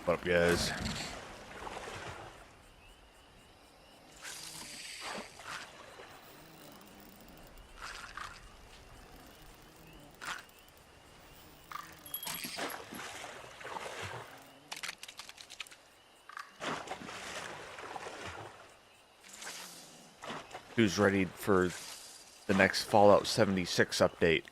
What up, guys? Who's ready for the next Fallout 76 update?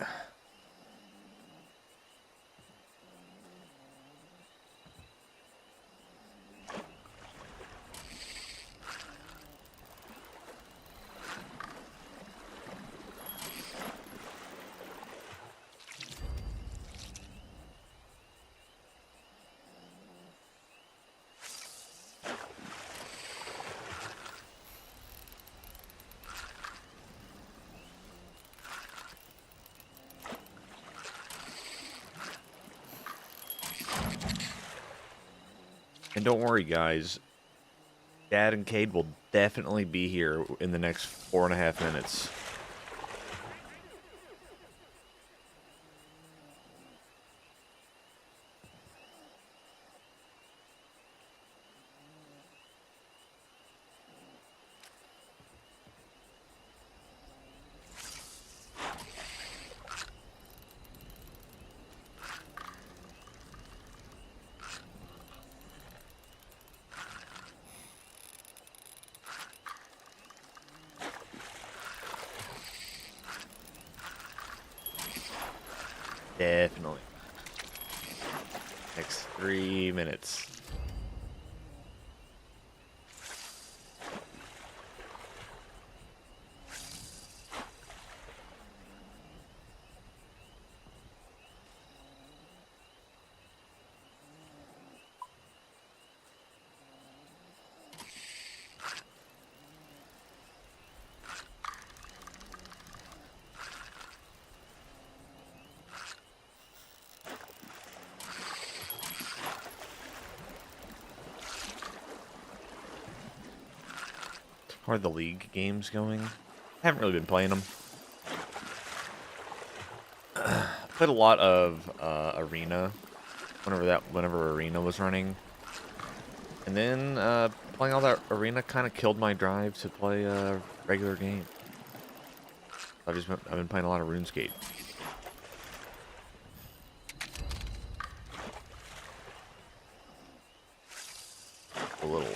And don't worry, guys. Dad and Cade will definitely be here in the next 4.5 minutes. Definitely. Next 3 minutes. How are the League games going? Haven't really been playing them. Played a lot of Arena whenever Arena was running, and then playing all that Arena kind of killed my drive to play a regular game. I've been playing a lot of Runescape. A little.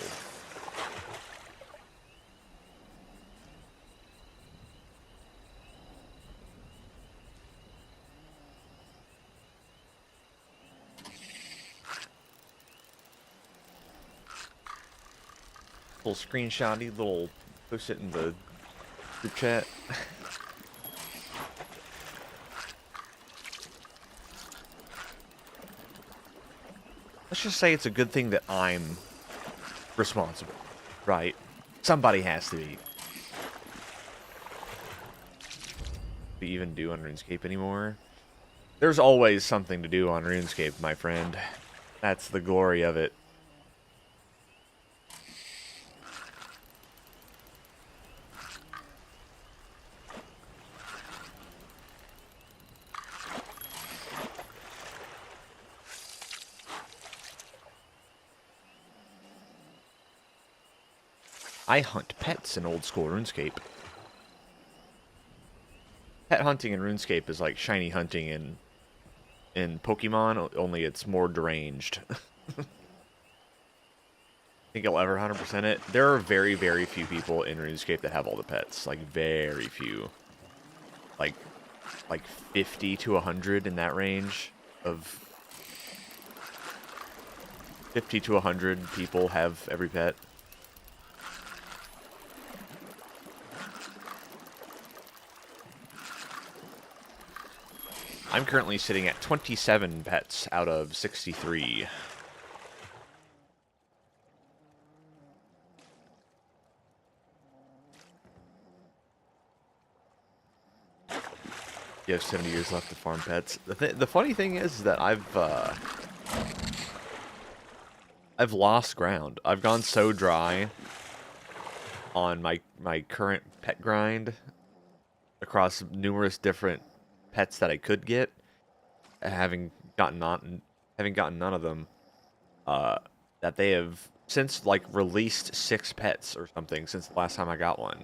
Little screenshotty, little post it in the group chat. Let's just say it's a good thing that I'm responsible, right? Somebody has to be. Do we even do on RuneScape anymore? There's always something to do on RuneScape, my friend. That's the glory of it. I hunt pets in old school RuneScape. Pet hunting in RuneScape is like shiny hunting in Pokemon, only it's more deranged. Think you'll ever 100% it? There are very, very few people in RuneScape that have all the pets. Like, very few. Like 50 to 100 in that range of... 50 to 100 people have every pet. I'm currently sitting at 27 pets out of 63. You have 70 years left to farm pets. The funny thing is that I've lost ground. I've gone so dry on my current pet grind across numerous different pets that I could get, having gotten none of them. that they have since like released 6 pets or something since the last time I got one.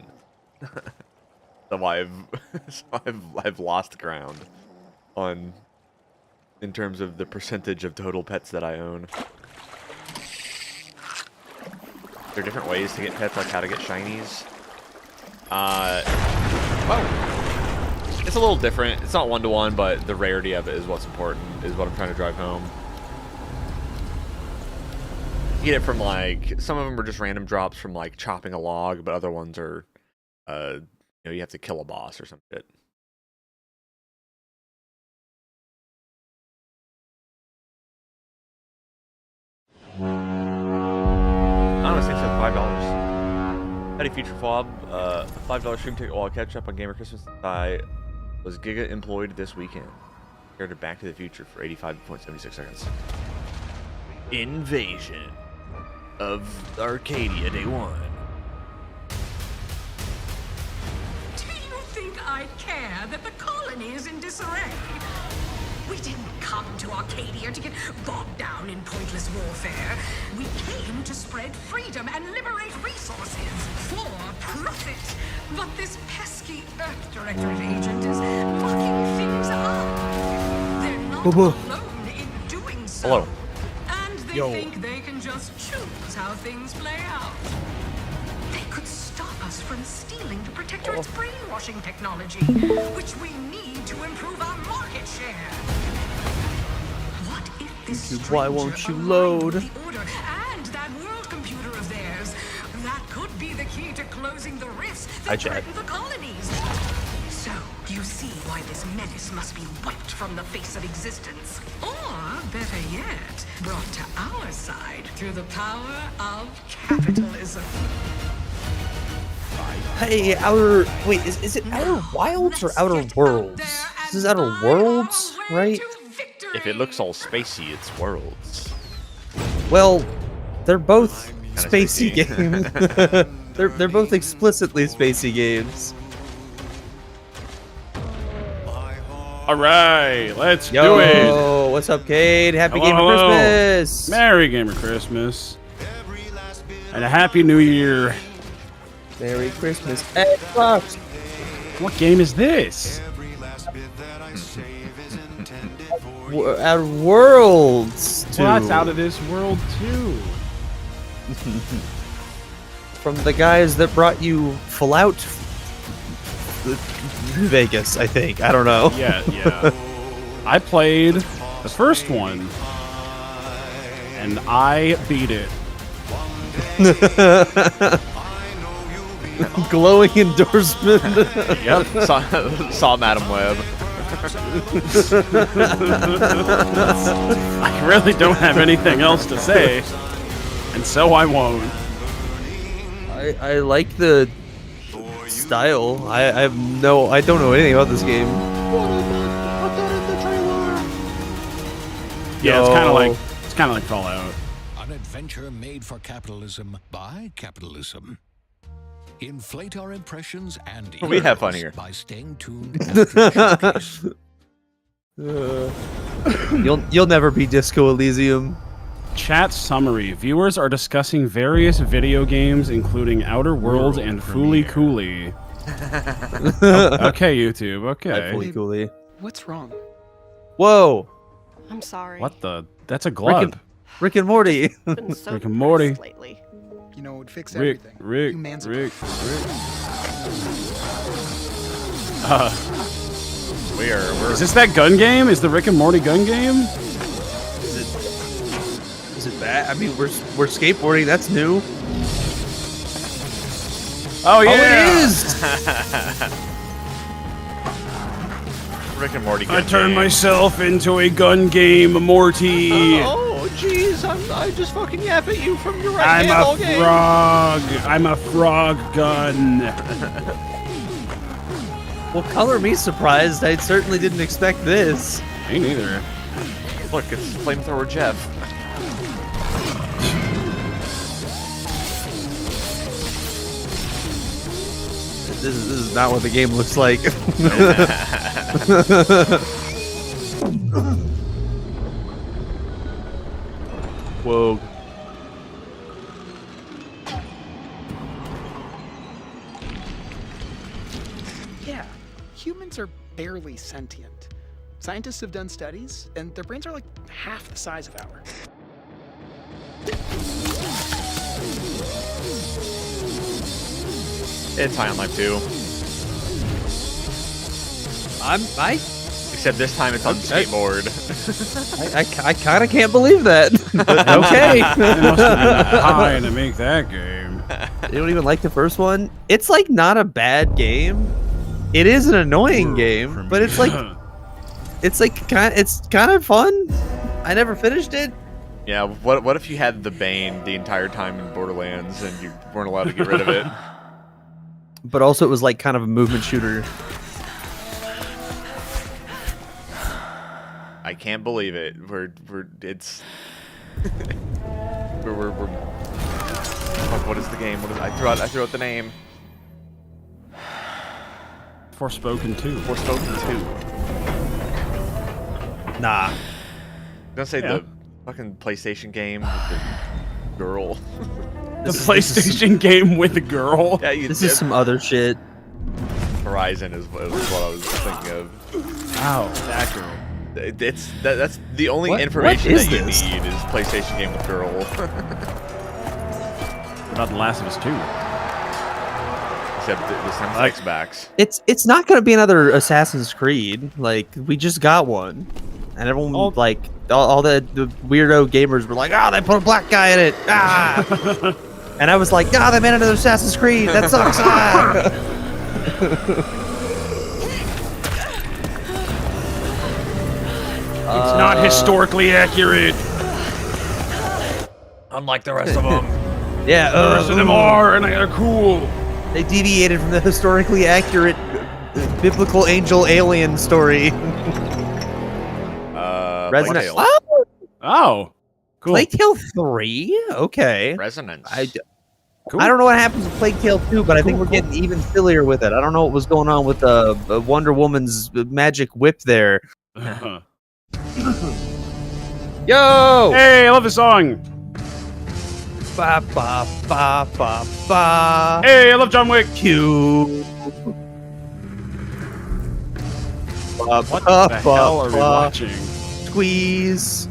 So I've lost ground on in terms of the percentage of total pets that I own. There are different ways to get pets, like how to get shinies. Well, it's a little different. It's not one-to-one, but the rarity of it is what's important, is what I'm trying to drive home. You get it from, like, some of them are just random drops from, like, chopping a log, but other ones are, you know, you have to kill a boss or some shit. Honestly, it's $5. Had a future FWOB, a $5 stream ticket while I catch up on Gamer Christmas. I was Giga employed this weekend. Compared to Back to the Future for 85.76 seconds. Invasion of Arcadia Day 1. Do you think I care that the colony is in disarray? We didn't come to Arcadia to get bogged down in pointless warfare. We came to spread freedom and liberate resources for profit. But this pesky Earth Directorate agent is mucking things up. They're not alone in doing so. Hello. And they think they can just choose how things play out. They could stop us from stealing the Protectorate's brainwashing technology, which we need to improve our market share. What if this Why won't you load? the order and that world computer of theirs? That could be the key to closing the rifts that threaten the colonies. So, you see why this menace must be wiped from the face of existence. Or, better yet, brought to our side through the power of capitalism. Hey, wait, is it Outer Wilds or Outer Worlds? This is Outer Worlds, right? If it looks all spacey, it's Worlds. Well, they're both spacey games. they're both explicitly spacey games. All right, let's do it. Yo, what's up, Cade? Happy Gamer Christmas! Merry Gamer Christmas. And a Happy New Year. Merry Christmas, Xbox! What game is this? Outer Worlds 2. Well, that's Out of This World too. From the guys that brought you Fallout Vegas, I think. I don't know. Yeah. I played the first one, and I beat it. Glowing endorsement. Yep. Saw Madam Web. I really don't have anything else to say, and so I won't. I like the style. I don't know anything about this game. Yeah, it's kind of like Fallout. An adventure made for capitalism by capitalism. Inflate our impressions and We have fun here. by staying tuned after showcase. You'll never be Disco Elysium. Chat summary. Viewers are discussing various video games, including Outer Worlds and Fooly Cooley. Okay, YouTube. Okay. Fully coolly. What's wrong? Whoa! I'm sorry. What the? That's a glove. Rick and Morty. Been so Rick and Morty. depressed lately. You know, it would fix Rick. everything. Rick. You man's Rick. We're Is this that gun game? Is the Rick and Morty gun game? Is it bad? I mean, we're skateboarding. That's new. Oh yeah. Oh, it is. Rick and Morty. I turned myself into a gun game, Morty. Oh, jeez, I just fucking yap at you from your right I'm hand all a game. frog. I'm a frog gun. Well, color me surprised. I certainly didn't expect this. Me neither. Look, it's Flamethrower Jeff. This is not what the game looks like. FWOB. Yeah, humans are barely sentient. Scientists have done studies, and their brains are like half the size of ours. It's High on Life 2. Except this time it's on skateboard. I kind of can't believe that. But okay. They must have been high to make that game. You don't even like the first one? It's like not a bad game. It is an annoying game, but it's like it's kind of fun. I never finished it. Yeah, what if you had the Bane the entire time in Borderlands and you weren't allowed to get rid of it? But also it was like kind of a movement shooter. I can't believe it. We're fuck, what is the game? I threw out the name. Forspoken 2. Forspoken 2. Nah. I'm gonna say the fucking PlayStation game with the girl. The PlayStation game with the girl. Yeah, This is some other shit. Horizon is what I was thinking of. Ow, that girl. That's the only What information is that you this? need is PlayStation game with girl. What about The Last of Us 2? Except this time it's Xbox. It's not gonna be another Assassin's Creed. Like we just got one, and everyone like all the weirdo gamers were like, "Oh, they put a black guy in it." Ah. And I was like, "God, they made another Assassin's Creed. That sucks." Ah. It's not historically accurate. Unlike the rest of them. Yeah, The rest of them are, and they're cool. They deviated from the historically accurate biblical angel alien story. Resonance. Plague Tale. Oh, Oh, cool. Plague Tale 3? Okay. Resonance. Cool. I don't know what happens with Plague Tale 2, but I think we're getting even sillier with it. I don't know what was going on with Wonder Woman's magic whip there. Yo! Hey, I love this song. Ba ba ba ba ba. Hey, I love John Wick. Q. What the hell are we watching? Squeeze.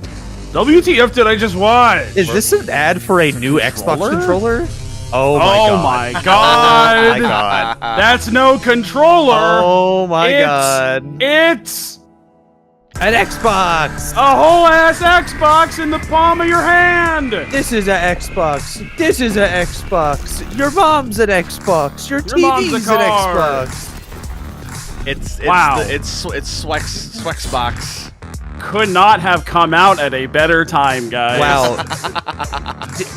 WTF did I just watch? Is this an ad for a new Xbox controller? Oh my god. Oh my god. That's no controller. Oh my god. It's An Xbox. a whole ass Xbox in the palm of your hand. This is an Xbox. This is an Xbox. Your mom's an Xbox. Your mom's TV's a an car. Xbox. It's Wow. It's Swexbox. Could not have come out at a better time, guys. Wow.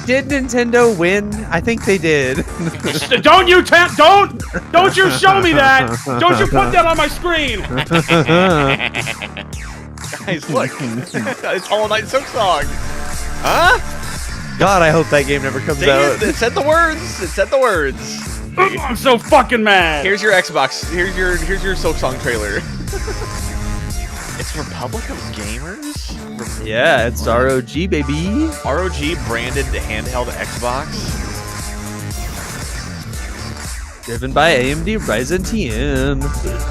Did Nintendo win? I think they did. Don't you you show me that. Don't you put that on my screen. Guys, look. It's Hollow Knight Silk Song. Huh? God, I hope that game never comes out. It said the words. It said the words. I'm so fucking mad. Here's your Xbox. Here's your Silk Song trailer. It's Republic of Gamers? Yeah, it's ROG, baby. ROG branded handheld Xbox? Driven by AMD Ryzen TM.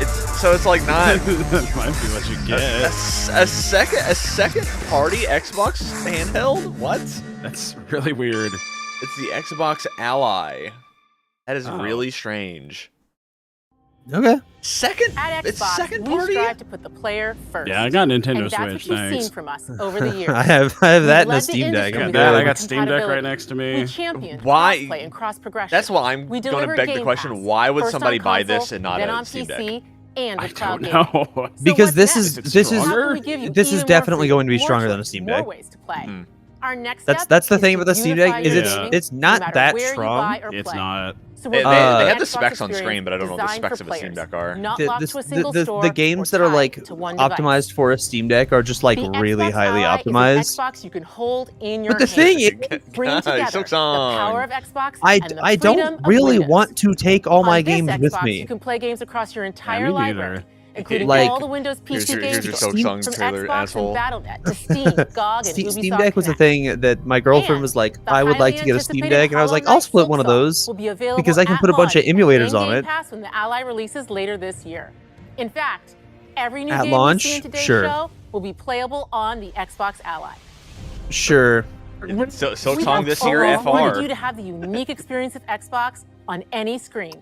It's like not That might be what you get. a second party Xbox handheld? What? That's really weird. It's the Xbox Ally. That is really strange. Okay. At It's Xbox, second we party? strive to put the player first. Yeah, I got Nintendo and that's Switch. what you've Thanks. seen from us over the years. I have that We've and a led the Steam Deck. industry I'm with That, I good. got Steam Deck right compatibility. next to We me. championed Why- crossplay and cross progression. That's why I'm We going to delivered beg the Game question, Pass, why would first somebody on buy console, this and not then a on Steam Deck? PC, and I with cloud don't gaming. know. So Because what's this next? is this is How can we give you this is even more definitely going to be freedom, stronger more than a choice, Steam more Deck. ways to play. Hmm. Our next That's step the is thing to with the Steam unify Deck is your it's gaming, it's no not matter that where you strong. buy or It's play. not. So They we're have building the an specs Xbox on screen, but I don't know the experience specs of a designed Steam for Deck are. players, Not The, locked this- to a single the store games or that are tied like to one device. optimized for a Steam Deck are just like The really Xbox highly Ally is an optimized. Xbox you can hold in your But the thing hand. is, Bring Guys, together Silk the Song. power of Xbox I and the don't freedom of really Windows. want to take all my On this games with Xbox, me. You can play games across your entire me library. neither. including Like- all the Windows PC Here's games your from Soak Song Xbox trailer, and asshole. Battle.net to Steam, GOG, and Steam Ubisoft Deck was a Connect. thing that my girlfriend And was like, the I would like to highly get a Steam anticipated Deck, and I was like, Hollow I'll Knight split one of Silk Song those will be available because I can at put a bunch of launch emulators in on Game it. Pass when the Ally releases later this year. In fact, every new At game launch? we see in today's Sure. show will be playable on the Xbox Ally. Sure. So We Song have this year, always wanted FR. you to have the unique experience of Xbox on any screen.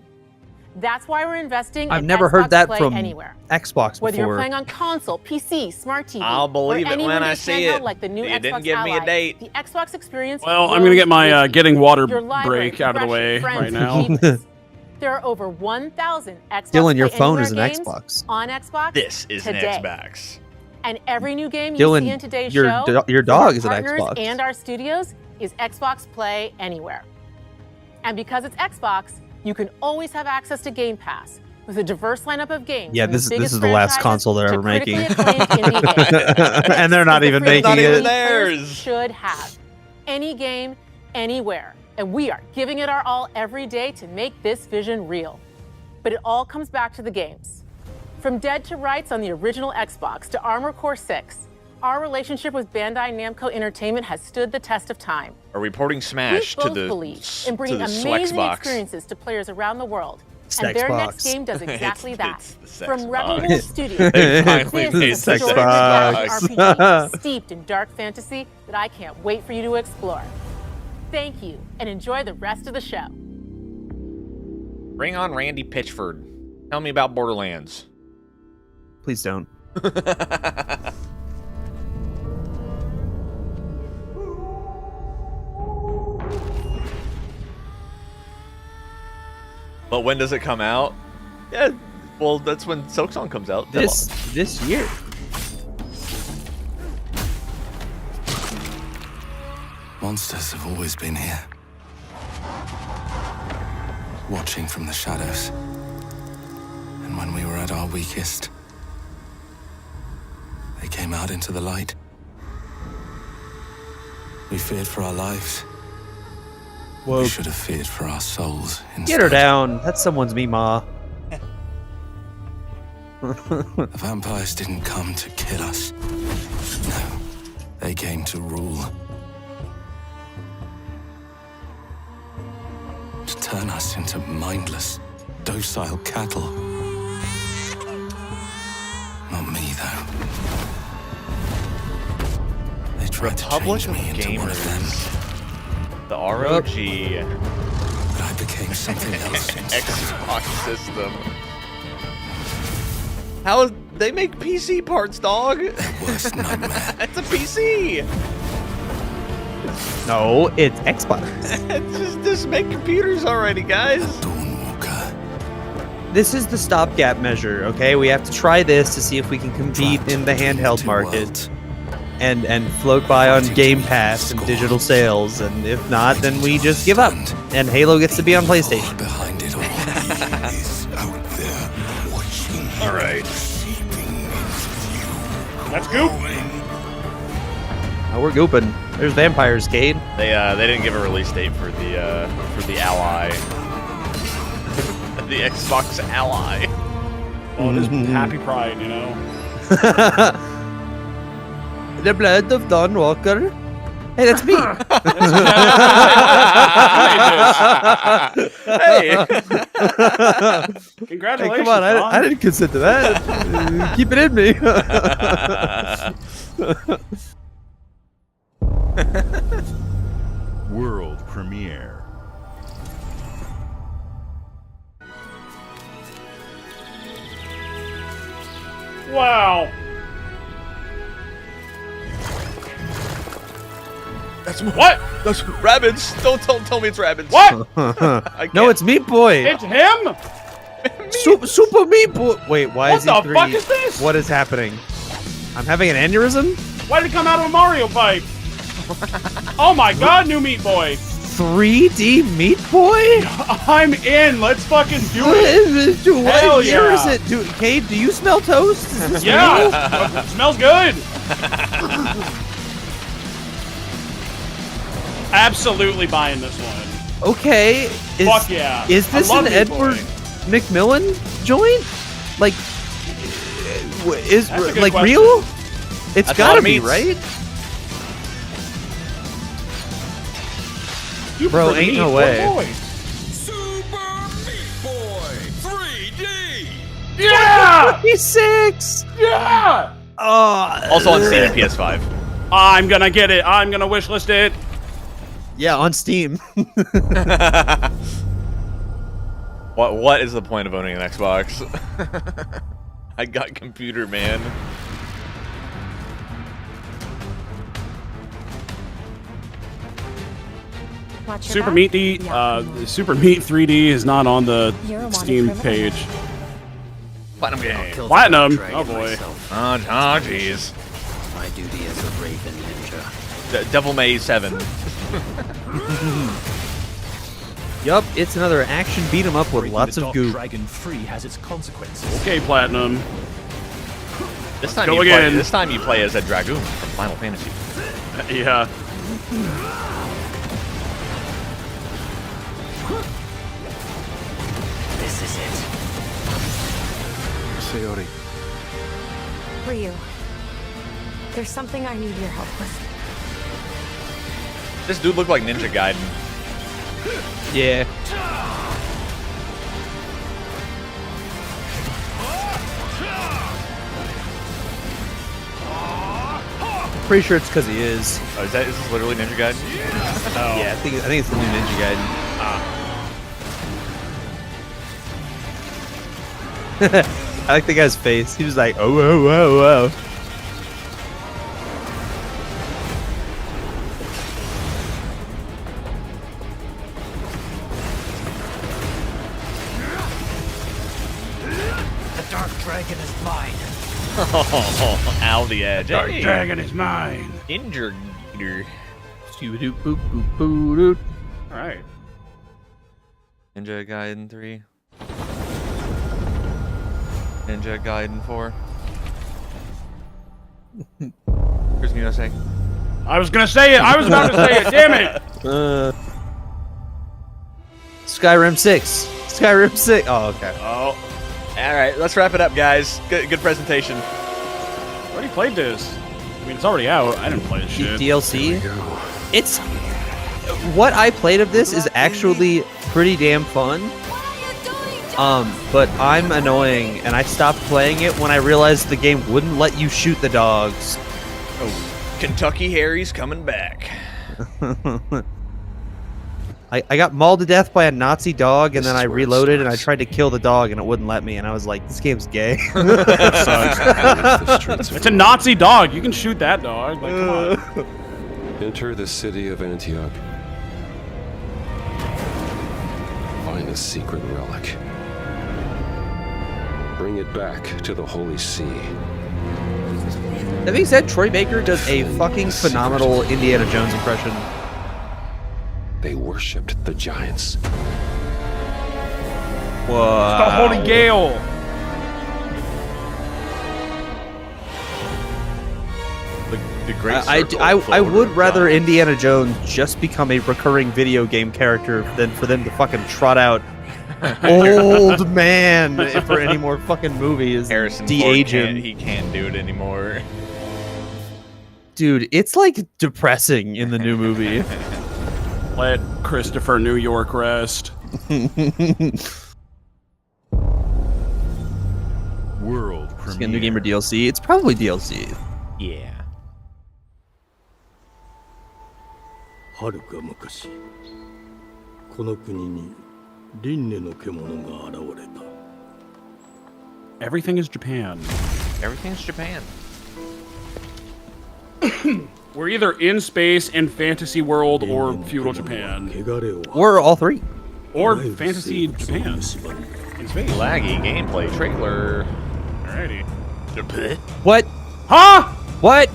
That's why we're investing I've in never Xbox heard that Play from Anywhere. Xbox Whether you're before. playing on console, PC, smart TV, I'll believe or it any when I Windows see handheld it. like the new You Xbox didn't give me a Ally, date. The Xbox experience. Well, I'm gonna get my grows getting water with your library, break out of the way progression, right friends, now. and achievements. There are over 1,000 Xbox Dylan, your Play phone Anywhere is an games Xbox. on Xbox This is today. an Xbox. And every new game you Dylan, see in today's your show, your from dog our is an partners Xbox. and our studios, is Xbox Play Anywhere. And because it's Xbox, you can always have access to Game Pass with a diverse lineup of games. Yeah, from the this biggest is the last franchises console they're to ever making. critically acclaimed indie games. And they're not This is even the freedom making that it. players Theirs. should have. Any game, anywhere. And we are giving it our all every day to make this vision real. But it all comes back to the games. From Dead to Rights on the original Xbox to Armored Core 6, our relationship with Bandai Namco Entertainment has stood the test of time. Are we porting Smash We to both the believe in bringing to the amazing Swexbox? experiences to players around the world. And their next Sexbox. game does exactly that. It's the From Sexbox. Rebel Wolf Studios, They finally this made is a Sexbox. story-driven RPG steeped in dark fantasy that I can't wait for you to explore. Thank you, and enjoy the rest of the show. Bring on Randy Pitchford. Tell me about Borderlands. Please don't. But when does it come out? Yeah, well, that's when Soak Song comes out. This year. Monsters have always been here. Watching from the shadows. And when we were at our weakest, they came out into the light. We feared for our lives. Whoa. We should have feared for our souls instead. Get her down. That's someone's Mima. The vampires didn't come to kill us. No, they came to rule. To turn us into mindless, docile cattle. Not me, though. They tried to Republic change of me into one of them, Gamers. The ROG but I became something else instead. Xbox system. How they make PC parts, dog? Their worst nightmare. It's a PC. No, it's Xbox. just make computers already, guys. Dawnwalker. This is the stopgap measure, okay? We have to try this to see if we can compete Trapped in the between handheld two market worlds. and float by on Fighting Game to Pass and score. digital sales. And if not, then we just give up. Stand. And Halo gets to be on All PlayStation. behind it all. Is out there watching. All right. Let's go. Oh, we're gooping. There's vampires, Cade. They didn't give a release date for the Ally. The Xbox Ally. Well, it is Happy Pride, you know. The blood of Dawn Walker. Hey, that's me. Hey. Congratulations. Hey, come on, Don. I didn't consent to that. Keep it in me. World premiere. Wow. That's What? That's rabbits. Don't tell me it's rabbits. What? I No, can't. it's Meat Boy. It's him? Super Meat Boy. Wait, why What is he the 3? fuck is this? What is happening? I'm having an aneurysm? Why did it come out of a Mario pipe? Oh my god, new Meat Boy. 3D Meat Boy? I'm in. Let's fucking do it. Dude, what Hell year yeah. is it? Dude, Cade, do you smell toast? Is this real? Yeah. Smells good. Absolutely buying this one. Okay. Is, Fuck yeah. Is I this love an Meat Boy. Edward McMillan joint? Like, is That's a good like question. real? It's That's a lot gotta of be, meats. right? You Bro, prefer ain't meat. no What way. boy? Super Meat Boy 3D. Yeah! 26. Yeah! Oh, Also on Steam and PS5. I'm gonna get it. I'm gonna wishlist it. yeah, on Steam. What is the point of owning an Xbox? I got computer, man. Watch your Super back. Meat Super Meat 3D is not on the You're a wanted Steam criminal. page. Platinum game. Platinum. Oh boy. Oh, jeez. My duty as a Raven Ninja. Devil May 7. Yup, it's another action beat 'em up with lots of goop. Dragon free has its consequences. Okay, Platinum. This time Go you again. play. This time you play as a dragoon from Final Fantasy. Yeah. This is it. Sayori. Ryu, there's something I need your help with. This dude looked like Ninja Gaiden. Yeah. Pretty sure it's because he is. Oh, is this literally Ninja Gaiden? Oh. Yeah, I think it's the new Ninja Gaiden. I like the guy's face. He was like, oh, whoa, whoa, whoa. The Dark Dragon is mine. Oh, ow the edge. Dark Hey, Dragon is mine. Ninja Gator. Doop boop boop boop doop. All right. Ninja Gaiden 3. Ninja Gaiden 4. Here's USA. I was gonna say it. I was about to say it. Damn it. Skyrim 6. Skyrim 6. Oh, okay. Oh, All right, let's wrap it up, guys. Good presentation. I already played this. I mean, it's already out. I didn't play this shit. DLC. It's what I played of this is actually pretty damn fun. But I'm annoying, and I stopped playing it when I realized the game wouldn't let you shoot the dogs. Oh, Kentucky Harry's coming back. I got mauled to death by a Nazi dog, and then I reloaded and I tried to kill the dog, and it wouldn't let me, and I was like, this game's gay. It's a Nazi dog. You can shoot that dog. Like, come on. Enter the city of Antioch. Find a secret relic. Bring it back to the Holy See. That being said, Troy Baker does a fucking phenomenal Indiana Jones impression. They worshipped the giants. Whoa. The Holy Gale. The great I circle would of rather giants. Indiana Jones just become a recurring video game character than for them to fucking trot out old man for any more fucking movies. Harrison de-age Ford him. he can't do it anymore. Dude, it's like depressing in the new movie. Let Christopher New York rest. World Is it a new game or DLC? It's probably DLC. Yeah. はるか昔この国に輪廻の獣が現れた Everything is Japan. Everything's Japan. We're either in space and fantasy world or feudal Japan. 汚れを Or all three. Or fantasy Japan. In space. Laggy gameplay trailer. Alrighty. What? Huh? What?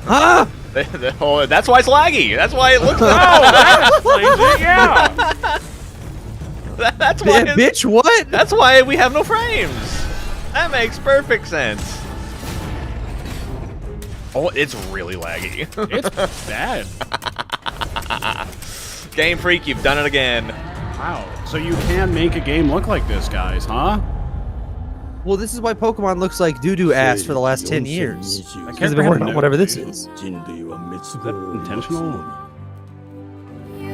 Huh? That's why it's laggy. That's why it looks. Oh, that explains it, yeah. That's why. Bitch, what? That's why we have no frames. That makes perfect sense. Oh, it's really laggy. It's bad. Game Freak, you've done it again. Wow. So you can make a game look like this, guys, huh? Well, this is why Pokemon looks like doo-doo ass for the last 10 years. Because they've been working on whatever this is. Is that intentional? We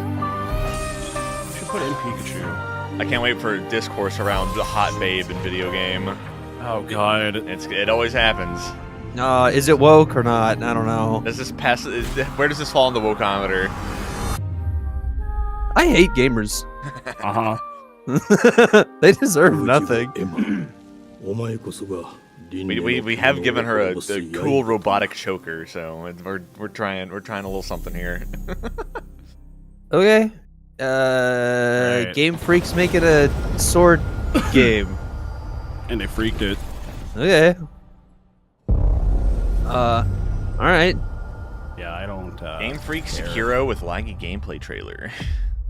should put in Pikachu. I can't wait for discourse around the hot babe in video game. Oh god. It always happens. Is it woke or not? I don't know. Does this pass? Where does this fall in the wokeometer? I hate gamers. They deserve nothing. We have given her a cool robotic choker, so we're trying a little something here. Okay. Right. Game Freak's making a sword game. And they freaked it. Okay. All right. Yeah, I don't. Game Freak Sekiro with laggy gameplay trailer.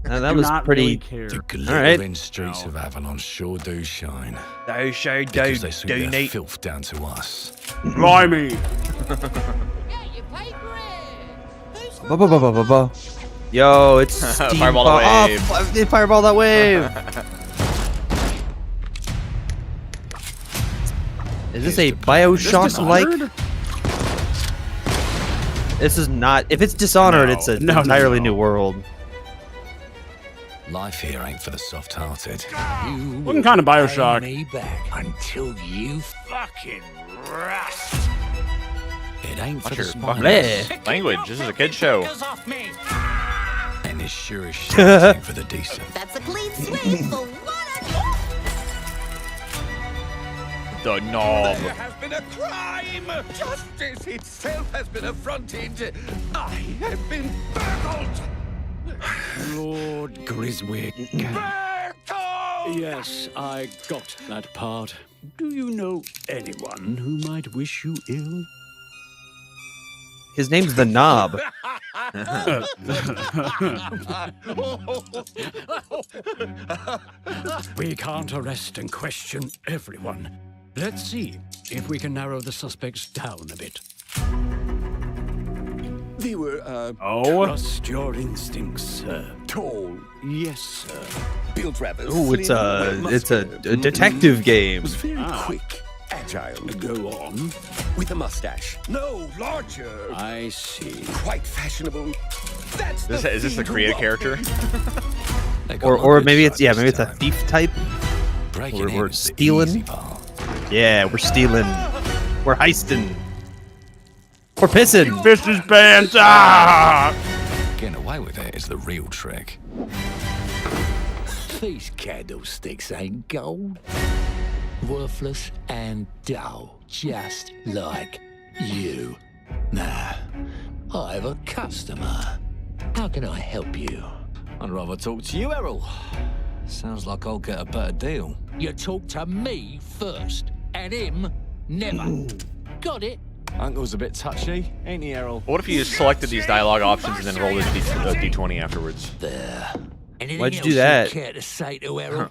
That was pretty. Really care. The glittering streets of Avalon sure do shine. They sure Because they sweep their filth down to us. Blimey! Yo, it's steam Fireball that wave. Oh, fireball that wave. Is this a Bioshock-like? This is not. If it's Dishonored, it's an entirely new world. Life here ain't for the soft-hearted. Looking kind of Bioshock. Me back until you fucking rust. It ain't for the spineless. Language. This is a kid's show. And it sure as shit ain't for the decent. That's a clean sweep for what The knob. There has been a crime! Justice itself has been affronted! I have been burgled! Lord Griswick. Burgled! Yes, I got that part. Do you know anyone who might wish you ill? His name's the Knob. We can't arrest and question everyone. Let's see if we can narrow the suspects down a bit. They were, Trust your instincts, sir. tall, Yes, sir. built rather Ooh, it's slim, a detective game. was very quick, agile, Go on. with a mustache. No, larger, I see. quite fashionable. That's Is this a creative character? Or maybe it's maybe it's a thief type. We're the stealing. easy part. Yeah, we're stealing. We're heisting. We're pissing. Business pants! Ah! Getting away with it is the real trick. These candlesticks ain't gold. Worthless and dull, just like you. Nah, I have a customer. How can I help you? I'd rather talk to you, Errol. Sounds like I'll get a better deal. You talk to me first, and him never. Got it? Uncle's a bit touchy, ain't he, Errol? What if you just selected these dialogue options and then rolled a D20 afterwards? There. Anything Why'd you else do that? care to say to Errol?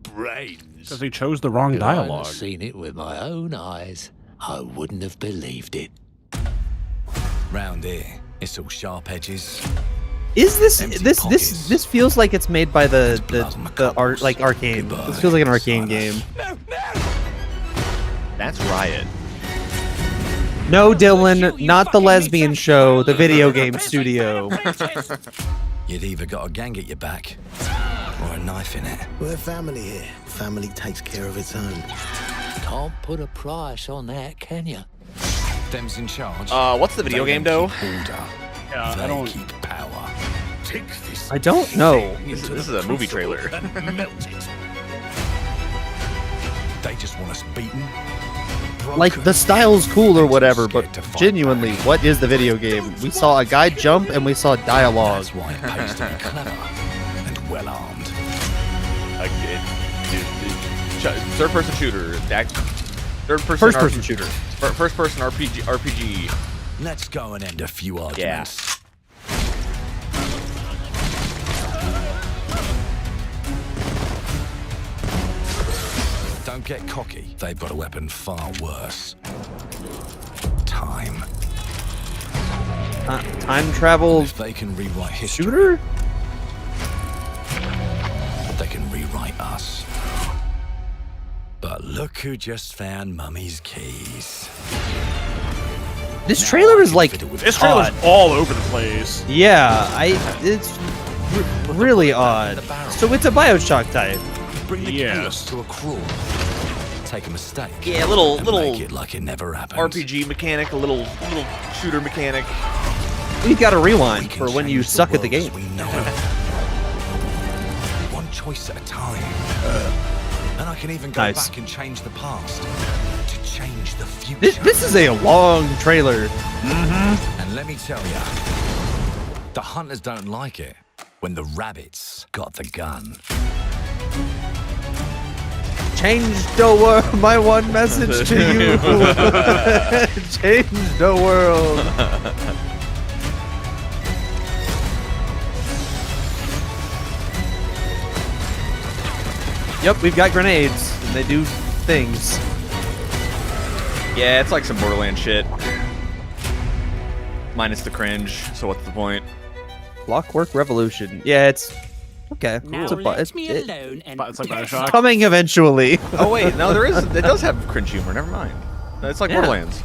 Brains. Because he chose the wrong If I hadn't dialogue. seen it with my own eyes, I wouldn't have believed it. Round here, it's all sharp edges. Is Empty this pockets. this feels like it's made by the Blood like arcane. Goodbye, This feels like an arcane Silas. game. That's Riot. No, Dillon, not the lesbian show, the video game studio. You'd either got a gang at your back or a knife in it. We're family here. Family takes care of its own. Can't put a price on that, can you? Them's in charge. What's the video They game, don't though? keep order. Yeah, They I don't. keep power. Take this I don't know. This is a movie trailer. and melt it. They just want us beaten. Like, the style's cool or whatever, but Scared to fight genuinely, back. what is the video game? We saw a guy jump and we saw dialogue. That's why it pays to be clever and well armed. Third-person shooter. First-person shooter. First-person RPG. Let's go and end a few Yeah. arguments. Don't get cocky. They've got a weapon far worse. Time. Time travel If they can rewrite history, shooter? they can rewrite us. But look who just found Mummy's keys. This trailer is like This trailer's odd. all over the place. Yeah, it's really odd. So it's a Bioshock type. Bring the Yes. chaos to a crawl. Take a mistake. Yeah, little and little make it like it never happened. RPG mechanic, a little shooter mechanic. You got to We rewind can for when you change suck at the world as game. we know it. One choice at a time. And I can even go Nice. back and change the past to change the future. This is a long trailer. And let me tell you, the hunters don't like it when the rabbits got the gun. Change the world. My one message to you. Change the world. Yep, we've got grenades, and they do things. Yeah, it's like some Borderlands shit. Minus the cringe, so what's the point? Clockwork Revolution. Yeah, it's okay. Now It's, let it's, me it- alone and It's like it's Bioshock. coming eventually. Oh wait, no, there is. It does have cringe humor. Never mind. It's like Yeah. Borderlands.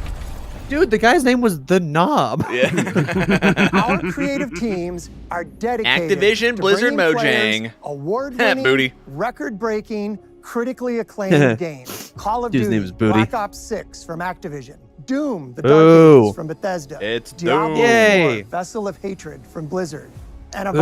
Dude, the guy's name was The Knob. Yeah. Our creative teams are dedicated Activision, to Blizzard, bringing players Mojang. award-winning, Booty. record-breaking, critically acclaimed games. Call of Dude's Duty, name is Booty. Black Ops 6 from Activision, Doom: The Boo. Dark Ages from Bethesda, It's Diablo Doom. 4, Yay. Vessel of Hatred from Blizzard, and Boo.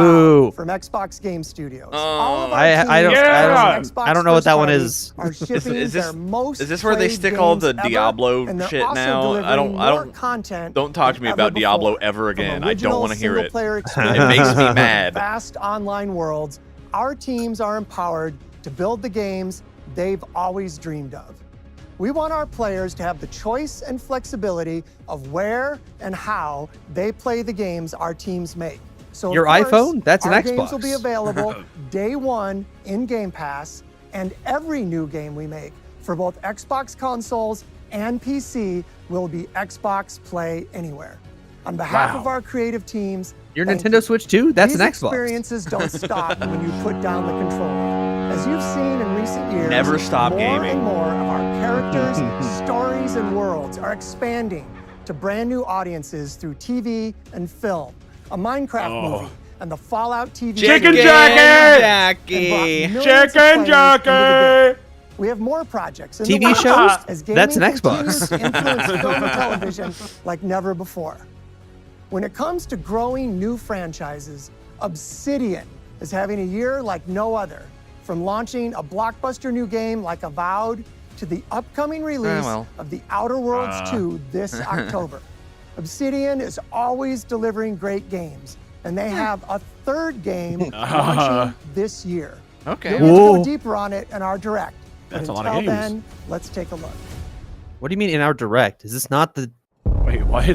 Avowed from Xbox Game Studios. All of our I don't teams I on don't Xbox I don't know what first that one party is. Are shipping Is this- their most Is this where they played stick all the games ever, Diablo and they're shit also now? delivering I more don't. content Don't talk to me than about ever Diablo before. ever From again. I don't original want to hear it. single-player It makes me experiences to mad. Vast online worlds, our teams are empowered to build the games they've always dreamed of. We want our players to have the choice and flexibility of where and how they play the games our teams make. So of Your course, iPhone? That's an our games will Xbox. be available day one in Game Pass, and every new game we make for both Xbox consoles and PC will be Xbox Play Anywhere. On behalf Wow. of our creative teams, Your thank Nintendo you. Switch 2? That's These an Xbox. experiences don't stop when you put down the controller. As you've seen in recent years, Never stop more gaming. and more of our characters, stories, and worlds are expanding to brand new audiences through TV and film. A Minecraft movie and the Fallout TV Chicken series Jackie! and brought millions of Chicken players into the Jackie! game. We have more projects in TV the works shows? as gaming That's an continues Xbox. to influence film and television like never before. When it comes to growing new franchises, Obsidian is having a year like no other. From launching a blockbuster new game like Avowed to the upcoming release of The Outer Worlds 2 this October. Obsidian is always delivering great games, and they have a third game launching this year. Okay. We'll Whoa. go deeper on it in our direct. But That's a lot until of games. then, let's take a look. What do you mean in our direct? Is this not the Wait, what?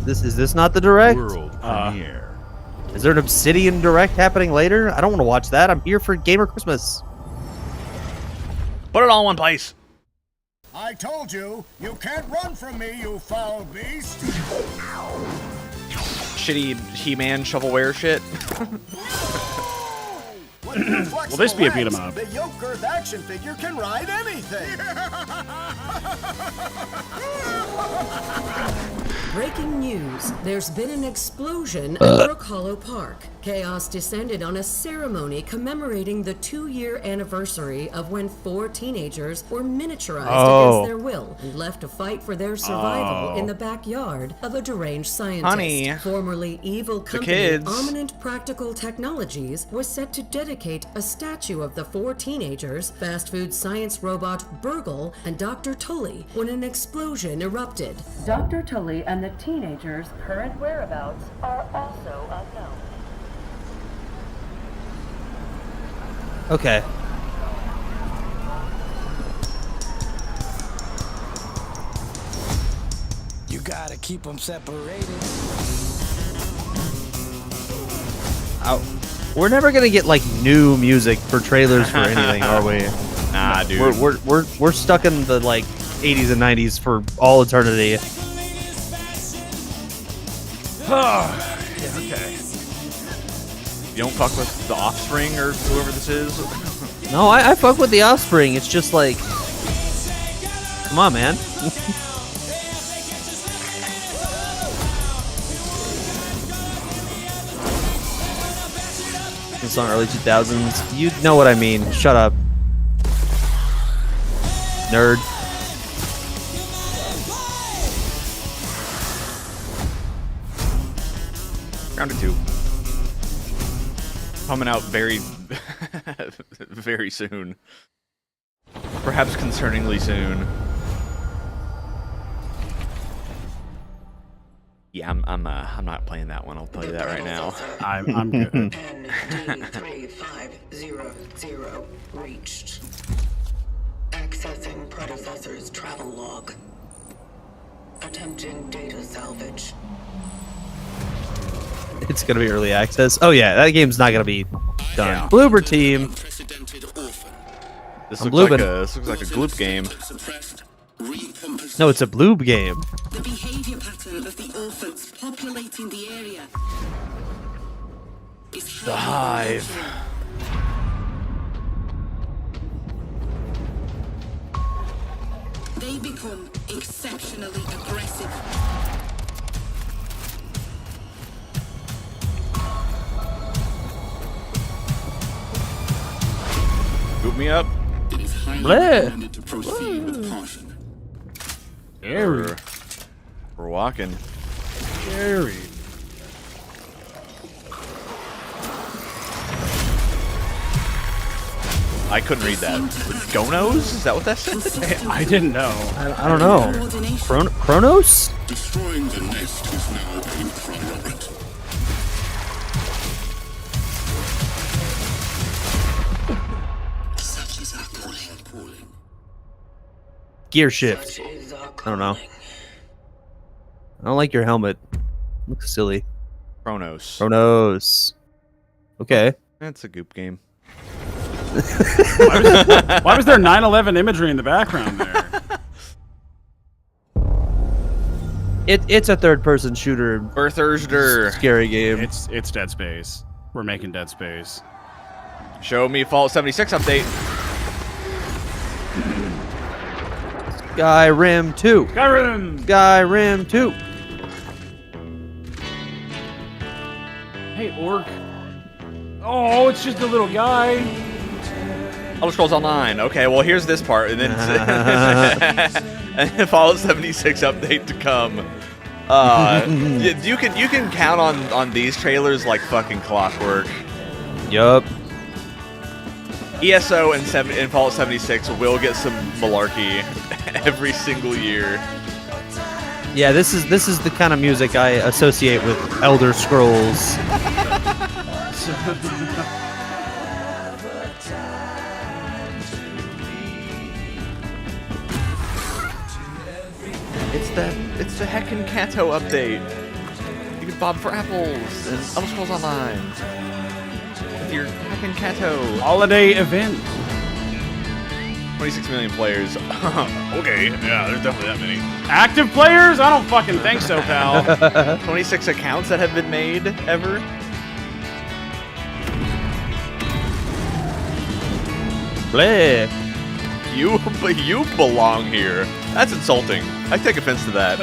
is this not the direct? World premiere. Is there an Obsidian direct happening later? I don't want to watch that. I'm here for Gamer Christmas. Put it all in one place. I told you, you can't run from me, you foul beast. Shitty He-Man shovelware shit. Will this be a beat 'em up? The Yoke Earth action figure can ride anything. Breaking news. There's been an explosion at Brook Hollow Park. Chaos descended on a ceremony commemorating the 2-year anniversary of when 4 teenagers were miniaturized against their will and left to fight for their survival in the backyard of a deranged scientist. Honey, Formerly evil company kids. Eminent Practical Technologies was set to dedicate a statue of the 4 teenagers, fast food science robot Burgle, and Dr. Tully when an explosion erupted. Dr. Tully and the teenagers' current whereabouts are also unknown. Okay. You gotta keep them separated. We're never gonna get like new music for trailers for anything, are we? Nah, dude. We're stuck in the like 80s and 90s for all eternity. Yeah, okay. You don't fuck with the Offspring or whoever this is? No, I fuck with the Offspring. It's just like Come on, man. This song early 2000s. You know what I mean. Shut up. Nerd. Round 2. Coming out very, very soon. Perhaps concerningly soon. Yeah, I'm not playing that one. I'll tell you that right now. I'm good. ND3500 reached. Accessing predecessor's travel log. Attempting data salvage. It's gonna be early access. Oh yeah, that game's not gonna be done. Yeah. Bloober team. This looks like a gloop game. No, it's a bloob game. The behavior pattern of the orphans populating the area is the hive. They become exceptionally aggressive. Boot me up. It is highly Bleh. recommended to proceed with caution. We're walking. Scary. I couldn't read that. Gonos? Is that what that said? I didn't know. I don't know. Chronos? Destroying the nest is now a priority. Such is our calling. Gear shift. I don't know. I don't like your helmet. Looks silly. Chronos. Okay. That's a goop game. Why was there 9/11 imagery in the background there? It's a third-person shooter. Bertherster. Scary game. It's Dead Space. We're making Dead Space. Show me Fallout 76 update. Skyrim 2. Skyrim 2. Hey, orc. Oh, it's just a little guy. Elder Scrolls Online. Okay, well here's this part, and then and Fallout 76 update to come. You can count on these trailers like fucking clockwork. Yup. ESO and Fallout 76 will get some malarkey every single year. Yeah, this is the kind of music I associate with Elder Scrolls. It's the Heckin' Kato update. You can bob for apples and Elder Scrolls Online with your Heckin' Kato holiday event. 26 million players. Okay, yeah, there's definitely that many. Active players? I don't fucking think so, pal. 26 accounts that have been made ever. Bleh. You belong here. That's insulting. I take offense to that.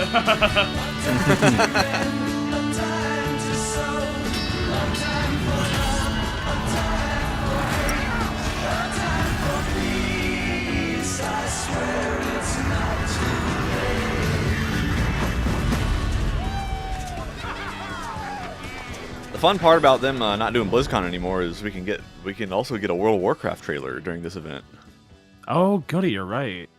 The fun part about them not doing BlizzCon anymore is we can also get a World of Warcraft trailer during this event. Oh, goody, you're right.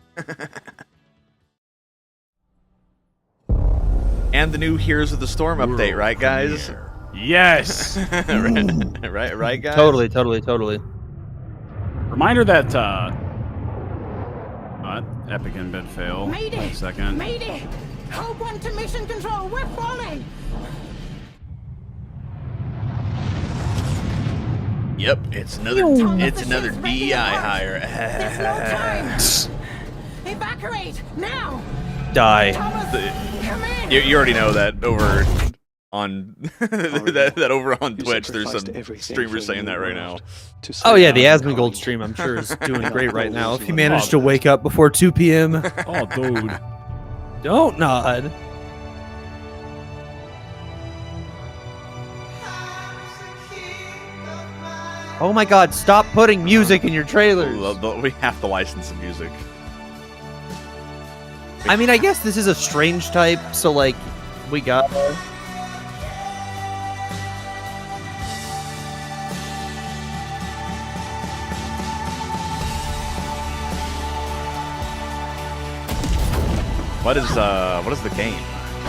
And the new Heroes of the Storm update, right, guys? Yes. right, guys. Totally. Reminder that epic embed fail. Mayday! 1 second. Mayday! Code 1 to mission control. We're falling. Yep, it's another DI hire. There's no time. Evacuate now. Die. Thomas, come in. You already know that over on that over on Twitch. There's some streamers saying that right now. Oh yeah, the Asmongold stream I'm sure is doing great right now. If you managed to wake up before 2 p.m. Oh, dude. Don't nod. Oh my god, stop putting music in your trailers. We have to license the music. I mean, I guess this is a strange type, so like, we got. What is the game?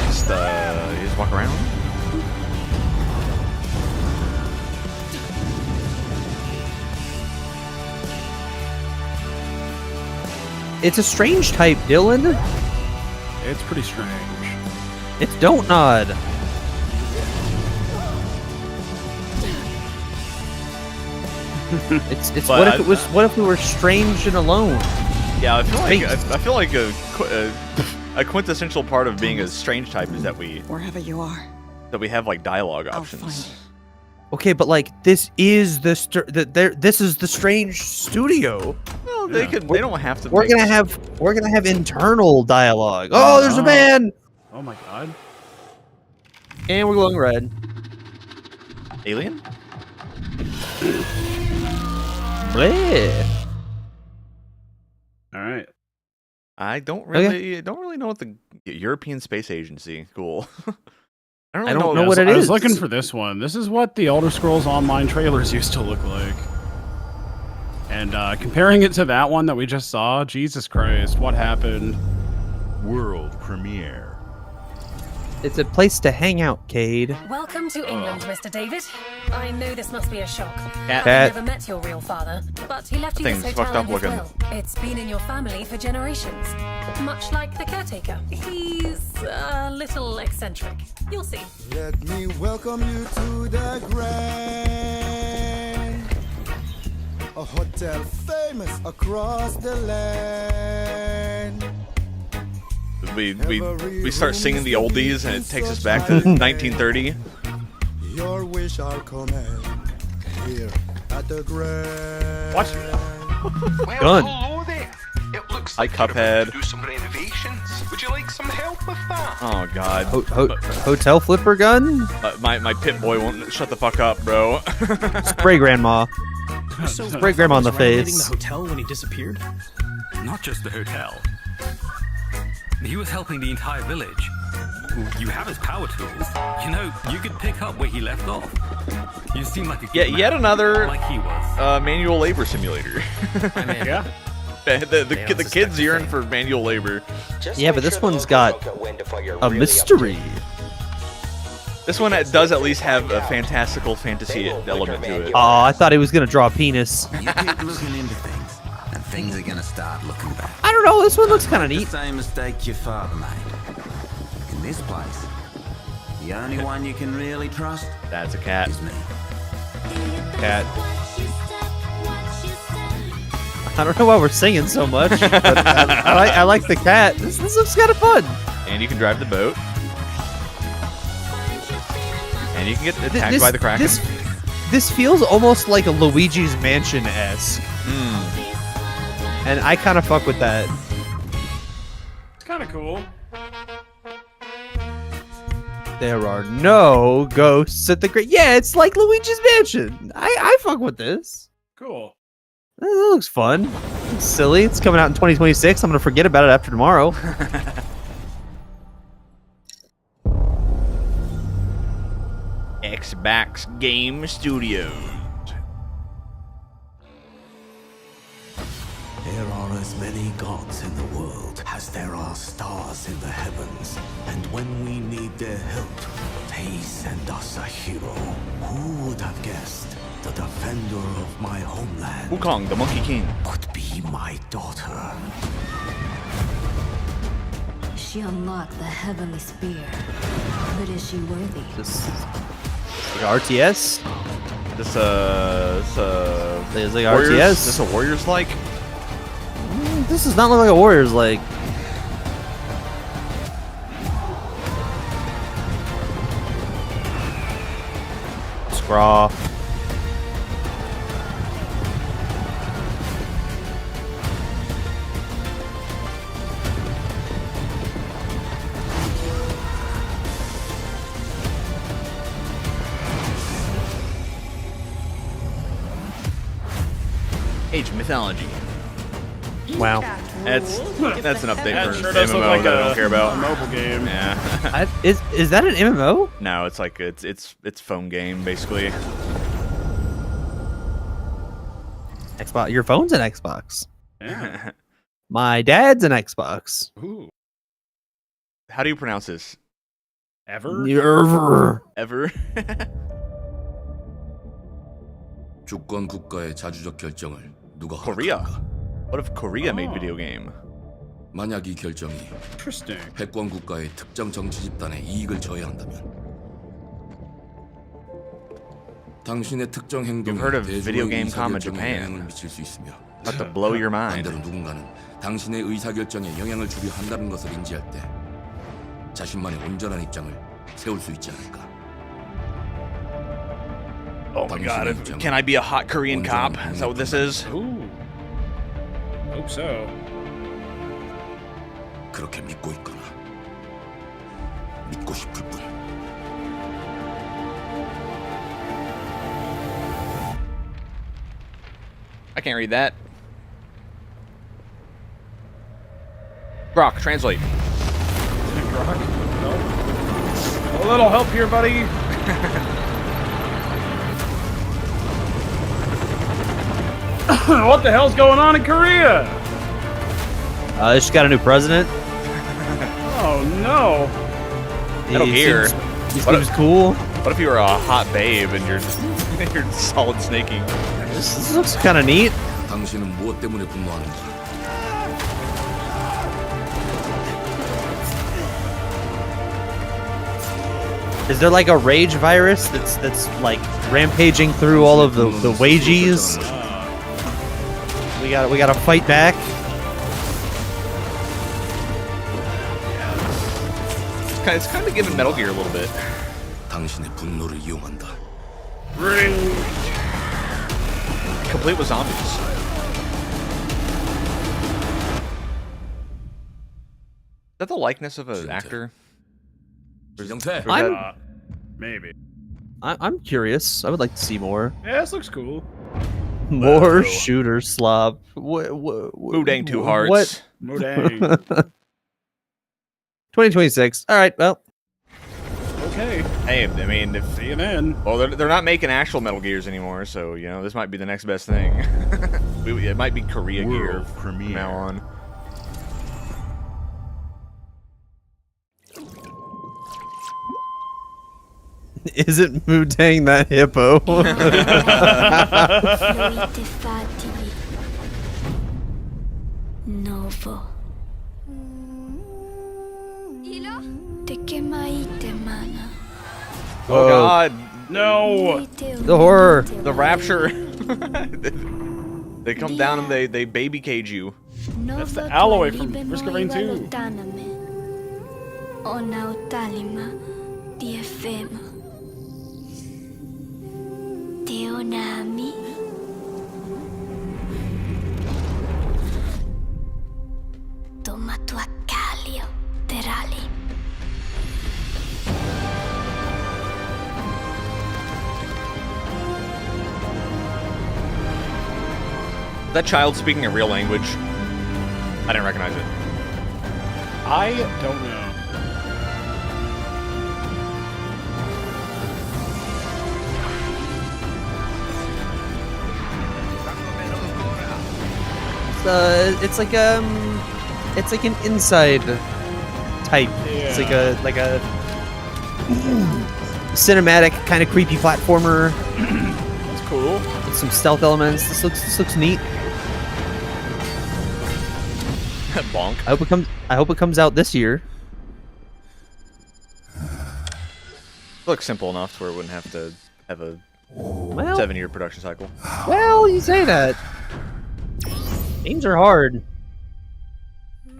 Just you just walk around? It's a strange type, Dillon. It's pretty strange. It's Don't Nod. it's But what if it was? What if we were strange and alone? Yeah, I feel like a quintessential part of being a strange type is that we wherever you are have like dialogue options. Okay, but like this is this is the strange studio. Well, they don't have to. We're gonna have internal dialogue. Oh, there's a man. Oh my god. And we're glowing red. Alien? Bleh. All right. I don't really know what the European Space Agency. Cool. I don't know what it is. I was looking for this one. This is what the Elder Scrolls Online trailers used to look like. And comparing it to that one that we just saw, Jesus Christ, what happened? World premiere. It's a place to hang out, Cade. Welcome to England, Mr. David. I know this must be a shock. Cat. I've never met your real father, but he left you this Thing's hotel fucked up in his looking. will. It's been in your family for generations, much like the caretaker. He's a little eccentric. You'll see. Let me welcome you to the Grand, a hotel famous across the land. We start singing the oldies and it takes us back to 1930. Your wish our command here at the Grand. Watch. Gun. Hello there. It looks Hi, Cuphead. do some renovations. Would you like some help with that? Oh god. Hotel flipper gun? My pit boy won't shut the fuck up, bro. Spray grandma. So Spray grandma on the renovating face. the hotel when he disappeared? Not just the hotel. He was helping the entire village. You have his power tools. You know, you could pick up where he left off. You seem like a good man, yet another like he was. manual labor simulator. I mean, yeah. The kids yearn for manual labor. Yeah, but this one's got a mystery. This one does at least have a fantastical fantasy element to it. Oh, I thought he was gonna draw a penis. You keep looking into things, and things are gonna start looking back. I don't know. This one looks kind of neat. The same mistake your father made. In this place, the only one you can really trust. That's a cat. Is me. Cat. I don't know why we're singing so much, but I like the cat. This looks kind of fun. And you can drive the boat. And you can get attacked by the Kraken. This feels almost like a Luigi's Mansion-esque. And I kind of fuck with that. It's kind of cool. There are no ghosts at the great. Yeah, it's like Luigi's Mansion. I fuck with this. Cool. That looks fun. It's silly. It's coming out in 2026. I'm gonna forget about it after tomorrow. Xbox Game Studios. There are as many gods in the world as there are stars in the heavens. And when we need their help, they send us a hero. Who would have guessed the defender of my homeland Wukong, the Monkey King, would be my daughter? She unlocked the heavenly spear. But is she worthy? This like RTS? This is like Warriors? RTS. Is this a Warriors like? This does not look like a Warriors like. Raw. Age of Mythology. Wow. That's an update That for sure does look MMO like that I don't care about. a mobile game. Yeah. Is that an MMO? No, it's like it's phone game basically. Xbox. Your phone's an Xbox. Yeah. My dad's an Xbox. Ooh. How do you pronounce this? Ever. Ever? 주권 국가의 자주적 결정을 누가 Korea. 허락한가? What if Korea made video game? 만약 이 결정이 패권 국가의 특정 정치 집단에 이익을 저해한다면 당신의 특정 행동이 You've heard of video 대중의 game comma 의사결정에 Japan. 영향을 미칠 수 있으며 About to blow your mind. 반대로 누군가는 당신의 의사결정에 영향을 주려 한다는 것을 인지할 때 자신만의 온전한 입장을 세울 수 있지 않을까? Oh my god, can I be a hot Korean cop? Is that what this is? Ooh. Hope so. 그렇게 믿고 있거나 믿고 싶을 뿐. I can't read that. Brock, translate. Brock? No. A little help here, buddy. What the hell's going on in Korea? They just got a new president. Oh no. I don't hear. He seems cool. What if you were a hot babe and you're you're solid snaking? This looks kind of neat. 당신은 무엇 때문에 분노하는가? Is there like a rage virus that's like rampaging through all of the wages? We gotta fight back. It's kind of giving Metal Gear a little bit. 당신의 분노를 이용한다. Complete with zombies. Is that the likeness of an actor? Maybe. I'm curious. I would like to see more. Yeah, this looks cool. More shooter slop. Mudang two hearts. What? Mudang. 2026. All right. Well. Okay. Hey, I mean, if see you then. Well, they're not making actual Metal Gears anymore, so you know this might be the next best thing. It might be Korea Gear from now on. Isn't Mudang that hippo? Novo. Oh god. No. The horror. The rapture. They come down and they baby cage you. That's the alloy from Risk of Rain 2. Teonami. Tomato Calio Terali. That child speaking a real language? I didn't recognize it. I don't know. It's like an inside type. It's like a cinematic kind of creepy platformer. That's cool. With some stealth elements. This looks neat. Bonk. I hope it comes out this year. It looks simple enough to where it wouldn't have to have a 7-year production cycle. Well, you say that. Games are hard.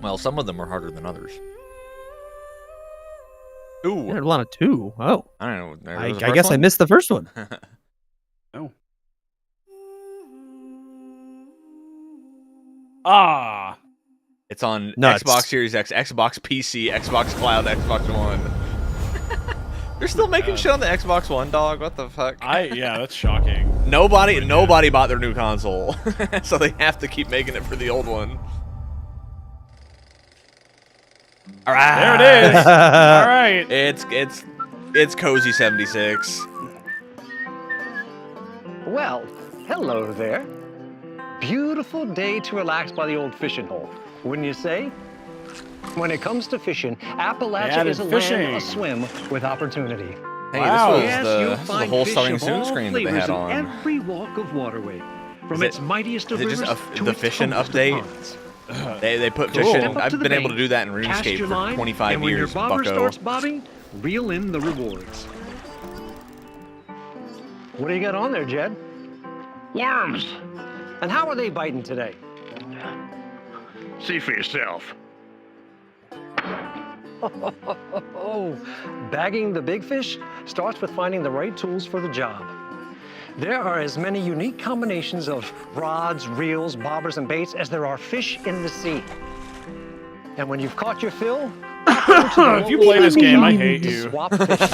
Well, some of them are harder than others. Ooh. Atlanta 2. Oh. I don't know. I guess I missed the first one. Ah. It's on Nuts. Xbox Series X, Xbox PC, Xbox Cloud, Xbox One. They're still making shit on the Xbox One, dog. What the fuck? Yeah, that's shocking. Nobody bought their new console, so they have to keep making it for the old one. All right, there it is. All right, it's cozy 76. Well, hello there. Beautiful day to relax by the old fishing hole, wouldn't you say? When it comes to fishing, Appalachia is a land aswim with opportunity. Hey, Wow. this Yes, was you'll the find whole fish starting of soon all screen that they flavors had in on. every walk of waterway, from Is its mightiest of it rivers just to the its fishing humblest of update? ponds. They put Cool. fishing. Step up I've to the been able to bank, do that in cast RuneScape your for line, 25 and when years, your bobber bucko. starts bobbing, reel in the rewards. What do you got on there, Jed? Worms. And how are they biting today? See for yourself. Bagging the big fish starts with finding the right tools for the job. There are as many unique combinations of rods, reels, bobbers, and baits as there are fish in the sea. And when you've caught your fill, if you play this game, I hate you. Swap fish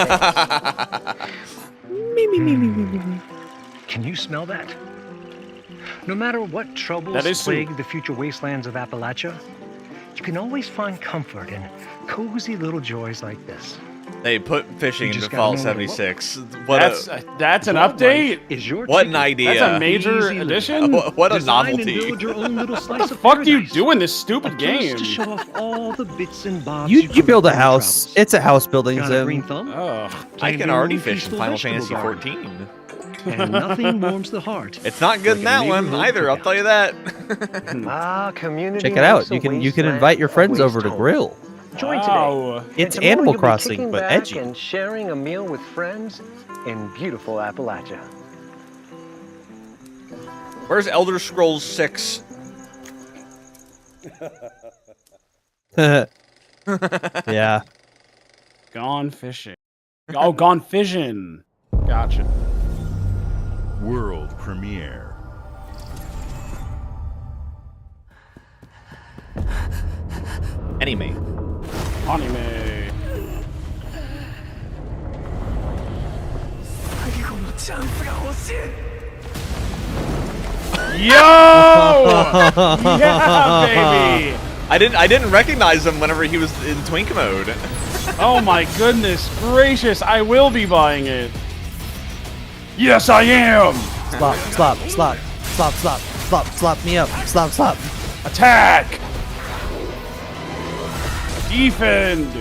Can you smell that? No matter what troubles plague the future wastelands of Appalachia, you can always find comfort in cozy little joys like this. They put fishing in just default gotta know where to 76. That's an update. What an idea! That's a major addition. What a novelty! What the fuck do you do in this stupid game? To show off all the bits and bobs You build a house. It's a house building Got a green sim. thumb? I can your already own fish in peaceful Final vegetable Fantasy garden. 14. And nothing warms the heart. It's not good in that one either. I'll tell you that. Community Check it out. makes a You can wasteland invite your a friends over waste to home. grill. Join today. It's And tomorrow Animal you'll be Crossing, kicking but back edgy. and sharing a meal with friends in beautiful Appalachia. Where's Elder Scrolls 6? Yeah. Gone fishing. Oh, gone fishing. Gotcha. World premiere. Anime. Anime. Yo! Yeah, baby! I didn't recognize him whenever he was in Twink mode. Oh my goodness gracious! I will be buying it. Yes, I am. Slop me up. Slop. Attack! Defend!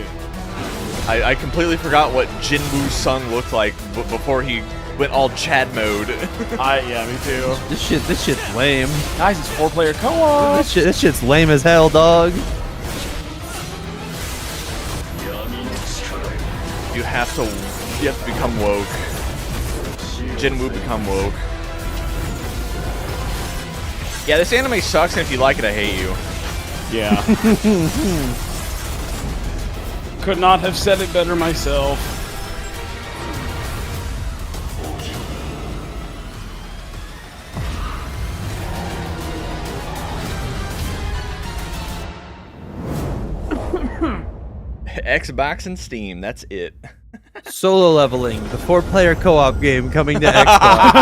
I completely forgot what Jinwoo Sung looked like before he went all Chad mode. Yeah, me too. This shit's lame. Guys, it's 4-player co-op. This shit's lame as hell, dog. You have to become woke. Jinwoo become woke. Yeah, this anime sucks, and if you like it, I hate you. Yeah. Could not have said it better myself. Xbox and Steam, that's it. Solo Leveling, the 4-player co-op game coming to Xbox.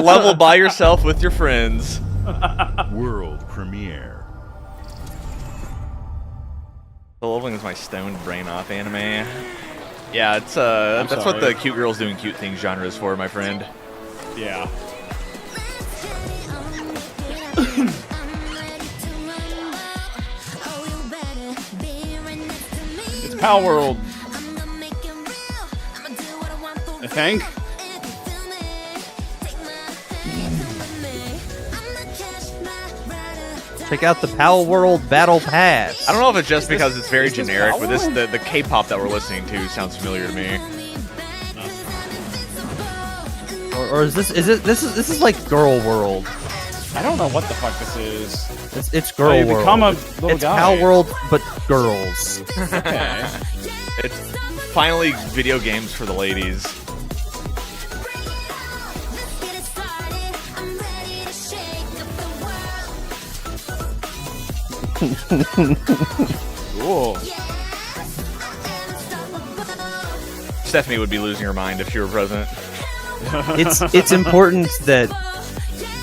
Level by yourself with your friends. World premiere. Solo Leveling is my stoned brain off anime. Yeah, it's that's what the cute girls doing cute things genre is for, my friend. Yeah. It's Pal World. I think. Check out the Pal World Battle Pass. I don't know if it's just because it's very generic, but the K-pop that we're listening to sounds familiar to me. Or is this is like Girl World? I don't know what the fuck this is. It's Girl you World. become a little It's guy. Pal World, but girls. Okay. It's finally video games for the ladies. Cool. Stephanie would be losing her mind if she were president. It's important that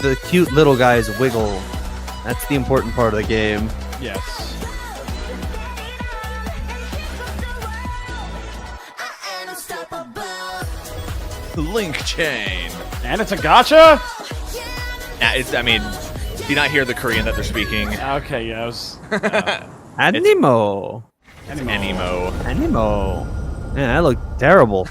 the cute little guys wiggle. That's the important part of the game. Yes. Link chain. And it's a gacha? Yeah, I mean, do you not hear the Korean that they're speaking? Okay, yes. Animo. Animo. Man, that looked terrible.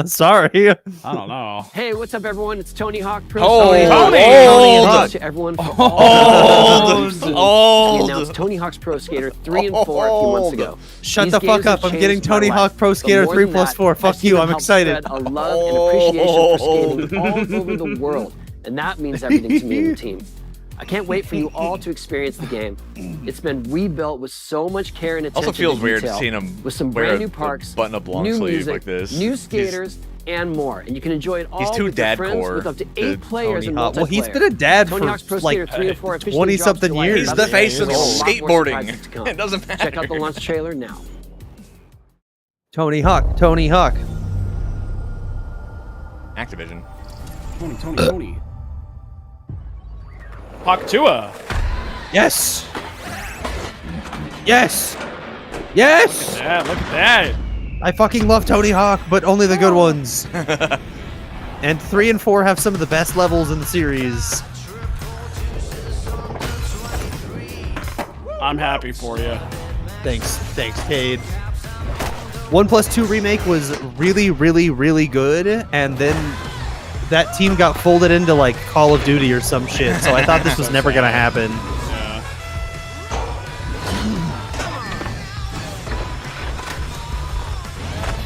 Sorry. I don't know. Hey, what's up, everyone? It's Tony Hawk Pro. Tony! Thanks to everyone for Old! We announced Tony Hawk's Pro Skater 3 and 4 a few months ago. Shut These the fuck games have up. I'm getting changed my Tony life. Hawk Pro But Skater more 3 than plus that, 4. I've Fuck seen you. them I'm help excited. spread a love and appreciation for skating all over the world. And that means everything to me and the team. I can't wait for you all to experience the game. It's been rebuilt with so much care and attention Also feels to weird detail, seeing him with some wear brand new a parks, button-up long new sleeve music, like this. new skaters, and more. And you can enjoy it all He's too with your friends dad-core with up to to 8 players in Tony Hawk. multiplayer. Well, he's been a dad Tony for Hawk's Pro like Skater 3 and 4 officially 20 drops something July years. 11th. He's the face of There's a lot more skateboarding. surprises to come. It doesn't matter. Check out the launch trailer now. Tony Hawk. Activision. Tony. Hawk 2. Yes. Yeah, look at that. I fucking love Tony Hawk, but only the good ones. And 3 and 4 have some of the best levels in the series. I'm happy for you. Thanks, Cade. 1+2 remake was really, really, really good, and then that team got folded into like Call of Duty or some shit. So I thought this was never gonna happen. Yeah.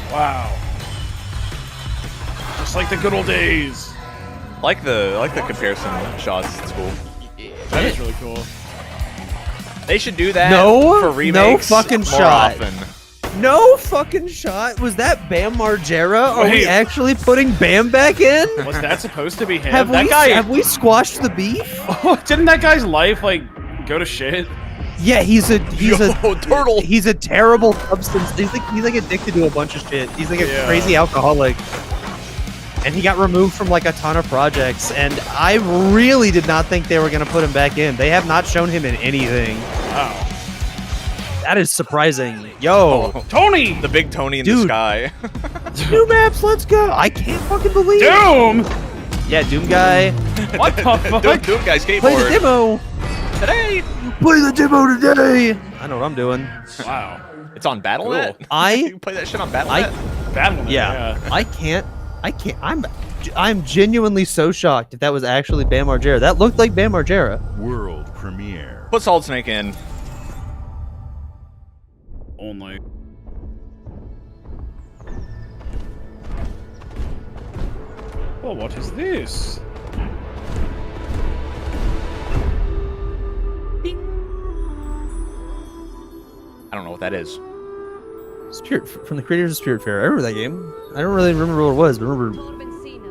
Wow. Just like the good old days. I like the comparison shots. It's cool. That is really cool. They should do that No, for remakes no fucking more shot. often. No fucking shot. Was that Bam Margera? Are we Wait. actually putting Bam back in? Was that supposed to be him? Have That we squashed the beef? Oh, didn't that guy's life like go to shit? Yeah, he's a turtle. He's a terrible substance. He's like addicted to a bunch of shit. He's like a crazy alcoholic. And he got removed from like a ton of projects, and I really did not think they were gonna put him back in. They have not shown him in anything. Wow. That is surprising. Yo, Tony! The big Tony in the Dude. sky. new maps, let's go. I can't fucking believe it. Doom! Yeah, Doom guy. What the fuck? Doom guy skateboard. Play the demo. Today. Play the demo today. I know what I'm doing. Wow. It's on Battle.net. I play that shit on Battle.net. Battle.net, yeah. I can't. I'm genuinely so shocked if that was actually Bam Margera. That looked like Bam Margera. World premiere. Put Solid Snake in. Only. Well, what is this? I don't know what that is. Spirit from the creators of Spirit Fair. I remember that game. I don't really remember what it was, but I remember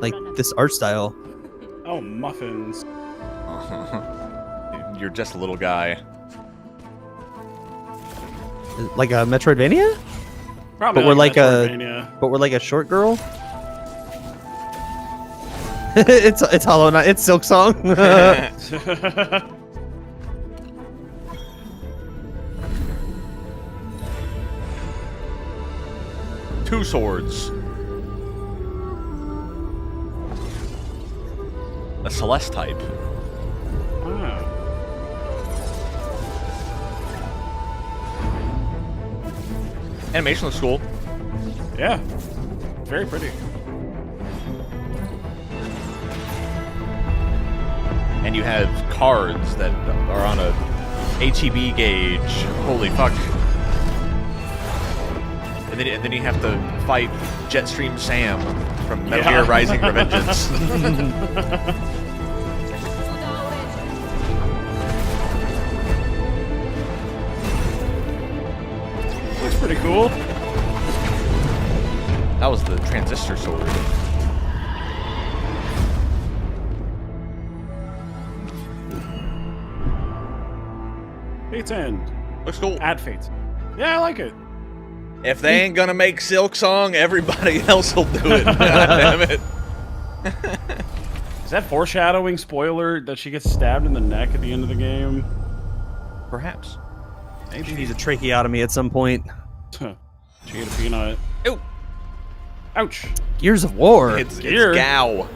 like this art style. Oh, muffins. You're just a little guy. Like a Metroidvania? Probably But we're like Metroidvania. But we're like a short girl. it's Hollow Knight. It's Silk Song. Two swords. A Celeste type. Wow. Animation looks cool. Yeah. Very pretty. And you have cards that are on a HEB gauge. Holy fuck. And then you have to fight Jetstream Sam from Metal Gear Rising Revengeance. Looks pretty cool. That was the transistor sword. Fate's End. Looks cool. Add Fate's. Yeah, I like it. If they ain't gonna make Silk Song, everybody else will do it. God damn it. Is that foreshadowing, spoiler, that she gets stabbed in the neck at the end of the game? Perhaps. Maybe she needs a tracheotomy at some point. She ate a peanut. Ew. Ouch. Gears of War. It's Gao.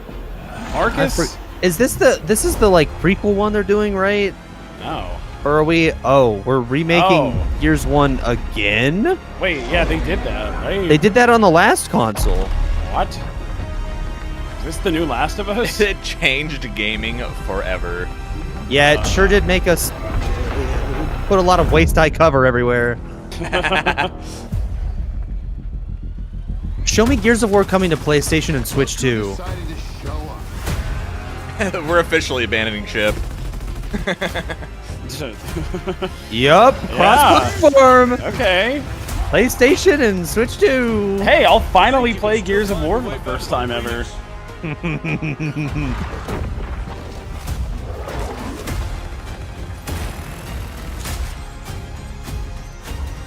Marcus? Is this the like prequel one they're doing, right? No. Or are we? Oh, we're remaking Gears 1 again? Wait, yeah, they did that, right? They did that on the last console. What? Is this the new Last of Us? It changed gaming forever. Yeah, it sure did make us put a lot of waist-high cover everywhere. Show me Gears of War coming to PlayStation and Switch 2. We're officially abandoning ship. Yup, cross-platform. Okay. PlayStation and Switch 2. Hey, I'll finally play Gears of War for the first time ever.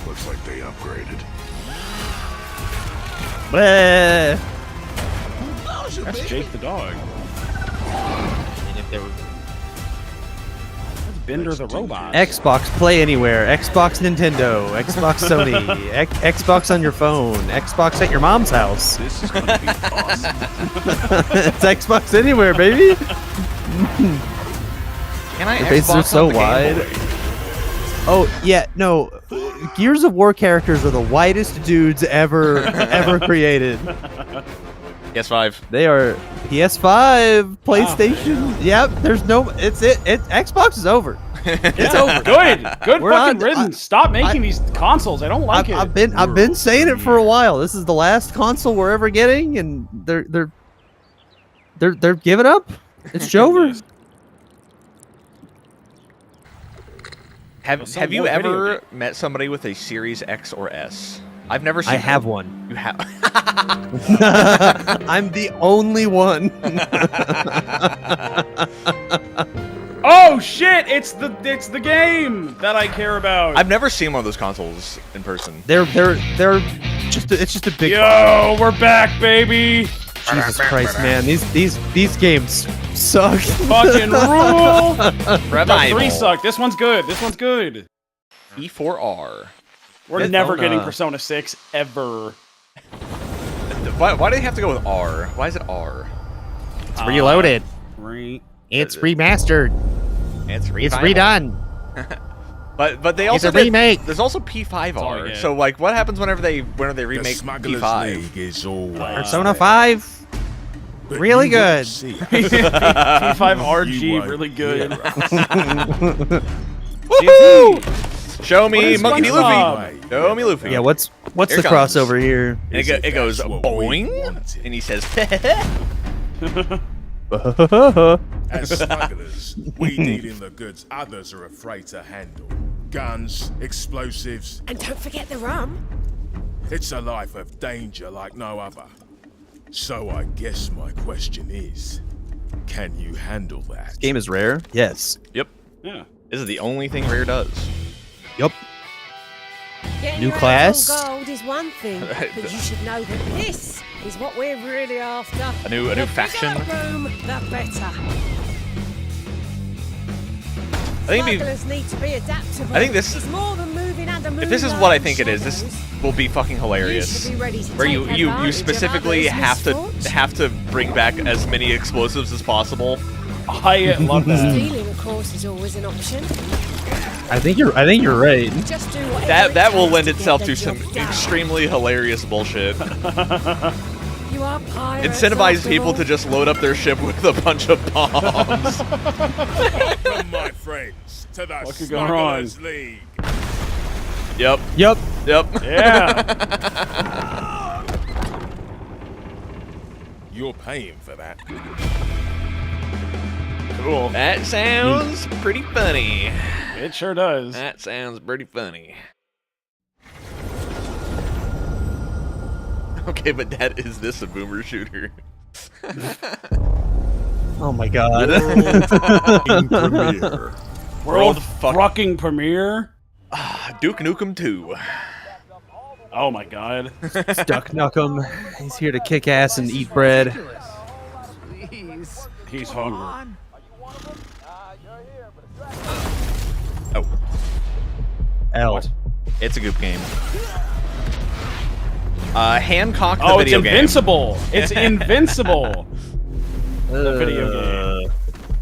Looks like they upgraded. Bleh. That's Jake the dog. That's Bender the robot. Xbox Play Anywhere, Xbox Nintendo, Xbox Sony, Xbox on your phone, Xbox at your mom's house. This is gonna be awesome. It's Xbox Anywhere, baby. Can I Your faces Xbox are so on the Game wide. Boy? Oh yeah, no. Gears of War characters are the widest dudes ever created. PS5. They are PS5, PlayStation. Wow. Yep. There's no. It's it. Xbox is over. It's over. Good We're fucking on- riddance. Stop making these consoles. I don't like it. I've been saying it for a while. This is the last console we're ever getting, and they're giving up. It's over. Have you ever met somebody with a Series X or S? I've never seen. I have one. one. You have. I'm the only one. Oh shit! It's the game that I care about. I've never seen one of those consoles in person. They're just it's just a big. Yo, we're back, baby. Jesus Christ, man! These games suck. Fucking rule. Revival. 3 suck. This one's good. This one's good. E4R. We're never getting Persona 6 ever. Why do they have to go with R? Why is it R? It's reloaded. It's remastered. It's redone. But they also It's a remake. There's also P5R. So like, what happens whenever they remake Smugglers P5? League is always Persona 5. Really good. P5RG, really good. Woohoo! Show What me is Monkey D. SpongeBob? Luffy. Show me Luffy. Yeah, what's Here the it comes. crossover here? And it goes boing, and he says, As smugglers, we deal in the goods others are afraid to handle. Guns, explosives. And don't forget the rum. It's a life of danger like no other. So I guess my question is, can you handle that? This game is rare. Yes. Yep. Yeah. This is the only thing Rare does. Yup. Getting New your class. hands on gold is one thing, but you should know that this is what we're really after. A new The faction. bigger room, the better. I think Smugglers need to be adaptable. I think this- It's more than moving under If this is what I think it moonlight is, this will be fucking hilarious. You should be ready to Where you take you advantage of specifically others' have to bring back as many explosives as possible. I love that. Stealing, of course, is always an option. I think you're right. Just do whatever That it will takes lend to itself get to the some job done. extremely hilarious bullshit. You are pirates, Incentivize after people all. to just load up their ship with a bunch of bombs. Welcome, my friends, to the What could go wrong? Smugglers League. Yep. Yep. Yeah. You're paying for that. Cool. That sounds pretty funny. It sure does. That sounds pretty funny. Okay, but Dad, is this a boomer shooter? Oh my god. Premiere. World fucking premiere? Duke Nukem 2. Oh my god. Duck Nukem. He's here to kick ass and eat bread. Please. He's hungry. Oh. L. It's a Goop game. Hancock the video game. Invincible. It's Invincible. The video game.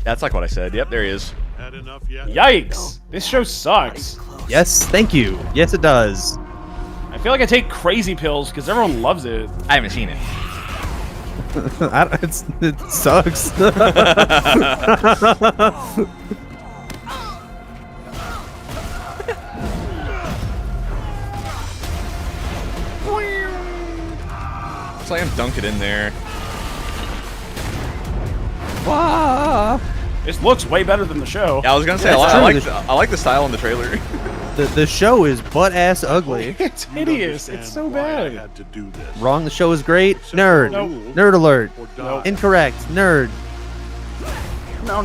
That's like what I said. Yep, there he is. Had enough yet? Yikes. This show sucks. Yes, thank you. Yes, it does. I feel like I take crazy pills because everyone loves it. I haven't seen it. It sucks. Slam dunk it in there. Wow. This looks way better than the show. Yeah, I was gonna say I like the style in the trailer. The show is butt ass ugly. It's hideous. It's so bad. Had to do this. Wrong. The show is great. Nerd. No. Nerd alert. No. Incorrect. Nerd. No.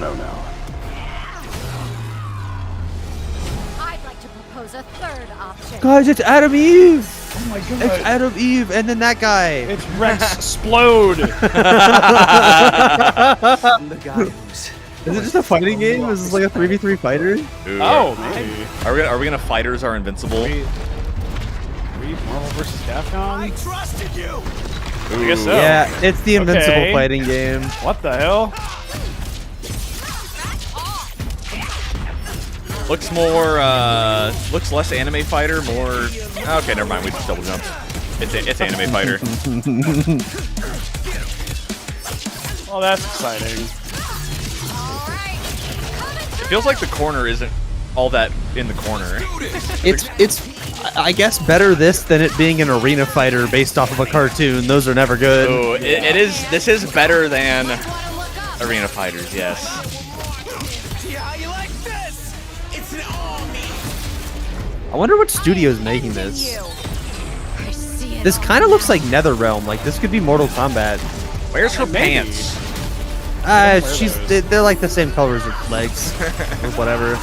I'd like to propose a third option. Guys, it's Adam Eve. Oh my god. It's Adam Eve, and then that guy. It's Rex Explode. The guy who's Is it just a fighting game? Is this like a 3v3 fighter? Ooh, Oh, maybe. Are we gonna fighters are invincible? Marvel vs. Capcom? I trusted you. I guess so. Yeah, it's the Invincible Okay. fighting game. What the hell? Looks more, looks less anime fighter, more... Okay, never mind, we just double jumped. It's anime fighter. Well, that's exciting. It feels like the corner isn't all that in the corner. It's I guess better this than it being an arena fighter based off of a cartoon. Those are never good. Oh, it is, this is better than arena fighters, yes. See how you like this? It's an army. I wonder what studio's making this. This kind of looks like NetherRealm. Like this could be Mortal Kombat. Where's her pants? They're like the same colors as legs or whatever.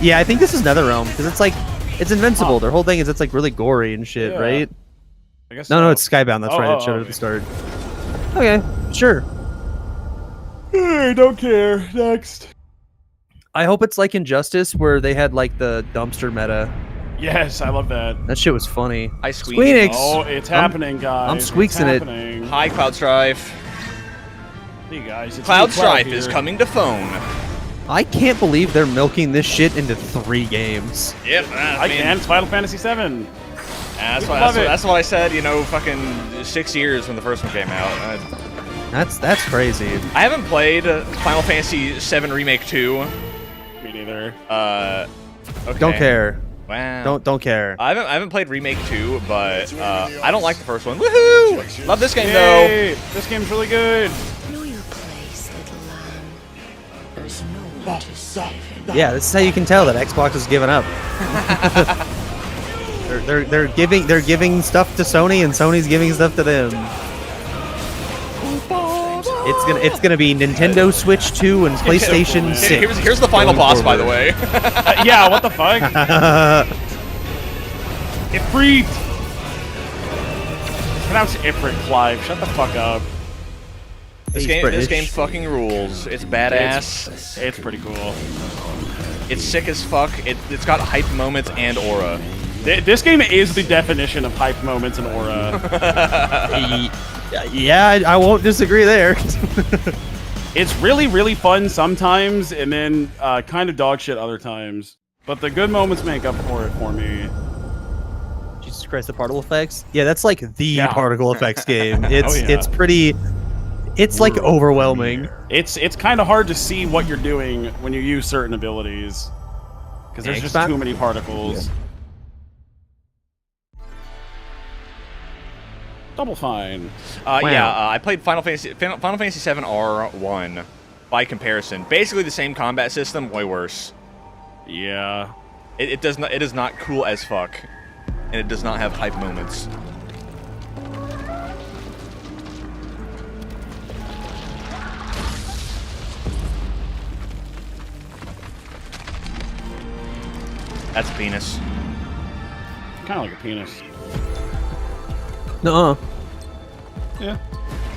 Yeah, I think this is NetherRealm because it's like it's Invincible. Huh. Their whole thing is it's like really gory and shit, Yeah. right? I guess No, so. no, it's Skybound. That's right. It showed it at the start. Okay, sure. I don't care. Next. I hope it's like Injustice where they had like the dumpster meta. Yes, I love that. That shit was funny. Hi, Squeak. Squeenix! Oh, it's happening, guys. I'm squeaksing it. it. Hi, Cloud Strife. Hey guys, it's Cloud me, Strife here. is coming to phone. I can't believe they're milking this shit into 3 games. Yep, I can. It's Final Fantasy VII. That's Love it. what I said. You know, fucking 6 years when the first one came out. That's crazy. I haven't played Final Fantasy VII Remake 2. Me neither. Okay. Don't care. Wow. Don't care. I haven't played Remake 2, but I don't like the first one. Woohoo! Love this game Yay! This game's really good. Know your place, little lamb. There's no one to save him. Yeah, this is how you can tell that Xbox is giving up. they're giving stuff to Sony and Sony's giving stuff to them. It's gonna be Nintendo Switch 2 and PlayStation 6. Here's the final boss, by the way. Yeah, what the fuck? Ifrit! It's pronounced Ifrit, Clive. Shut the fuck up. This game fucking rules. It's badass. It's pretty cool. It's sick as fuck. It's got hype moments and aura. This game is the definition of hype moments and aura. Yeah, I won't disagree there. It's really, really fun sometimes, and then kind of dog shit other times. But the good moments make up for it for me. Jesus Christ, the particle effects? Yeah, that's like the particle effects game. It's yeah. it's pretty. It's like overwhelming. It's kind of hard to see what you're doing when you use certain abilities because there's just too many particles. Yeah. Double Fine. Yeah, I played Final Fantasy VII R1 by comparison. Basically the same combat system, way worse. Yeah. It is not cool as fuck, and it does not have hype moments. That's a penis. Kind of like a penis. No. Yeah.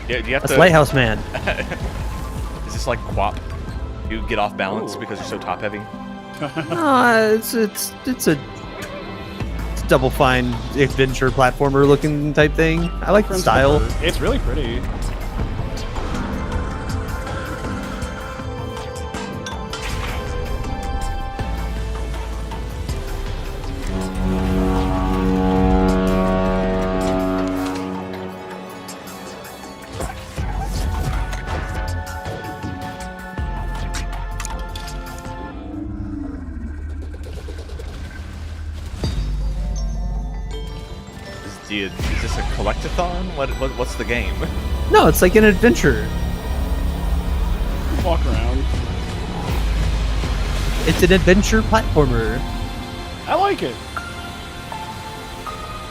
Yeah, do you have That's to... Lighthouse Man. Is this like QWOP? You get off balance because you're so top heavy? It's a Double Fine adventure platformer looking type thing. I like the style. It's really pretty. Is this a collectathon? What's the game? No, it's like an adventure. Walk around. It's an adventure platformer. I like it.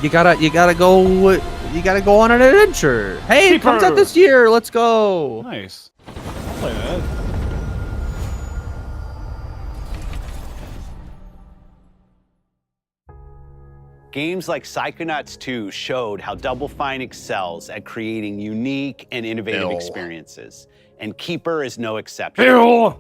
You gotta go on an adventure. Hey, it comes out this year. Let's go. Nice. I'll play that. Games like Psychonauts 2 showed how Double Fine excels at creating unique and innovative experiences, and Keeper is no exception.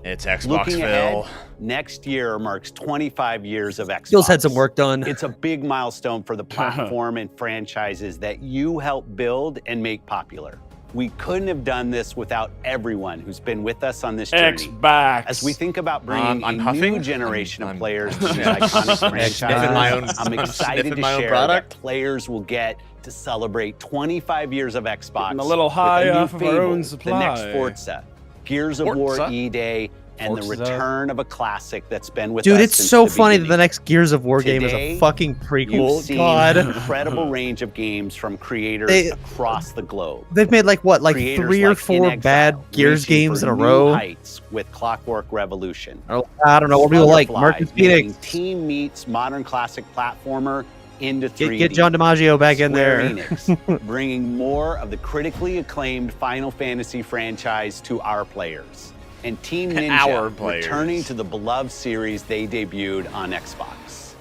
It's Xbox Looking ahead, Phil. next year marks 25 years of Xbox. Phil's had some work done. It's a big milestone for the platform and franchises that you helped build and make popular. We couldn't have done this without everyone who's been with us on this journey. Xbox. As we think about bringing I'm a huffing. new generation of players to these iconic franchises, I'm excited to share that players will get to celebrate 25 years of Xbox. Getting a little high with a new off of our own Fable, the next supply. Forza, Gears of War Forza? E-Day, and the Forza. return of a classic that's been with us Dude, it's since so the funny that beginning. the next Gears of War game is Today, a fucking You've prequel. seen God. an incredible range of games from creators across the globe. They've made like what, like Creators 3 or like 4 In Exile, bad Gears reaching games for in a new row. heights with Clockwork Revolution. I don't know what people like. Flutterfly, Marcus making Phoenix. Team meets modern classic platformer into 3D. Get John DiMaggio back in Square there. Enix, bringing more of the critically acclaimed Final Fantasy franchise to our players. And Team Our Ninja players. returning to the beloved series they debuted on Xbox.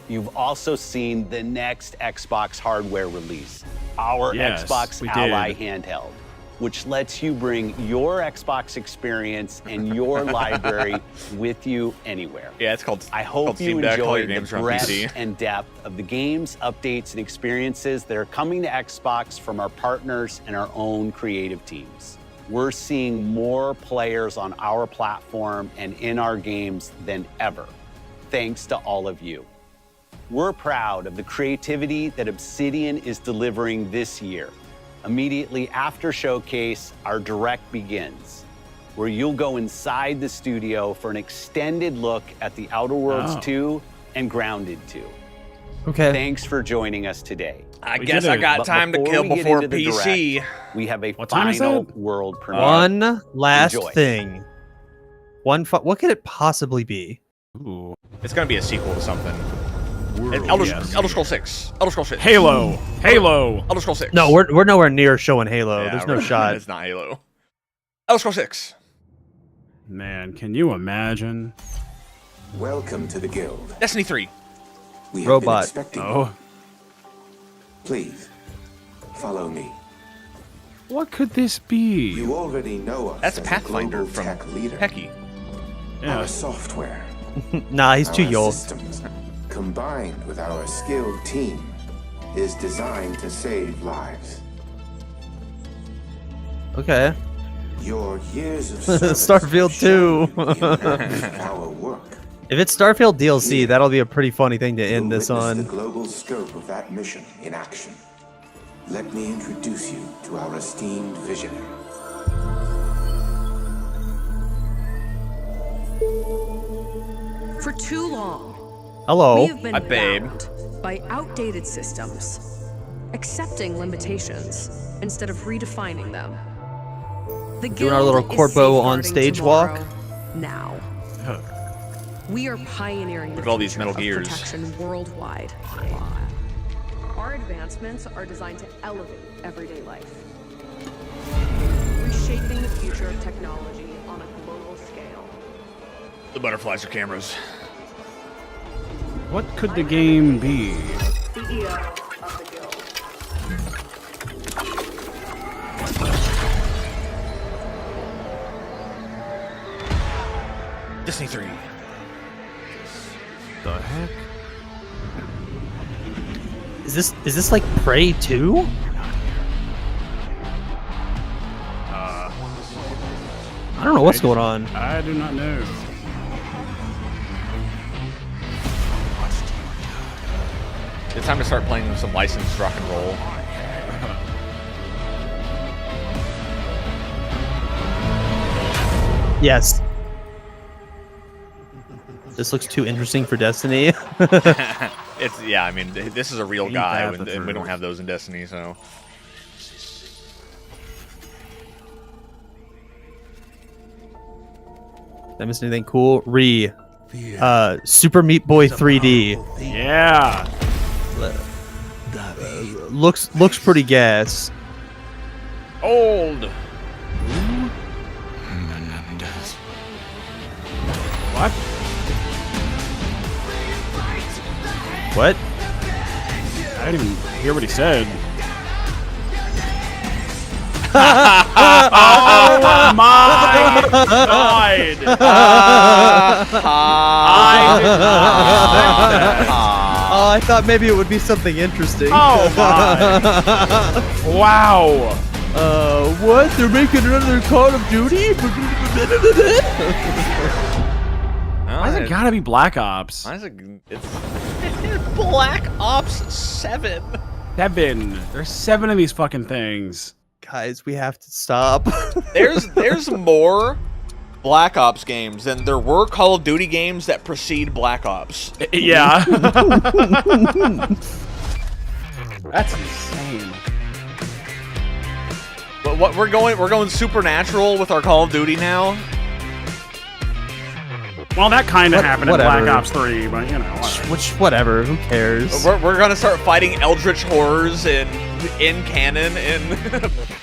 You've also seen the next Xbox hardware release, our Yes, Xbox we Ally did. handheld, which lets you bring your Xbox experience and your library with you anywhere. Yeah, it's called. I hope called you Steam Deck. All enjoy your the games are on breadth PC. and depth of the games, updates, and experiences that are coming to Xbox from our partners and our own creative teams. We're seeing more players on our platform and in our games than ever, thanks to all of you. We're proud of the creativity that Obsidian is delivering this year. Immediately after Showcase, our Direct begins, where you'll go inside the studio for an extended look at the Outer Worlds 2 and Grounded 2. Okay. Thanks for joining us today. I guess I got But time to before kill we get before into the PC. Direct, we have a What time is final it? world premiere. One last Enjoy. thing. What could it possibly be? Ooh. It's gonna be a sequel to something. World Elder premiere. Scrolls 6. Elder Scrolls 6. Halo. Halo. Elder Scrolls 6. No, we're nowhere near showing Halo. Yeah, There's no right. shot. It's not Halo. Elder Scrolls 6. Man, can you imagine? Welcome to the guild. Destiny 3. We have Robot. been expecting you. Oh. Please, follow me. What could this be? You already know us That's as Pathfinder a global from tech leader. Pecky. Yeah. Our software, Nah, he's too our young. systems, combined with our skilled team, is designed to save lives. Okay. Your years of service Starfield 2. have our work. If it's Starfield DLC, that'll be a pretty funny thing to end You'll this witness on. the global scope of that mission in action. Let me introduce you to our esteemed visionary. For too long, Hello. we have been Hi, babe. bound by outdated systems, accepting limitations instead of redefining them. The Doing our little Guild is Corbo on safeguarding stage tomorrow walk. Now. We are pioneering the Look at all these future Metal of Gears. protection worldwide. Our advancements are designed to elevate everyday life, reshaping the future of technology on a global scale. The butterflies are cameras. What could the game be? Disney 3. The heck? Is this like Prey 2? I don't know what's going on. I do not know. It's time to start playing some licensed rock and roll. Yes. This looks too interesting for Destiny. Yeah, I mean, this is a real guy, and we don't have those in Destiny, so. Did I miss anything cool? Super Meat Boy 3D. Yeah. Looks pretty gas. Old. What? What? I didn't even hear what he said. Oh my god! Oh, I thought maybe it would be something interesting. Oh my! Wow! What? They're making another Call of Duty? Why is it gotta be Black Ops? Why is it's Black Ops 7. 7. There's 7 of these fucking things. Guys, we have to stop. There's more Black Ops games than there were Call of Duty games that precede Black Ops. Yeah. That's insane. But what we're going supernatural with our Call of Duty now. Well, that kind of happened in whatever. Black Ops 3, but you know. Whatever. Who cares? We're gonna start fighting eldritch horrors in canon in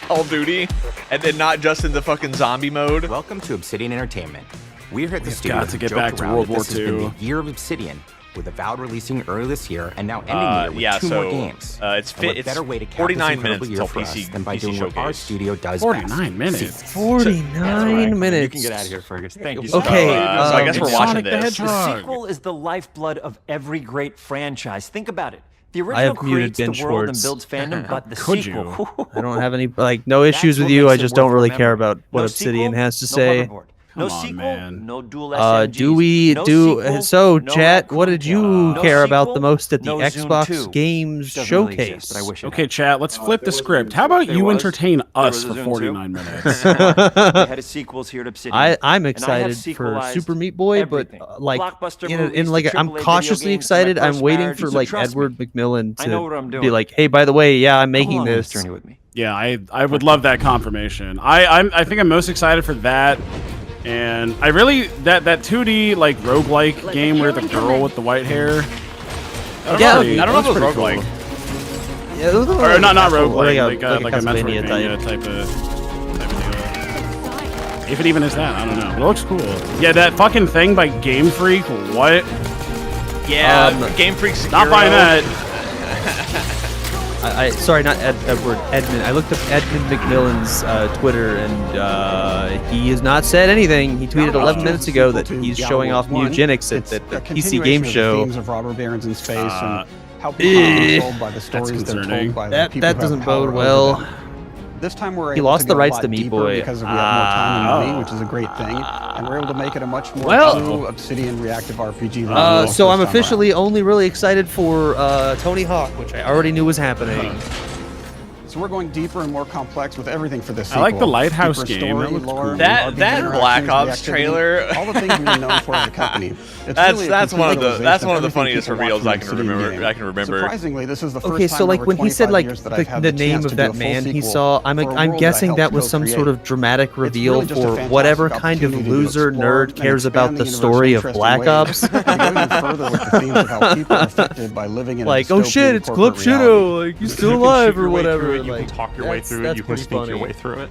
Call of Duty, and then not just in the fucking zombie mode. Welcome to Obsidian Entertainment. We're here at the We've studio got to get joked back to around World that War this has been II. the year of Obsidian, with Avowed releasing early this year and now ending the year with 2 more games. It's And what it's better way to cap 49 this incredible minutes year until for us PC than by PC doing what our showcase. studio does 49 best. minutes. 49 minutes. You can get out of here, Fergus. Thank you. Okay, so I guess we're watching Sonic the this. The Hedgehog. sequel is the lifeblood of every great franchise. Think about it. The I original have muted creates the Ben world and Schwartz. builds fandom, but the Could sequel. I don't have any no issues That's with what you. makes I it just don't worth really care remembering. about what No Obsidian sequel, has to no say. motherboard. Come No on, sequel, man. no dual SMGs. Do we no do sequel, so? no Chat, what did you No care about the sequel, most at the no Zune Xbox 2. Games Doesn't really Showcase? exist, but I wish it Okay, chat, let's flip the script. How about you entertain us for 49 minutes? They had sequels here at Obsidian. I'm and I have excited for sequelized Super Meat Boy, but everything. like Blockbuster in movies like to I'm AAA cautiously video games to my excited. I'm first waiting marriage. for So like trust Edward McMillan I know what I'm to doing. be like, hey, by the way, yeah, I'm making Come along on this. journey with me. Yeah, I would love that confirmation. I think I'm most excited for that. And I really that 2D like roguelike game where the girl with the white hair. I don't know if it was roguelike. Yeah, those Or not roguelike, roguelike, like a Castlevania Metroidvania type of deal. If it even is that, I don't know. But it looks cool. Yeah, that fucking thing by Game Freak. What? Yeah, Game Freak Sekiro. Not buying that. Sorry, not Edward, Edmund. I looked up Edmund McMillan's Twitter, and he has not said anything. He tweeted 11 minutes ago that he's showing off mutagenics at the PC Game Show. Themes of robber barons in space and how people are controlled by the stories they're told by the people That who have doesn't power bode over well. them. This time we're He able lost to the go rights a lot to Meat deeper Boy. because we have more time and money, which is a great thing, and we're able to make it a much more true Obsidian reactive RPG. So I'm officially only really excited for Tony Hawk, which I already knew was happening. So we're going deeper and more complex with everything for this I like the sequel. Lighthouse Deeper game. story, That looked lore, cool. That RPG Black interactions, Ops reactivity, trailer. all the things we're known for as a company. It's That's really a that's one of complete the that's realization one of the everything funniest people want reveals from I an can Obsidian remember. game. I can remember. Surprisingly, this is the first Okay, time so like in over when he said 25 like years that I've had the the name chance of to do that a full man he sequel saw, for a I'm world guessing that I that helped was some co-create. sort of dramatic reveal really just a for fantastic whatever kind of opportunity to loser explore nerd and cares about expand the the universe story in of interesting Black ways. Ops. We go even further with the themes of how people are affected by living in a Like, oh shit, dystopian it's Clip corporate reality. Shudo, like he's still alive or whatever. You can like, talk your way through it. You can pretty think your funny. way through it.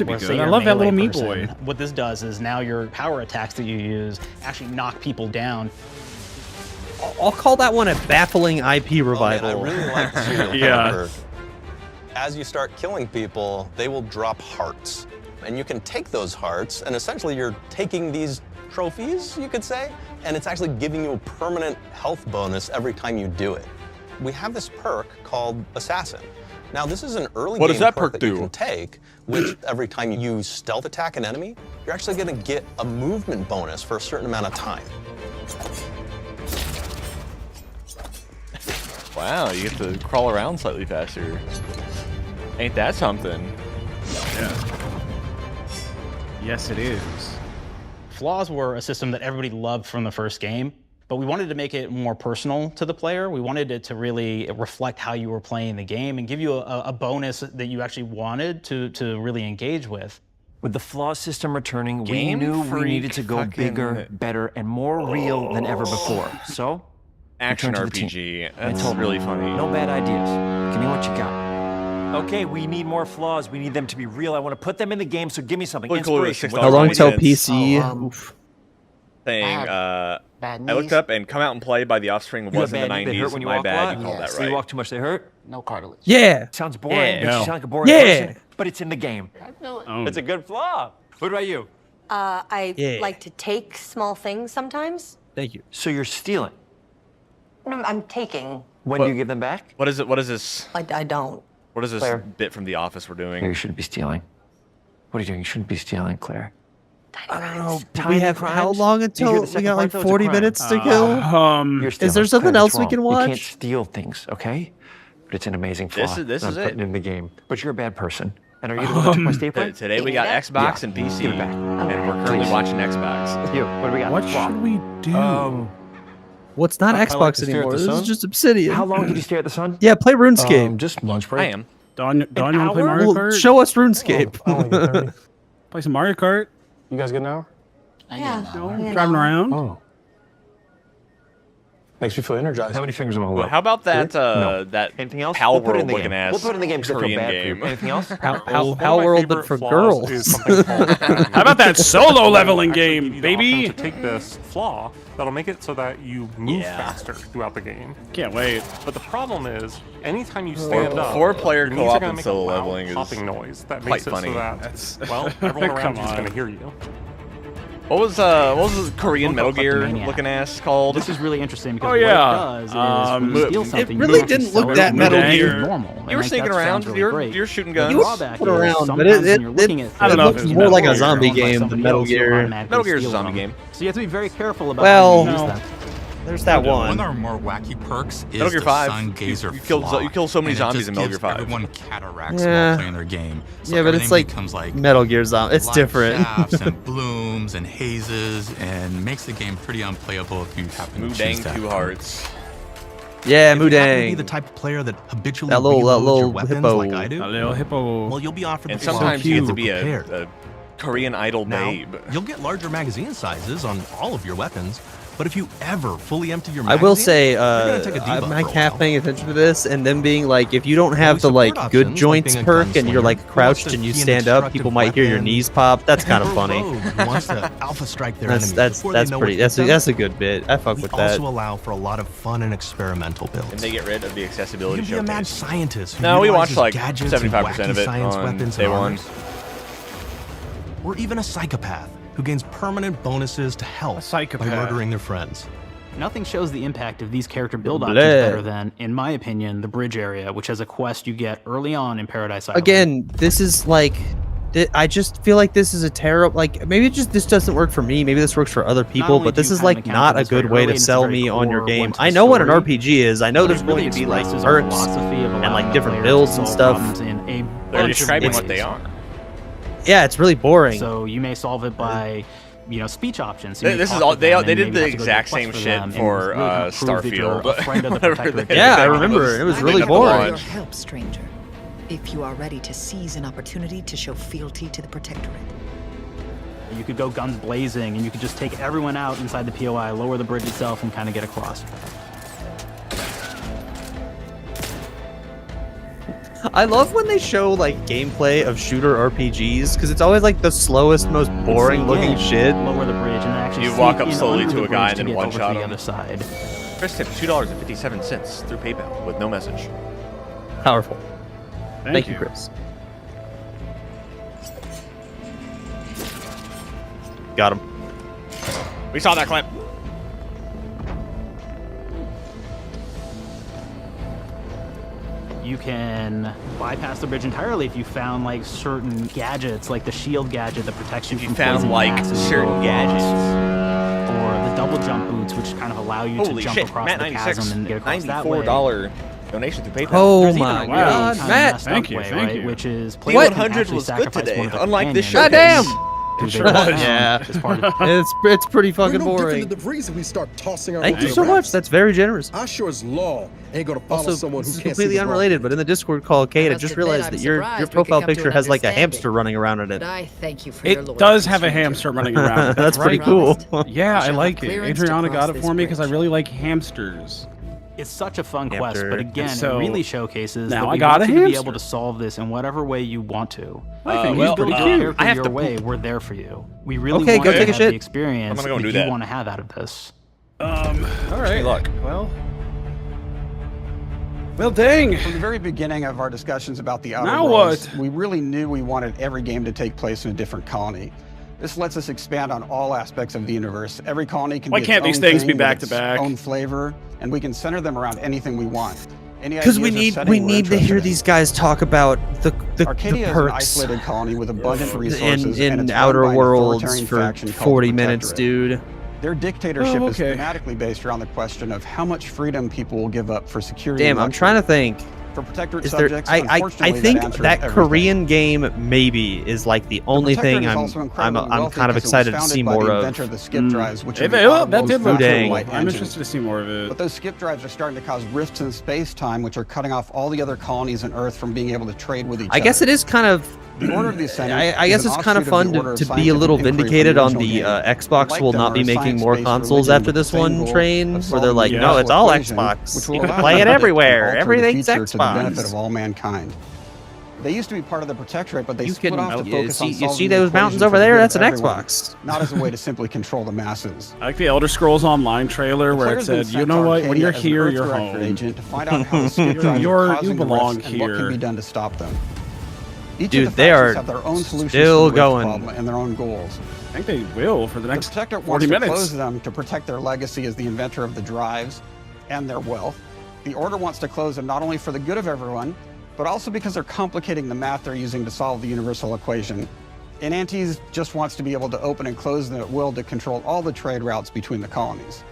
to be where, say, good. I you're a love that little melee meat boy. person, What this does is now your power attacks that you use actually knock people down. I'll call that one a baffling IP revival. I really like the serial killer. As you start killing people, they will drop hearts. And you can take those hearts, and essentially you're taking these trophies, you could say, and it's actually giving you a permanent health bonus every time you do it. we have this perk called Assassin. Now, this is an early What game does that perk perk that you do? can take, which every time you stealth attack an enemy, you're actually going to get a movement bonus for a certain amount of time. Wow, you get to crawl around slightly faster. Ain't that something? Yeah. Yes, it is. Flaws were a system that everybody loved from the first game, but we wanted to make it more personal to the player. We wanted it to really reflect how you were playing the game and give you a bonus that you actually wanted to really engage with. With the flaw system returning, we Game knew we Freak needed to go fucking- bigger, better, and more real than ever before. So, Action returned to the RPG. team. I That's told them, really funny. No bad ideas. Give me what you got. Okay, we need more flaws. We need them to be real. I want to put them in the game, so give me something. Look, cool, Inspiration. $6 How long till cents. PC? Oof. Thing, Bad I looked knees. up and Come Out and Play by The Offspring You was have in the bad knees that hurt when 90s. you My walk a bad, lot? you called that So you right. walk too much, they hurt? No cartilage. Yeah. Sounds boring. Yeah. Makes you sound like a boring Yeah. person, but it's in the game. It's a good flaw. What about you? I Yeah. like to take small things sometimes. Thank you. So you're stealing. No, I'm taking. When do you give them back? What is it? What is this? I don't. What is this Claire. bit from The Office we're doing? You shouldn't be stealing. What are you doing? You shouldn't be stealing, Claire. I don't know. Tiny We have how crimes? long Did you hear until the we second got part, like though? It's a 40 crime. minutes to kill? You're Is stealing. there something Claire, else that's we can wrong. You watch? can't steal things, okay? But it's an amazing flaw. This and is I'm it. putting in the game. But you're a bad person. And are you the one that took my stapler? Today we got Xbox and PC, Give it back. and we're currently Please. watching Xbox. You, what do we got? What should we do? Well, it's not I like Xbox to stare at anymore. the This is sun. just Obsidian. How long did you stare at the sun? Yeah, play RuneScape. Just lunch break. I am. Don, you want to play Mario Well, Kart? show us RuneScape. I only get 30. Play some Mario Kart. You guys get an hour? Yeah. Driving around. Oh. Makes me feel energized. How many fingers am I Well, holding? how about that No. that Anything else? Pal We'll put it in World the looking game. ass We'll put it in the game 'cause I feel Korean bad for you. game? Anything else? How world, but for girls. Is something called, How about that solo leveling actually game, give you the option baby? To take this flaw, that'll make it so that you move faster throughout the game. Can't wait. But the problem is, anytime you stand up, Four-player your knees are co-op gonna and make solo a loud leveling is popping noise that quite makes it funny. so that well, everyone around Come you is going on. to hear you. What was the Korean Don't go Metal Gear kleptomaniac. looking ass called? This is really interesting because Oh, what yeah. it does is when you steal It something, really you actually didn't look sell that it Metal as Gear. normal. You And, were like, sneaking that around. sounds really You're great. shooting The guns. drawback Put is around, but sometimes when you're looking at I don't know if things it's that more like a are zombie owned by game than somebody Metal else, you'll Gear. automatically Metal Gear is a steal zombie them. game. So you have to be very careful about Well, how you use them. there's that One one. of our more wacky perks is Metal Gear the 5. Sun Gazer You kill so many and it zombies just in Metal gives Gear 5. Everyone cataracts Yeah. while playing their game. So Yeah, but it's everything like becomes like Metal Gear Zombie. It's light different. shafts and blooms and hazes and makes the game pretty unplayable if you happen to choose Mudang that. 2 hearts. Yeah, If you happen to be Mudang. the type of player that habitually That little reloads your hippo. weapons like I do, A little hippo. well, you'll be offered And the flaw sometimes you get to to be prepared. a Korean Idol Now, babe. you'll get larger magazine sizes on all of your weapons, but if you ever fully empty your I magazine, will say, you're gonna take a debuff I'm for a like half while. paying attention to this, and them being like, if you don't have the like support good options, like joints being a perk, and you're gunslinger like who wants crouched to and you key an stand up, destructive people might hear your weapon, knees pop. That's kind of or funny. rogue who wants to alpha strike their enemies before That's they know pretty. what hit That's them. a good bit. I fuck We with that. also allow for a lot of fun and experimental builds. And they get rid of the You accessibility can be a mad showcase. scientist who No, we watched utilizes like gadgets and 75% of wacky it science on weapons day and one. armors. Or even a psychopath who gains permanent bonuses to health by murdering their friends. Nothing shows the impact of these character build Bleh. options better than, in my opinion, the bridge area, which has a quest you get early on in Paradise Island. Again, this is like, I just feel like this is a terrible. Like maybe this doesn't work for me. Maybe this works for other people, only but do this you is kind of like encounter not a this very good way early, to and it's a sell very me on your core game. one to the I know what an story, RPG is. I know but there's it really going to be like expresses our perks philosophy of and allowing like the different player to builds and solve stuff. problems in a They're bunch of describing what ways. they are. Yeah, it's really boring. So you may solve it by, speech options. You may This is talk all with they them they and did maybe the have to go do a exact quest same for shit them and for really kind of prove that you're Starfield. a friend of the Whatever protectorate. they Yeah, I did. remember. It was I really think boring. that's Your the help, stranger. If you are ready to seize an opportunity to show fealty to the protectorate. You could go guns blazing, and you could just take everyone out inside the POI, lower the bridge itself, and kind of get across. I love when they show like gameplay of shooter RPGs because it's always like the slowest, most boring looking shit. Lower the bridge and actually You walk sneak up in slowly under to the a guy bridge and to then get over to one-shot the him. other side. First tip, $2.57 through PayPal with no message. Powerful. Thank you, you. Chris. Got him. We saw that clip. You can bypass the bridge entirely if you found like certain gadgets, like the shield gadget that protects you from poison gases, certain gadgets, or the double jump boots, which kind of allow you to jump across the chasm and get across that way. $94 donation to PayPal. Oh my God, Matt! Thank you, which is D100 was good today, unlike this show. Goddamn! Yeah, it's pretty fucking boring. We start tossing our Thank you so much. That's very generous. I sure as law ain't gonna follow Also, someone who this is can't completely see the unrelated, but in the Discord call, Cade, I just realized that your profile picture has like a hamster running around in it. I thank you for your It does have a hamster running around. That's pretty cool. Yeah, I like it. Adriana got it for me because I really like hamsters. It's such a fun quest, but again, it really showcases now that I we got want a you to be hamster. able to solve this in whatever way you want to. I think we he's build pretty your cute. character your way. We're there for you. We really Okay, want go you take to a have shit. the experience I'm gonna go that do you that. want to have out of this. All right. Luck. Well, dang. From the very beginning of our discussions about the Outer Now Worlds, what? we really knew we wanted every game to take place in a different colony. This lets us expand on all aspects of the universe. Every colony can Why be can't its these own things thing be with back to its back? own flavor, and we can center them around anything we want. Because we need to hear these guys talk about the Arcadia is an perks isolated colony with abundant resources and in it's Outer run by an Worlds authoritarian for faction called 40 the minutes, Protectorate. dude. Their dictatorship is okay. thematically based around the question of how much freedom people will give up for security. Damn, and I'm trying to think. For Protectorate Is there? subjects, I unfortunately, think answers that everything. Korean game maybe is like the only thing I'm kind of excited to see more of. The skip drives, which are That the did Outer look Worlds cool. light I'm engines. interested to see more of it. But those skip drives are starting to cause rifts in space-time, which are cutting off all the other colonies on Earth from being able to trade with each other. I guess it is kind of. The Order of the Ascendant I guess is it's an kind of offshoot fun the Order to of be a little Scientific Inquiry vindicated from on the the original Xbox game. will Like not be them are a making more science-based consoles religion after with the this same one goal train, of where they're solving like, the no, it's all equation, Xbox. which You will can allow play it them to everywhere. alter the Everything's future to the benefit Xbox. of all mankind. They used to be part of the Protectorate, but they You split can- off to you focus on see solving those the mountains equation over for the there? good That's of an everyone, Xbox. not as a way to simply control the masses. I like the Elder Scrolls Online trailer where it Players been said, sent you know to what, when Arcadia you're as an here, Earth you're Directorate home. agent to find out how the skip drives You are causing the belong rifts and what can here. be done to stop them. Each Dude, of the they factions are have their own solutions still to the rift going. problem and their own goals. I think they will for the next The Protectorate 40 wants to minutes. close them to protect their legacy as the inventor of the drives and their wealth. The Order wants to close them not only for the good of everyone, but also because they're complicating the math they're using to solve the universal equation. And Antes just wants to be able to open and close them at will to control all the trade routes between the colonies.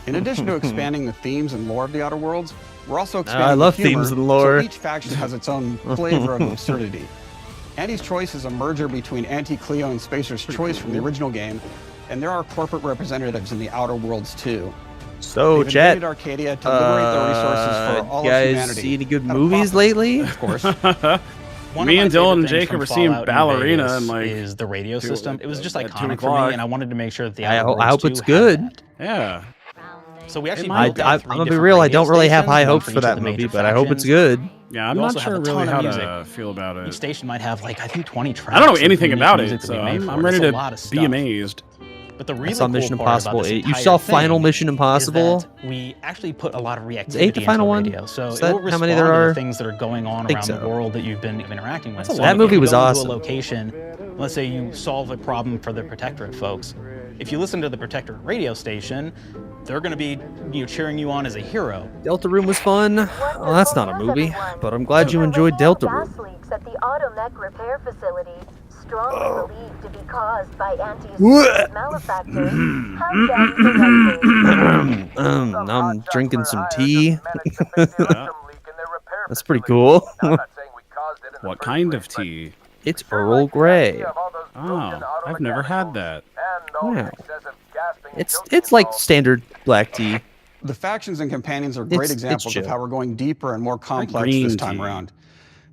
In addition to expanding the themes and lore of the Outer Worlds, we're also expanding I love the humor, themes and lore. so each faction has its own flavor of absurdity. Anti's Choice is a merger between Anti-Cleo and Spacer's Choice from the original game, and there are corporate representatives in the Outer Worlds too. So, They've chat. invaded Arcadia to liberate their resources for all you of guys humanity. see any good At a movies profit, lee? Of course. Me and Dillon and Jacob are seeing Ballerina and like is the radio system. It was just at 2 iconic for o'clock. me, and I wanted to make sure that the I Outer Worlds hope 2 it's had good. that. Yeah. So we actually I'm built out 3 gonna be different real. I radio don't really have high stations, one hopes for for each of that the movie, major but I hope it's factions. good. Yeah, I'm You not also have sure a really ton of how music. to feel about it. Each station might have like I think 20 tracks. I don't know of anything unique about music it, that we so made I'm for it. ready It's a to lot of be stuff. amazed. But the really I saw cool Mission part Impossible about this 8. You entire saw thing Final Mission is Impossible? that we actually put a lot of reactivity Is 8 the into final the one? radio. So Is it that will how many respond there to are? the things that are going on Think around so. the world that you've been interacting with. That's a So lot. That if movie you was go into awesome. a location, let's say you solve a problem for the Protectorate folks. If you listen to the Protectorate radio station, they're going to be cheering you on as a hero. Delta Room was fun. Well, that's not a movie, but I'm glad you enjoyed Delta Room. Gas leaks at the Automech repair facility, strongly believed to be caused by What? malefactors. How bad I'm drinking some tea. That's pretty cool. What kind of tea? It's Earl Grey. Oh, I've never had that. Wow. It's like standard black tea. The factions and companions are great It's examples of chill. how we're going deeper and more complex green this time tea. around.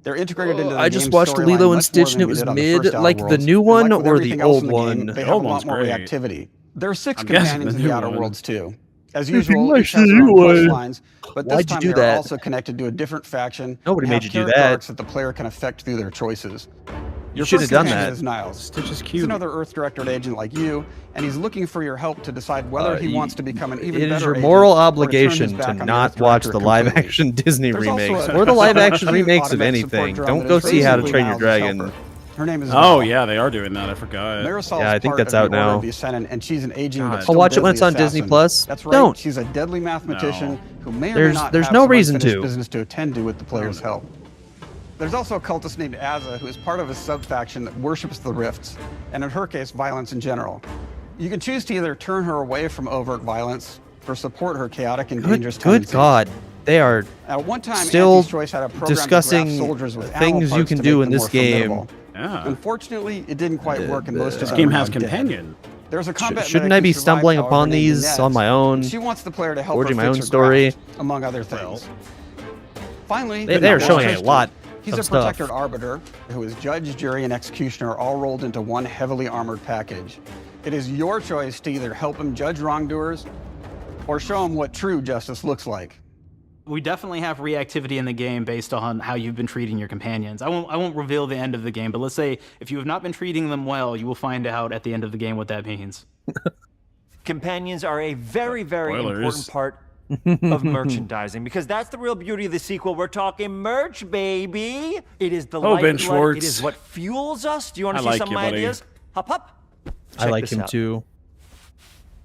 They're integrated into the I just game's watched storyline Lilo and much more Stitch than and it we was did on the mid, first Outer like the Worlds. new And one like with or everything the else old in the game, one? They The have a old lot one's more great. reactivity. There are 6 I'm guessing companions the in the new Outer one. Worlds too. As If you usual, like each has the their own new one. quest lines, but this Why'd you time do they're that? also connected to a different faction. Nobody and made have you do character that. arcs that the player can affect through their choices. You Your should first have done companion that. is Niles. Stitch is He's cute. another Earth Directorate agent like you, and he's looking for your help to decide whether he wants to become an even It better is your agent moral or to turn his obligation to back on the not Earth watch the Directorate live completely. action Disney There's also remakes a or the live action cute remakes of automatic anything. support drone Don't that go is see How to basically Train Your Niles' Dragon. helper. Her name is Oh Val. yeah, they are doing that. I forgot. Marisol's Yeah, I think part that's of out the Order now. of the Ascendant, and she's an aging but God. still I'll watch it when deadly it's on Disney assassin. Plus. That's right. Don't. She's a deadly mathematician who may or There's- may not there's have no some reason unfinished to. business to attend to with the player's help. There's also a cultist named Azza who is part of a sub-faction that worships the rifts, and in her case, violence in general. You can choose to either turn her away from overt violence or support her chaotic and dangerous Good tendencies. God, they are At one time, still Anti's Choice had a program to discussing graft soldiers with animal things you parts can to do make in them this more game. formidable. Yeah. Unfortunately, it didn't quite work, and most of This them game are has now dead. companion. There's a combat Shouldn't medic I who be survived, stumbling however, upon named these Inez. on my own? She wants the player to help her Forging my fix own her story? graft, among other things. Finally, They are showing a Tristan. lot He's of a stuff. protected arbiter who is judge, jury, and executioner all rolled into one heavily armored package. It is your choice to either help him judge wrongdoers or show him what true justice looks like. We definitely have reactivity in the game based on how you've been treating your companions. I won't reveal the end of the game, but let's say if you have not been treating them well, you will find out at the end of the game what that means. Companions are a very, very Spoilers. important part of merchandising because that's the real beauty of the sequel. We're talking merch, baby. It is the Oh, Ben lifeblood. Schwartz. It is what fuels us. Do you want I to see like some you, of my buddy. ideas? Hop, hop. I Check like this him out. too.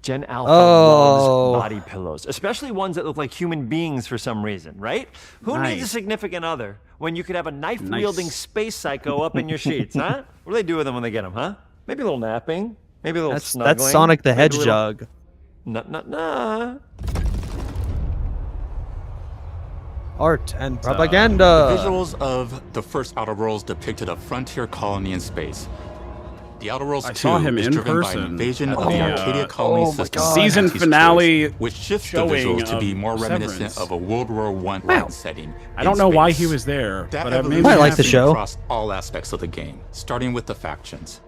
Gen Alpha Oh. loves body pillows, especially ones that look like human beings for some reason, right? Who needs a Nice. significant other when you could have a knife-wielding space psycho up in your sheets, huh? What do they do with them when they get them, huh? Maybe a little napping, maybe a little snuggling. That's Sonic the maybe a little- Hedgehog. Nah. Art and propaganda. The visuals of the first Outer Worlds depicted a frontier colony in space. The Outer Worlds I 2 saw him is in driven by person an invasion at of the the, Arcadia colony oh my system. God. Season Anti's finale Choice, which shifts the showing visuals to be of more reminiscent Severance. of a World War I setting. I don't know why he was there, That but it made evolution me I like the happens show. across all aspects of the game, starting with the factions.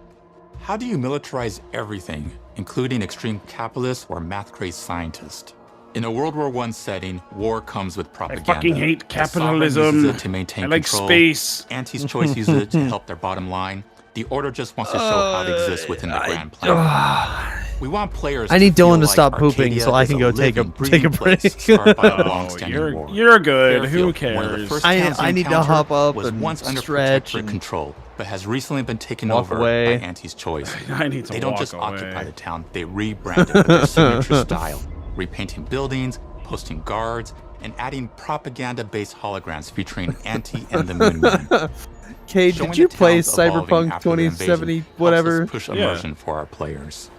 How do you militarize everything, including extreme capitalists or math-crazed scientists? In a World War I setting, war comes with propaganda. fucking hate The sovereign capitalism. uses it to maintain I like control. space. Anti's Choice uses it to help their bottom line. The Order just wants to show how it exists within the grand plan. We want players. I need feel Dylan to like stop pooping Arcadia so I is can go take a living, breathing break. place scarred by a Oh, long-standing war. you're good. Who Fairfield, one of the cares? first towns I in need to encounter, hop up was and once under stretch protectorate and control, but has recently been taken walk over away. by Anti's Choice. I need to They don't walk just away. occupy the town; they rebrand it with their signature style, repainting buildings, posting guards, and adding propaganda-based holograms featuring Anti and the Moon Man. Cade, Showing did you the play towns evolving Cyberpunk after the 2070, invasion whatever? helps us push Yeah. immersion for our players.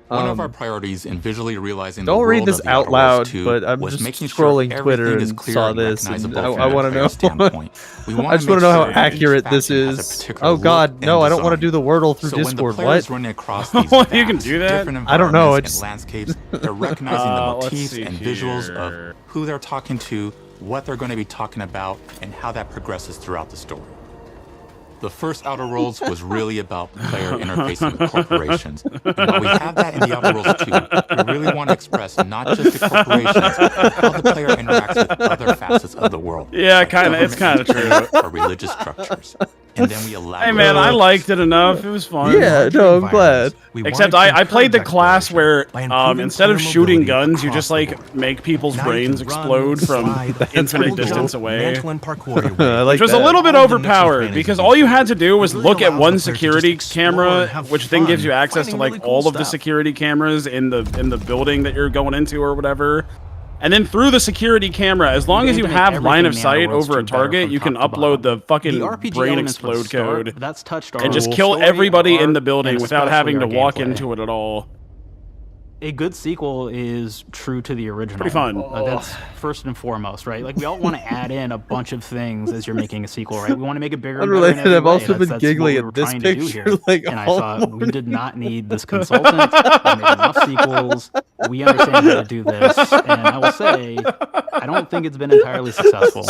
One of our priorities in visually realizing the Don't read world this of the out Outer Worlds loud, 2 but I'm was just making scrolling sure Twitter everything is and clear saw and this, and recognizable I from a wanna player know. standpoint. We I wanna just want make to know how sure each accurate this faction has a is. particular Oh look God, and no! I don't want to design. do the Wordle through So when the Discord. players What? run across these Well, you can vast, do that? different I don't know, environments it's- and landscapes, they're recognizing the Let's motifs see and visuals of here. who they're talking to, what they're going to be talking about, and how that progresses throughout the story. The first Outer Worlds was really about player interfacing with corporations. And while we have that in the Outer Worlds too, we really want to express not just the corporations, but how the player interacts with other facets of the world. Yeah, like kind of. It's kind of government true. or religious structures. And then we elaborate. Hey man, I liked it enough. It was fun. Yeah, no, I'm glad. Except I played the class where instead of shooting guns, you just like make people's brains explode from infinite distance away. I like Which was that. a little bit overpowered because all you had to do was look at one security camera, which then gives you access to like all of the security cameras in the building that you're going into or whatever. And then through the security camera, as long as you have line of sight over a target, you can upload the fucking brain explode code That's touched and just kill everybody in the building without having to walk into it at all. A good sequel is true to the original. Pretty fun. That's first and foremost, right? Like we all want to add in a bunch of things as you're making a sequel, right? We want to make it bigger. And better in Unrelated, every I've way. also been That's giggling what we were at this trying to do picture, here. like, and I all thought we did not need this consultant. We made enough sequels. We understand how to do this, and I will say, I don't think it's been entirely successful.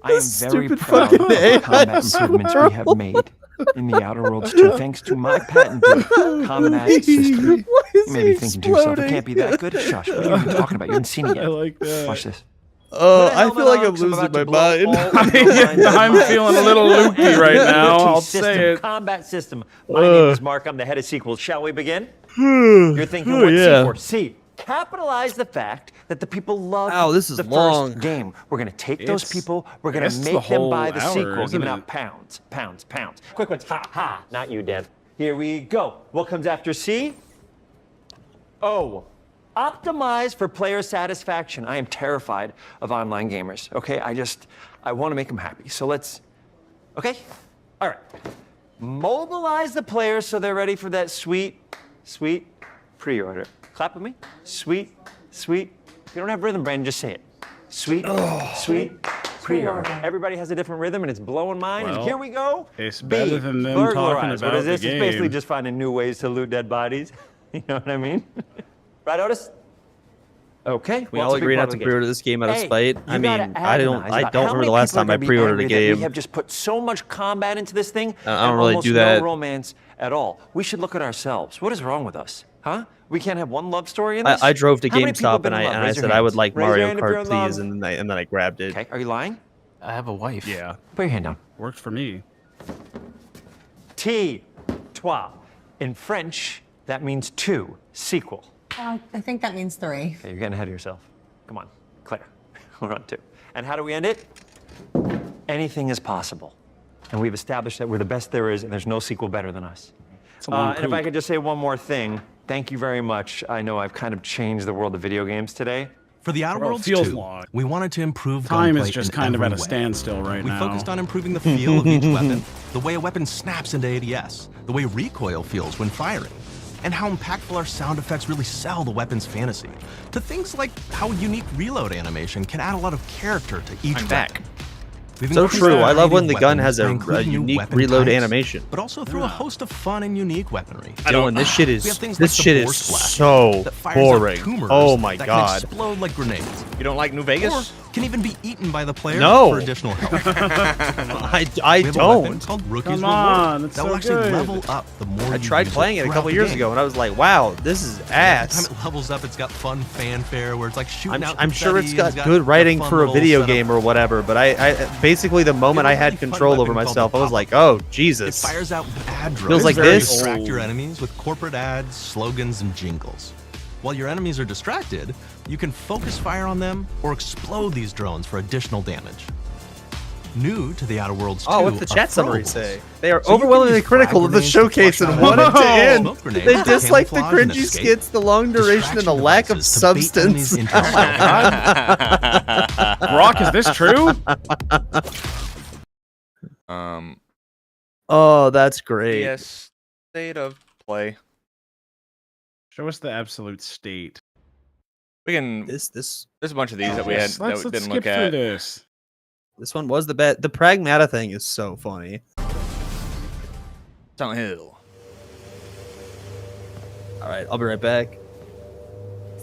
I am very proud of the combat improvements we have made in the Outer Worlds 2, thanks to my patented combat system. You may be thinking to yourself, it can't be that good. Shush, what are you even talking about? You haven't seen it yet. I like that. Watch this. I feel like I'm losing my mind. I'm feeling a little loopy right now. I'll say it. Combat system. My name is Mark. I'm the head of sequels. Shall we begin? You're thinking, what's yeah. C4? C. capitalize the fact that the people love this is the long. first game. We're going to take those people, we're going to make them buy the sequel, giving out pounds. Quick ones, ha, not you, Dan. Here we go. What comes after C? O. Optimize for player satisfaction. I am terrified of online gamers, okay? I want to make them happy. So let's, okay? All right. Mobilize the players so they're ready for that sweet pre-order. Clap with me. Sweet. If you don't have rhythm, Brandon, just say it. Sweet pre-order. Everybody has a different rhythm, and it's blowing mine. And here we go. It's better than them talking about What is this? the game. It's basically just finding new ways to loot dead bodies. You know what I mean? Right, Otis? Okay. We all agree not to pre-order this game out of spite. I mean, I don't remember the last time I pre-ordered a game. We have just put so much combat into this thing. I don't really do that. No romance at all. We should look at ourselves. What is wrong with us? Huh? We can't have one love story in this? I drove to GameStop and I said I would like Mario Kart, please, and then I grabbed it. Okay, are you lying? I have a wife. Yeah. Put your hand down. Works for me. Toi. In French, that means two. Sequel. I think that means 3. Okay, you're getting ahead of yourself. Come on, Claire. We're on 2. And how do we end it? Anything is possible. And we've established that we're the best there is, and there's no sequel better than us. And if I could just say one more thing, thank you very much. I know I've kind of changed the world of video games today. For the Outer Worlds 2, we wanted to improve time gunplay is just in kind of every at a way. standstill right now. We focused on improving the feel of each weapon, the way a weapon snaps into ADS, the way recoil feels when firing, and how impactful our sound effects really sell the weapon's fantasy, to things like how unique reload animation can add a lot of character to each weapon. So true. I love when the gun has a unique reload animation. But also through a host of fun and unique weaponry. Dillon, this shit is so boring. Oh my god. Explode like grenades. You don't like New Vegas? Or can even be eaten by the player for additional health. I don't. Called Rookie's Come on, Reward it's that so will actually good. level up the more I tried playing it a couple years ago and I was like, wow, this is ass. Every time it levels up, it's got fun fanfare where it's like shooting out. I'm sure it's confetti, got and good writing fun for a little video setup. game or whatever, but I basically the moment I had control over myself, I was like, oh It Jesus. fires out ad drones. Feels like to this. distract your enemies with corporate ads, slogans, and jingles. While your enemies are distracted, you can focus fire on them or explode these drones for additional damage. New to the Outer Worlds 2 Oh, what's the are chat summary throwables. say? They are So you can overwhelmingly use frag critical of the grenades to showcase flush and out wanted to enemies, end. smoke grenades They to dislike the camouflage and cringy escape, skits, the long duration, and the lack of substance. Brock, is this true? Oh, that's great. Yes, state of play. Show us the absolute state. We can. This. There's a bunch of these that we had Let's that we didn't skip look through at. this. This one was the bet. The Pragmata thing is so funny. Silent Hill. All right, I'll be right back.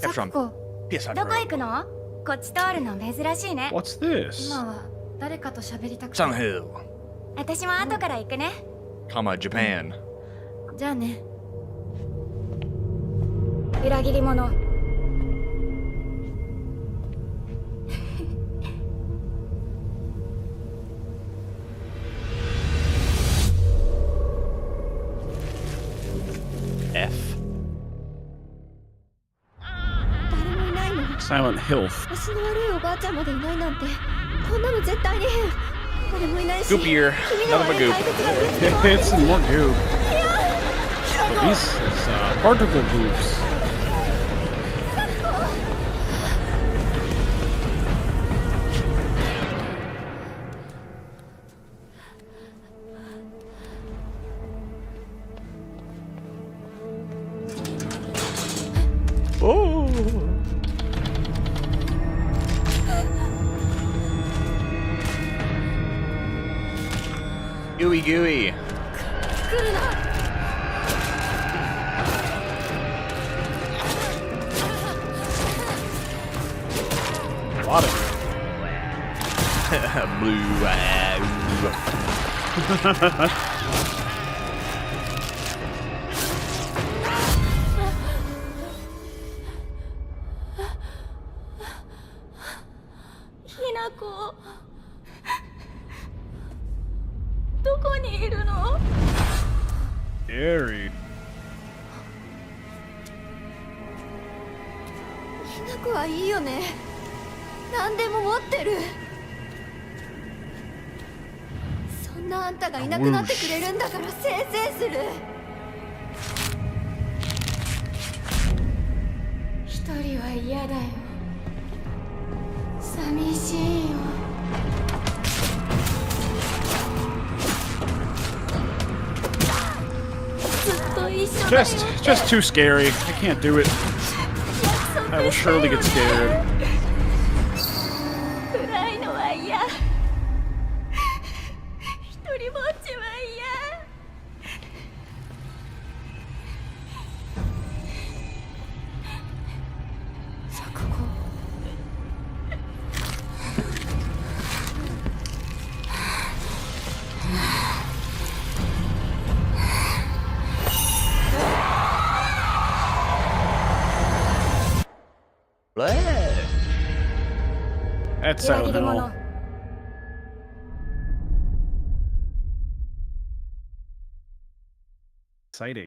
Capture on PS5 どこ Pro. 行くの？こっち通るの珍しいね。 What's this? 今は誰かと喋りたくて。 Silent Hill, 私も後から行くね。 Japan. じゃあね。裏切り者。 F. 誰もいないの。 Silent Hill. 足の悪いおばあちゃんまでいないなんて。こんなの絶対に変。誰もいないし。 Goopier. 君の Nothing but 悪い goop. 怪物が見つけた。 It's some more goop. These particle goops. Oh. Gooey gooey. 来るな。 A lot of Blue. Hinako. どこにいるの？ Scary. はいいよね。何でも持ってる。そんなあんたがいなくなってくれるんだからせいせいする。一人は嫌だよ。寂しいよ。Just too scary. I can't do it. I will surely get scared. 暗いのは嫌。一人ぼっちは嫌。錯誤。That's so hell. Exciting.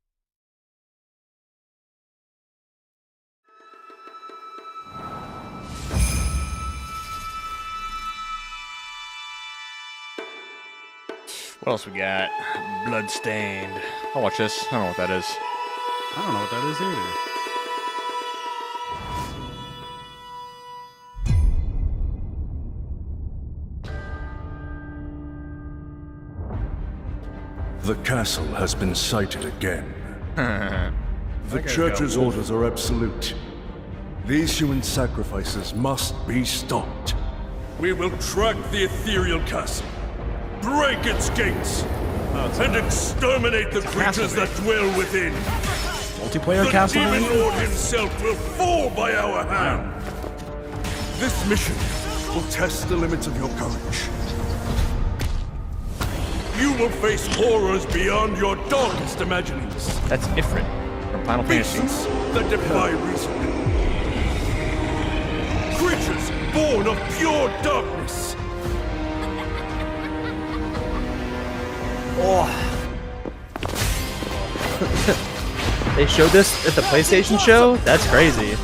What else we got? Bloodstained. I'll watch this. I don't know what that is. I don't know what that is either. The castle has been sighted again. The Church's orders are absolute. These human sacrifices must be stopped. We will track the ethereal castle, break its gates, and exterminate the creatures that dwell within. Multiplayer castle? The Demon Lord himself will fall by our hand. This mission will test the limits of your courage. You will face horrors beyond your darkest imaginings. That's Ifrit from Final Fantasy. Beasts that defy reason. Creatures born of pure darkness. Oh. They showed this at the PlayStation show? That's crazy.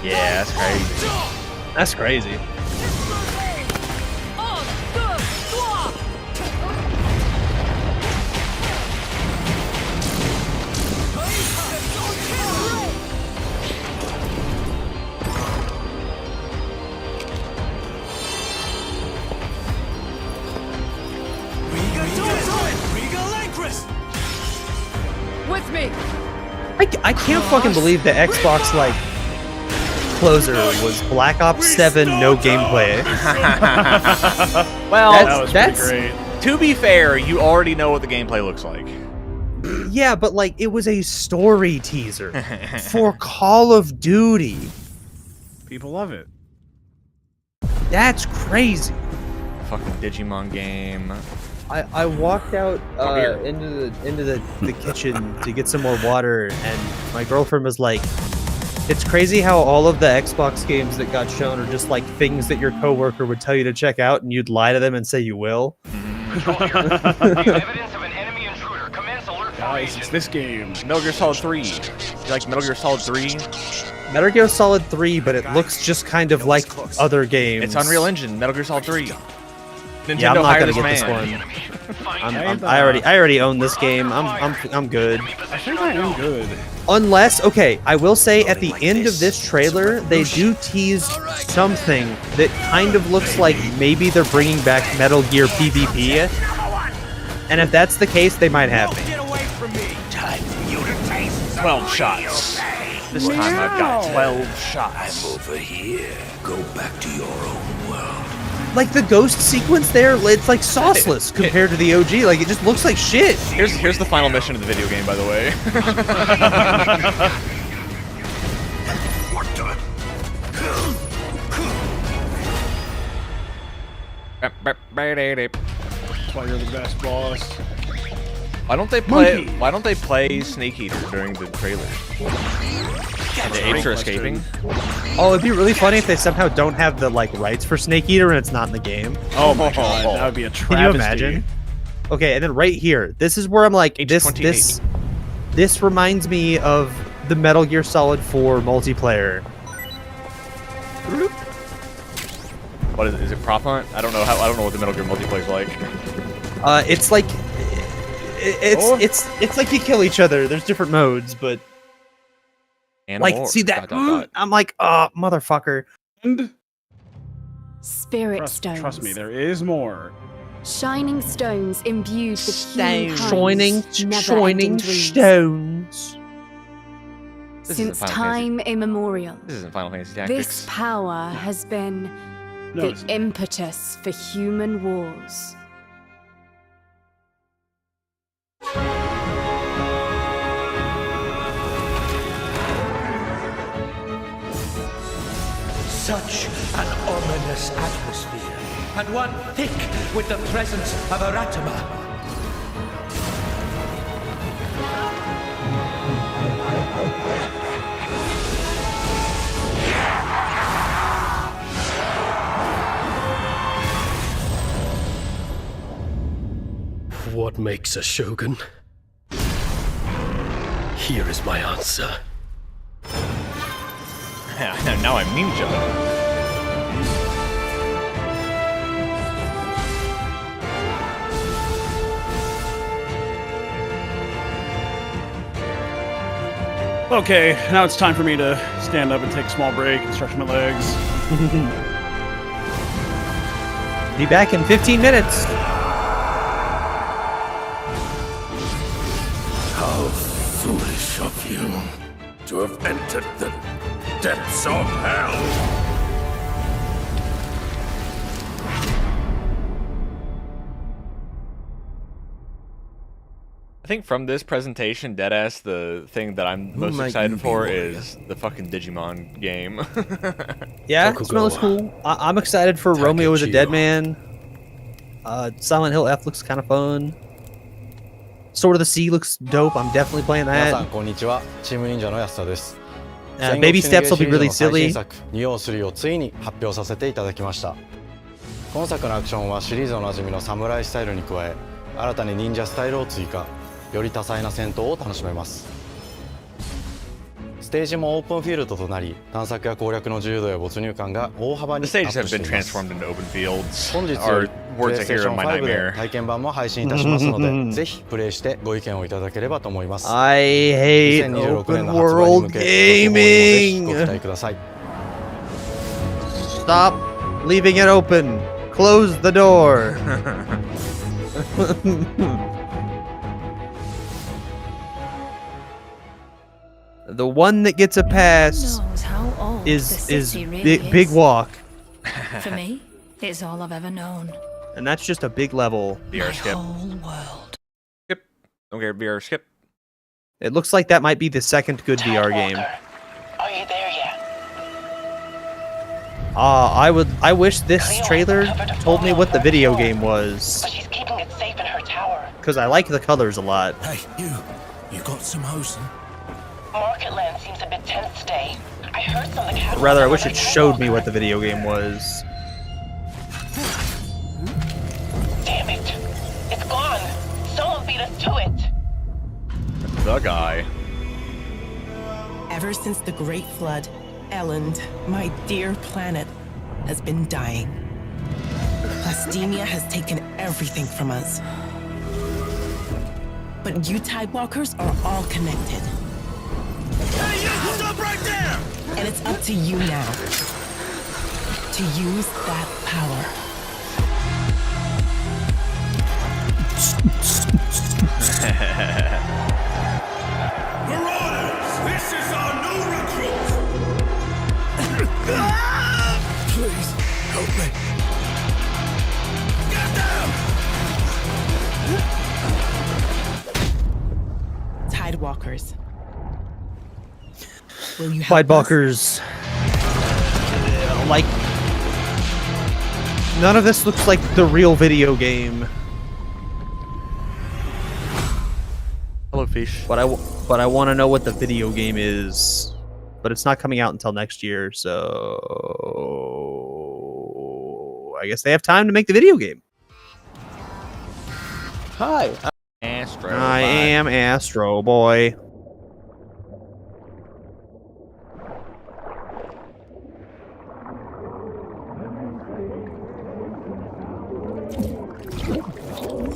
Yeah, that's crazy. That's crazy. With me. I can't fucking believe the Xbox like closer was Black Ops 7 no gameplay. Well, that's great. To be fair, you already know what the gameplay looks like. Yeah, but like it was a story teaser for Call of Duty. People love it. That's crazy. Fucking Digimon game. I walked out into the kitchen to get some more water, and my girlfriend was like, "It's crazy how all of the Xbox games that got shown are just like things that your coworker would tell you to check out, and you'd lie to them and say you will." Guys, it's this game. Metal Gear Solid 3. You like Metal Gear Solid 3? Metal Gear Solid 3, but it looks just kind of like other games. It's Unreal Engine, Metal Gear Solid 3. Nintendo Yeah, I'm not gonna hired get this this man. one. I already own this game. I'm good. I think I am good. Unless, okay, I will say at the end of this trailer, they do tease something that kind of looks like maybe they're bringing back Metal Gear PvP. And if that's the case, they might have me. 12 shots. This time I've got 12 shots. I'm over here. Go back to your own world. Like the ghost sequence there, it's like sauceless compared to the OG. Like it just looks like shit. Here's the final mission of the video game, by the way. That's why you're the best boss. Why don't they play Snake Eater during the trailer? The apes are escaping. Oh, it'd be really funny if they somehow don't have the like rights for Snake Eater and it's not in the game. Oh my god, that would be a travesty. Can you imagine? Okay, and then right here, this is where I'm like, this reminds me of the Metal Gear Solid 4 multiplayer. What is it? Prop hunt? I don't know what the Metal Gear multiplayer's like. It's like it's like you kill each other. There's different modes, but like see that I'm like, oh motherfucker. Spirit stones. Trust me, there is more. Shining stones imbued with human Shining stones. Since time immemorial, This isn't Final Fantasy Tactics. this power has been the impetus for human wars. Such an ominous atmosphere, and one thick with the presence of Aratama. What makes a shogun? Here is my answer. Now I'm ninja. Okay, now it's time for me to stand up and take a small break and stretch my legs. Be back in 15 minutes. How foolish of you to have entered the depths of hell. I think from this presentation, deadass, the thing that I'm most excited for is the fucking Digimon game. Yeah, it smells cool. I'm excited for Romeo as a Dead Man. Silent Hill F looks kind of fun. Sword of the Sea looks dope. I'm definitely playing that. Baby Steps will be really silly. 今作のアクションはシリーズの馴染みのサムライスタイルに加え、新たに忍者スタイルを追加。より多彩な戦闘を楽しめます。ステージもオープンフィールドとなり、探索や攻略の自由度や没入感が大幅にアップしています。本日よりPlayStation 5で体験版も配信いたしますので、ぜひプレイしてご意見をいただければと思います。I hate open world gaming. ご期待ください。Stop leaving it open. Close the door. The one that gets a pass is big walk. For me, it's all I've ever known. And that's just a big level. VR skip. World. Skip. Don't care, VR skip. It looks like that might be the second good VR game. Are you there yet? I wish this trailer told me what the video game was. But she's keeping it safe in her tower. Because I like the colors a lot. Hey, you got some hosing? Marketland seems a bit tense today. I heard some of the cattle. Rather, I wish it showed me what the video game was. Damn it! It's gone! Someone beat us to it! The guy. Ever since the Great Flood, Elend, my dear planet, has been dying. Plastemia has taken everything from us. But you Tidewalkers are all connected. Hey, you! Stop right there! And it's up to you now to use that power. Marauders! This is our new recruit! Please, help me. Get down! Tidewalkers. Tidewalkers. Like, none of this looks like the real video game. Hello, fish. But I want to know what the video game is. But it's not coming out until next year, so I guess they have time to make the video game. Hi, Astro. I am Astro Boy.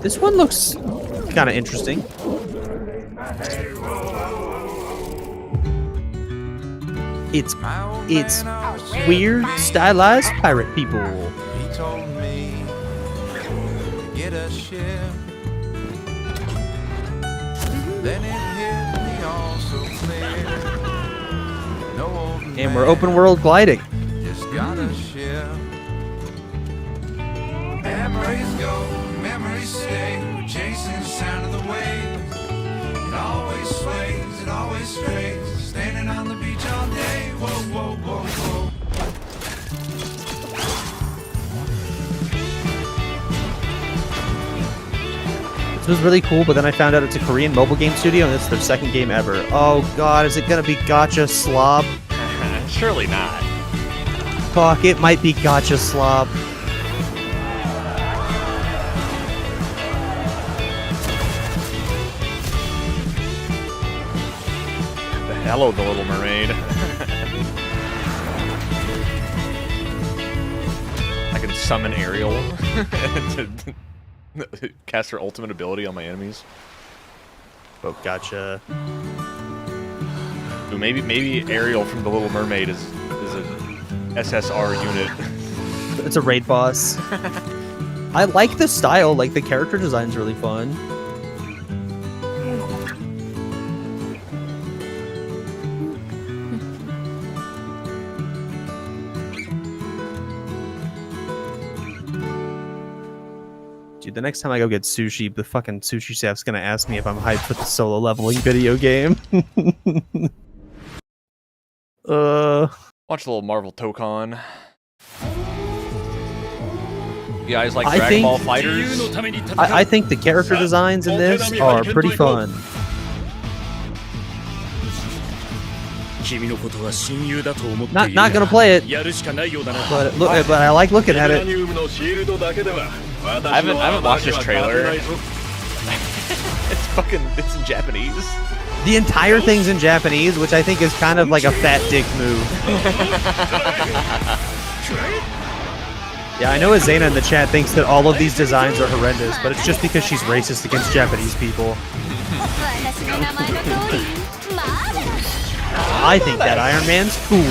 This one looks kind of interesting. It's weird, stylized pirate people. He told me to get a ship. Then it hit me all so clear. No old And we're open world gliding. just got a ship. Memories go, memories stay. We're chasing the sound of the waves. It always sways, it always strays. Standing on the beach all day. Whoa, whoa, whoa, whoa. This was really cool, but then I found out it's a Korean mobile game studio, and it's their second game ever. Oh god, is it gonna be Gacha Slob? Surely not. Fuck, it might be Gacha Slob. Hello, the Little Mermaid. I can summon Ariel to cast her ultimate ability on my enemies. Oh, gotcha. Ooh, maybe Ariel from the Little Mermaid is a SSR unit. It's a raid boss. I like the style, like the character design's really fun. Dude, the next time I go get sushi, the fucking sushi chef's gonna ask me if I'm hyped for the solo leveling video game. Watch a little Marvel Tokon. You guys like I Dragon think- Ball Fighters? I think the character designs in this are pretty fun. Not gonna play it, but I like looking at it. I haven't watched this trailer. It's in Japanese. The entire thing's in Japanese, which I think is kind of like a fat dick move. Yeah, I know Azena in the chat thinks that all of these designs are horrendous, but it's just because she's racist against Japanese people. I think that Iron Man's cool.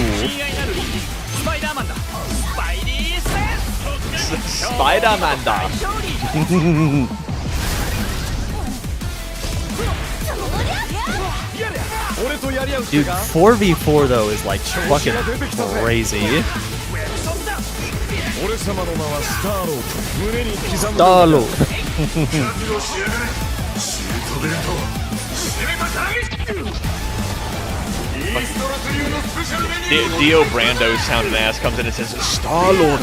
Spider-Man. Dude, 4v4 though is like fucking crazy. Starlo. Dio Brando sounding ass comes in and says, Star-Lord.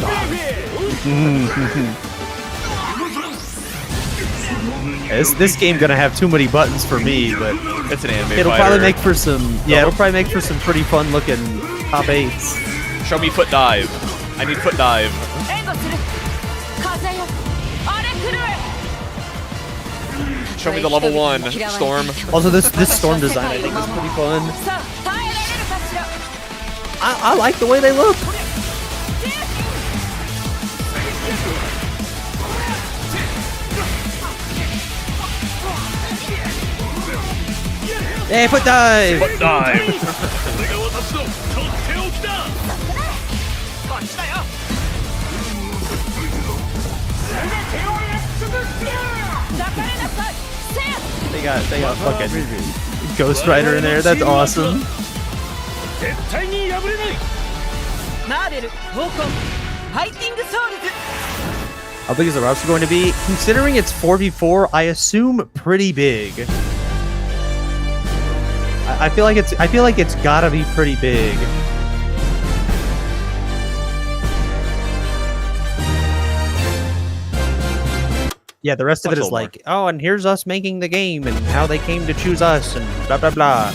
This game gonna have too many buttons for me, but it's an anime it'll fighter. probably make for some. Yeah, it'll probably make for some pretty fun looking top 8s. Show me foot dive. I need foot dive. Show me the level 1 storm. Also, this storm design I think is pretty fun. I like the way they look. Hey, foot dive! Foot dive! They got fucking Ghost Rider in there. That's awesome. How big is the roster going to be? Considering it's 4v4, I assume pretty big. I feel like it's gotta be pretty big. Yeah, the rest of it is like, oh, and here's us making the game and how they came to choose us and blah blah blah.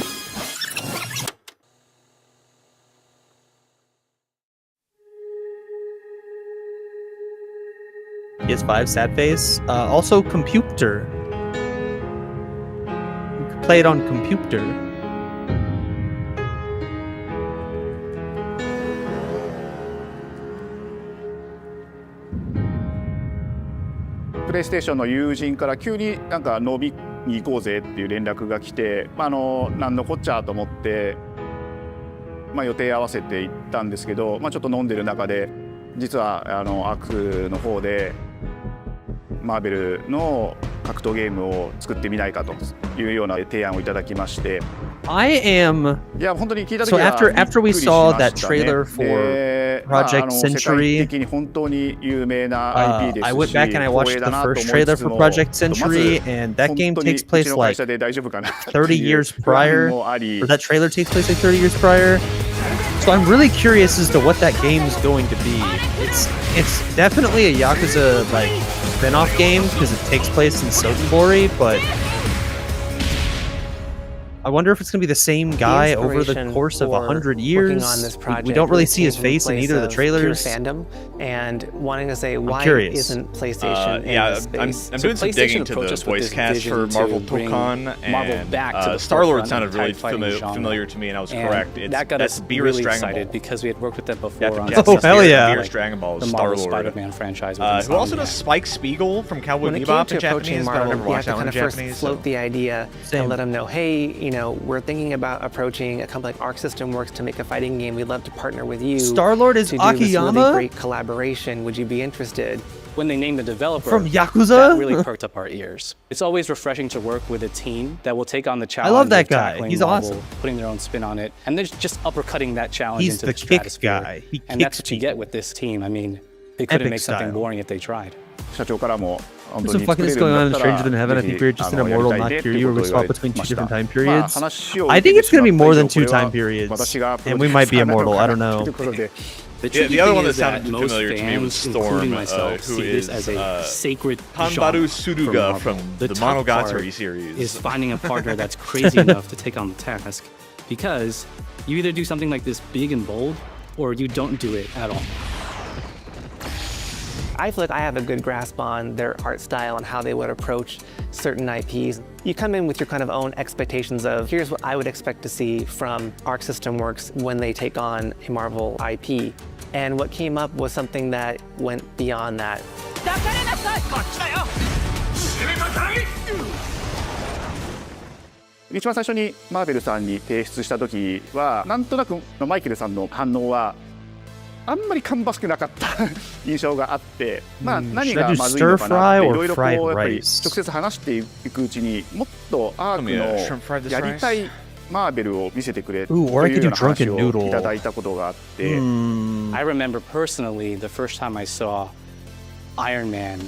PS5 sad face. Also computer. You can play it on computer. プレイステーションの友人から急になんか飲みに行こうぜっていう連絡が来て、なんのこっちゃと思って、予定合わせて行ったんですけど、ちょっと飲んでる中で実はアークの方でマーベルの格闘ゲームを作ってみないかというような提案をいただきまして。I am. So after we saw that trailer for Project Century, I went back and I watched the first trailer for Project Century, and that game takes place like 30 years prior, or that trailer takes place like 30 years prior. So I'm really curious as to what that game is going to be. It's definitely a Yakuza like spin-off game because it takes place in Sotenbori, but I wonder if it's going to be the same guy over the course of 100 years. We don't really see his face in either of the trailers. Fandom and wanting to say, why curious. isn't PlayStation in yeah, this space? I'm doing some digging to the voice cast for Marvel Wukong, and Star-Lord sounded really familiar to me, and I was correct. That got us really excited because we had worked with them before on hell yeah. Beerus Dragon Ball, the Marvel Star-Lord. Spider-Man franchise. Who also does Spike Spiegel from Cowboy Bebop in Japanese, but I've never watched that one in Japanese. Float the idea and let them know, hey, we're thinking about approaching a company like Arc System Works to make a fighting game. We'd love to partner with you. Star-Lord is to do this Akiyama? really great collaboration. Would you be interested? When they named the developer from Yakuza, that really perked up our ears. It's always refreshing to work with a team that will take on the challenge. I love that of guy. tackling He's Marvel, awesome. putting their own spin on it, and they're just uppercutting that challenge He's into the the kick stratosphere. guy. He and that's kicks what you get with this team. I mean, they couldn't Epic make something style. boring if they tried. There's some fucking going on in Stranger Than Heaven. I think we were just in Immortal, not Kiryu, where we swap between 2 different time periods. I think it's going to be more than 2 time periods, and we might be Immortal. I don't know. The other one that sounded familiar to me was Storm, myself, who see is this as a sacred Tanbaru genre Suruga for from the tough Monogatari part series. is finding a partner that's crazy enough to take on the task, because you either do something like this big and bold, or you don't do it at all. I feel like I have a good grasp on their art style and how they would approach certain IPs. You come in with your kind of own expectations of, here's what I would expect to see from Arc System Works when they take on a Marvel IP. And what came up was something that went beyond that. 一番最初にマーベルさんに提出した時はなんとなくマイケルさんの反応はあんまり芳しくなかった印象があって、何がまずいのかなっていろいろこうやっぱり直接話していくうちにもっとアークのやりたいマーベルを見せてくれというような話をいただいたことがあって。I remember personally the first time I saw Iron Man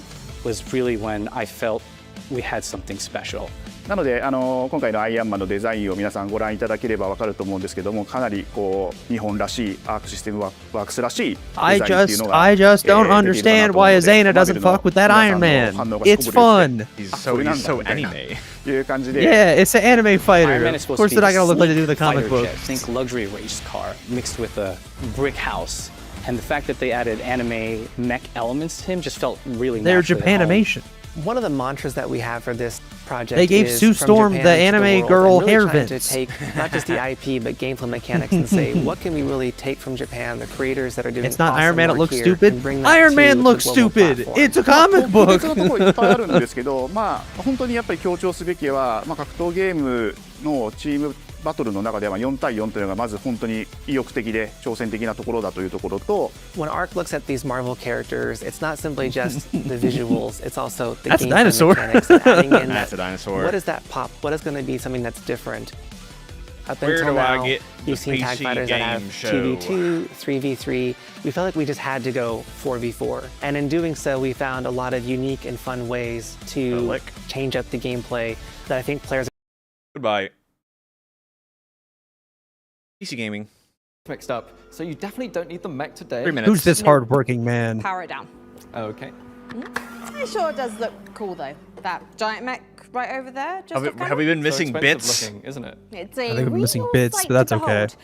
was really when I felt we had something special. なので今回のアイアンマンのデザインを皆さんご覧いただければ分かると思うんですけども、かなりこう日本らしいアークシステムワークスらしいデザインっていうのが I just don't understand why Azena doesn't fuck with that Iron Man. It's fun. He's so anime. いう感じで Yeah, it's an anime fighter. Iron Man is Of supposed course, to they're be not gonna look like they do a the comic fighter books. jet. Think luxury race car mixed with a brick house, and the fact that they added anime mech elements to him just felt really. They're Japanimation. One of the mantras that we have for this project They gave is Sue from Storm Japan the to anime world, girl and really hair trying vents. to take not just the IP but gameplay mechanics and say what can we really take from Japan, the creators that are doing. It's not awesome Iron Man. It work looks here, stupid. and bring that Iron to Man looks the global stupid. platform. It's a comic book. 特別なところいっぱいあるんですけど、本当にやっぱり強調すべきは、格闘ゲームのチームバトルの中では4対4というのがまず本当に意欲的で挑戦的なところだというところと。When Arc looks at these Marvel characters, it's not simply just the visuals; it's also the That's a gameplay dinosaur. mechanics and adding in That's a dinosaur. What is that pop? What is going to be something that's different? Up Where until do I now, get you've the seen tag PC fighters that have game show? 2v2, 3v3. We felt like we just had to go 4v4. And in doing so, we found a lot of unique and fun ways to change up the gameplay that I think players. Goodbye. PC gaming. Mixed up, so you definitely don't need the mech today. 3 minutes. Who's this hardworking man? Power it down. Okay. It sure does look cool though. That giant mech right over there. Just Have we been missing bits? Looking, isn't it? It's I a think we're missing real bits, sight but that's to okay. behold.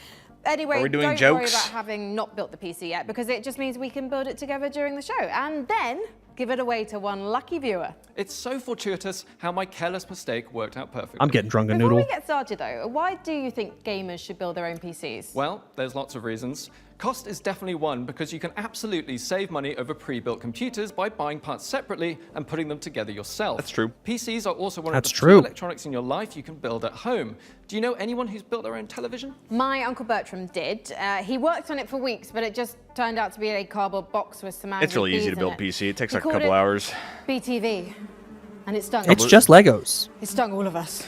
Anyway, Are we doing don't worry jokes? about having not built the PC yet because it just means we can build it together during the show. And then give it away to one lucky viewer. It's so fortuitous how my careless mistake worked out perfectly. I'm getting drunk and Before noodle. we get started though, why do you think gamers should build their own PCs? Well, there's lots of reasons. Cost is definitely one because you can absolutely save money over pre-built computers by buying parts separately and putting them together yourself. That's true. PCs are also one That's of the true. few electronics in your life you can build at home. Do you know anyone who's built their own television? My Uncle Bertram did. He worked on it for weeks, but it just turned out to be a cardboard box with some It's really easy to build PC. It takes like a couple hours. BTV. And it stung. It's just Legos. It stung all of us.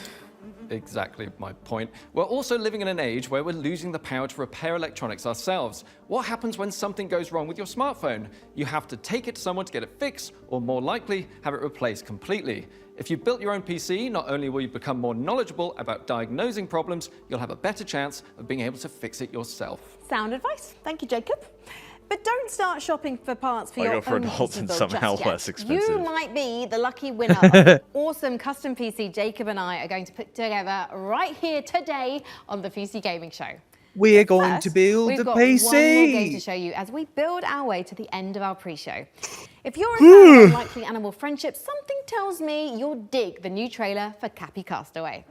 Exactly my point. We're also living in an age where we're losing the power to repair electronics ourselves. What happens when something goes wrong with your smartphone? You have to take it to someone to get it fixed, or more likely, have it replaced completely. If you built your own PC, not only will you become more knowledgeable about diagnosing problems, you'll have a better chance of being able to fix it yourself. Sound advice. Thank you, Jacob. But don't start shopping for parts for Why your go for own adults PC and build somehow just yet. less expensive? You might be the lucky winner of the awesome custom PC Jacob and I are going to put together right here today on the PC Gaming Show. We're going First, to build we've a got one more game to PC. show you as we build our way to the end of our pre-show. If you're a fan of Unlikely Animal Friendship, something tells me you'll dig the new trailer for Cappy Castaway.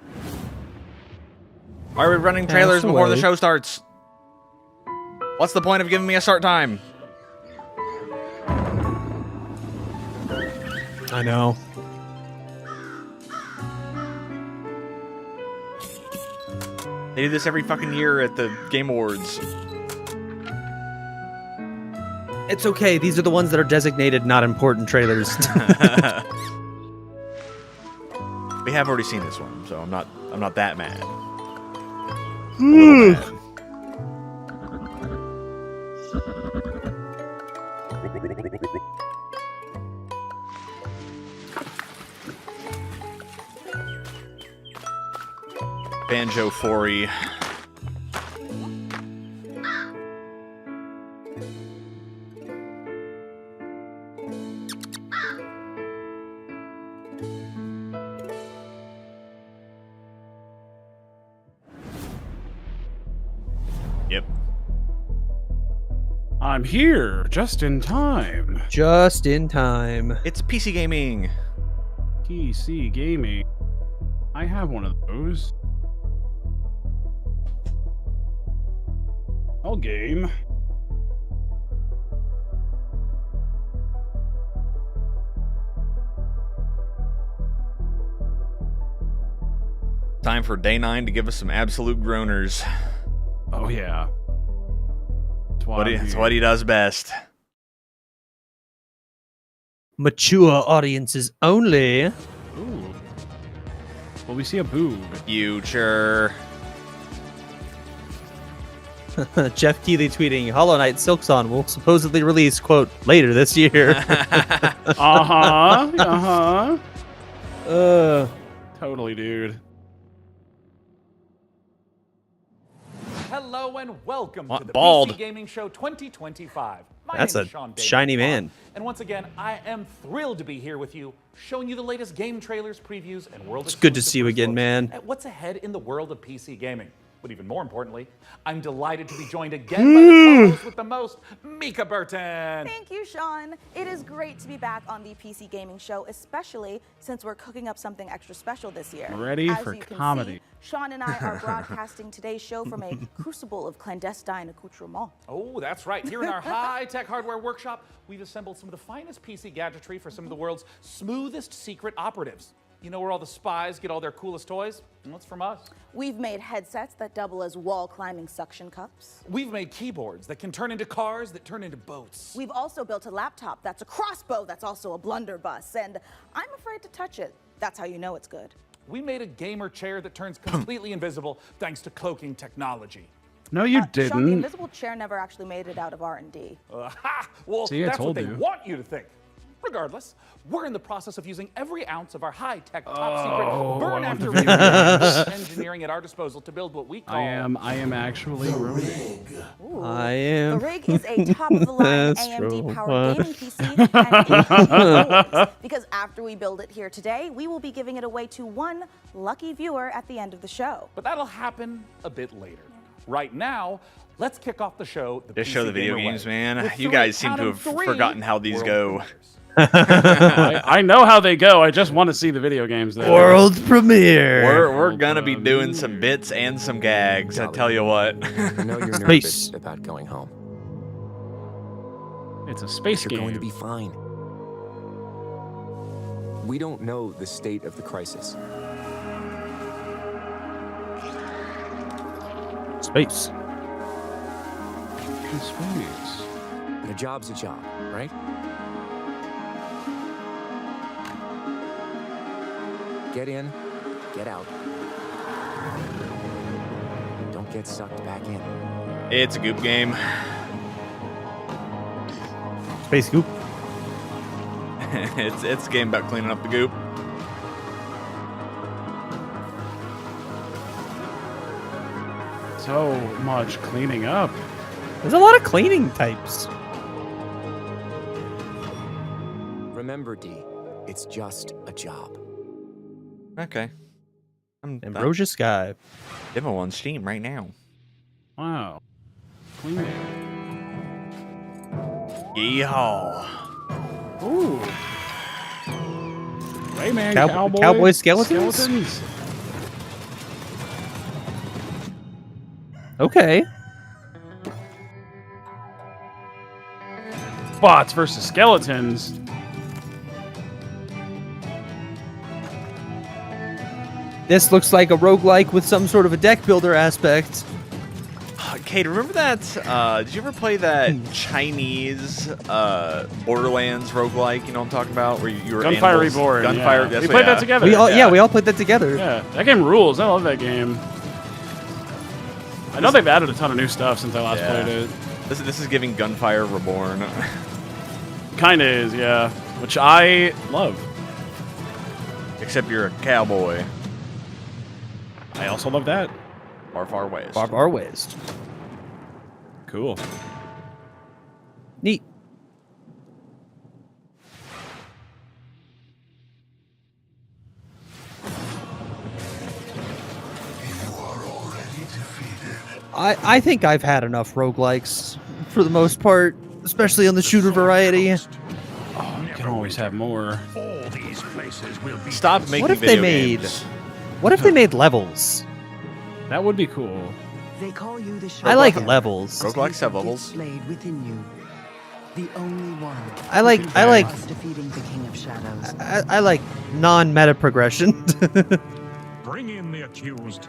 Why are we running trailers before the Castaway. show starts? What's the point of giving me a start time? I know. They do this every fucking year at the Game Awards. It's okay. These are the ones that are designated not important trailers. We have already seen this one, so I'm not that mad. A little mad. Banjo 4-y. Yep. I'm here, just in time. Just in time. It's PC gaming. PC gaming. I have one of those. I'll game. Time for day 9 to give us some absolute groaners. Oh yeah. It's what he does best. Mature audiences only. Ooh. Well, we see a boob. Future. Jeff Keighley tweeting, Hollow Knight Silksong will supposedly release, quote, later this year. Totally, dude. Hello and welcome to the Bald. PC Gaming Show 2025. My That's name a is Sean shiny man. And once again, I am thrilled to be here with you, showing you the latest game trailers, previews, and world It's good to exclusive see you again, looks man. at what's ahead in the world of PC gaming. But even more importantly, I'm delighted to be joined again by the co-host with the most, Mika Burton. Thank you, Sean. It is great to be back on the PC Gaming Show, especially since we're cooking up something extra special this year. Ready As for you can comedy. See, Sean and I are broadcasting today's show from a crucible of clandestine accoutrement. Oh, that's right. Here in our high-tech hardware workshop, we've assembled some of the finest PC gadgetry for some of the world's smoothest secret operatives. You know where all the spies get all their coolest toys? And what's from us? We've made headsets that double as wall-climbing suction cups. We've made keyboards that can turn into cars that turn into boats. We've also built a laptop that's a crossbow that's also a blunderbuss, and I'm afraid to touch it. That's how you know it's good. We made a gamer chair that turns completely invisible thanks to cloaking technology. No, you Sean, the didn't. invisible chair never actually made it out of R&D. Well, See, I that's what told they you. want you to think. Regardless, we're in the process of using every ounce of our high-tech, top-secret, burn-after engineering at our disposal to build what we call... I am actually Rogue. I am. The rig is a top-of-the-line AMD-powered gaming PC and boards, because after we build it here today, we will be giving it away to one lucky viewer at the end of the show. But that'll happen a bit later. Right now, let's kick off the show. Just show the video games, man. With You three, guys seem count to 'em, have three forgotten how these world go. premieres. I know how they go. I just want to see the video games. Though. World premiere. We're gonna be doing some bits and some gags. I tell you what. I know you're Space. nervous about going home. It's a space You're game. going to be fine. We don't know the state of the crisis. Space. In space. But a job's a job, right? Get in, get out. Don't get sucked back in. It's a goop game. Space goop. it's a game about cleaning up the goop. So much cleaning up. There's a lot of cleaning types. Remember, D, it's just a job. Okay. Ambrosia Sky. Demo on Steam right now. Wow. Cleaning. Yeehaw. Ooh. Rayman Cowboy skeletons? Okay. Bots versus skeletons. This looks like a roguelike with some sort of a deck builder aspect. Cade, remember that? Did you ever play that Chinese Borderlands roguelike? You know what I'm talking about? Where you were Gunfire animals? Reborn. Gunfire. Yeah. That's We what- played that together. We all played that together. Yeah, that game rules. I love that game. I know they've added a ton of new stuff since I last played it. This is giving Gunfire Reborn. Kinda is, yeah. Which I love. Except you're a cowboy. I also love that. Far, far west. Far, far west. Cool. Neat. I think I've had enough roguelikes for the most part, especially on the shooter variety. Oh, you can always have more. Stop making What if video they made? games. What if they made levels? That would be cool. They call you the I like levels. Roguelikes have levels. displayed within you. The only one. I like us defeating the King of Shadows. I like non-meta progression. Bring in the accused.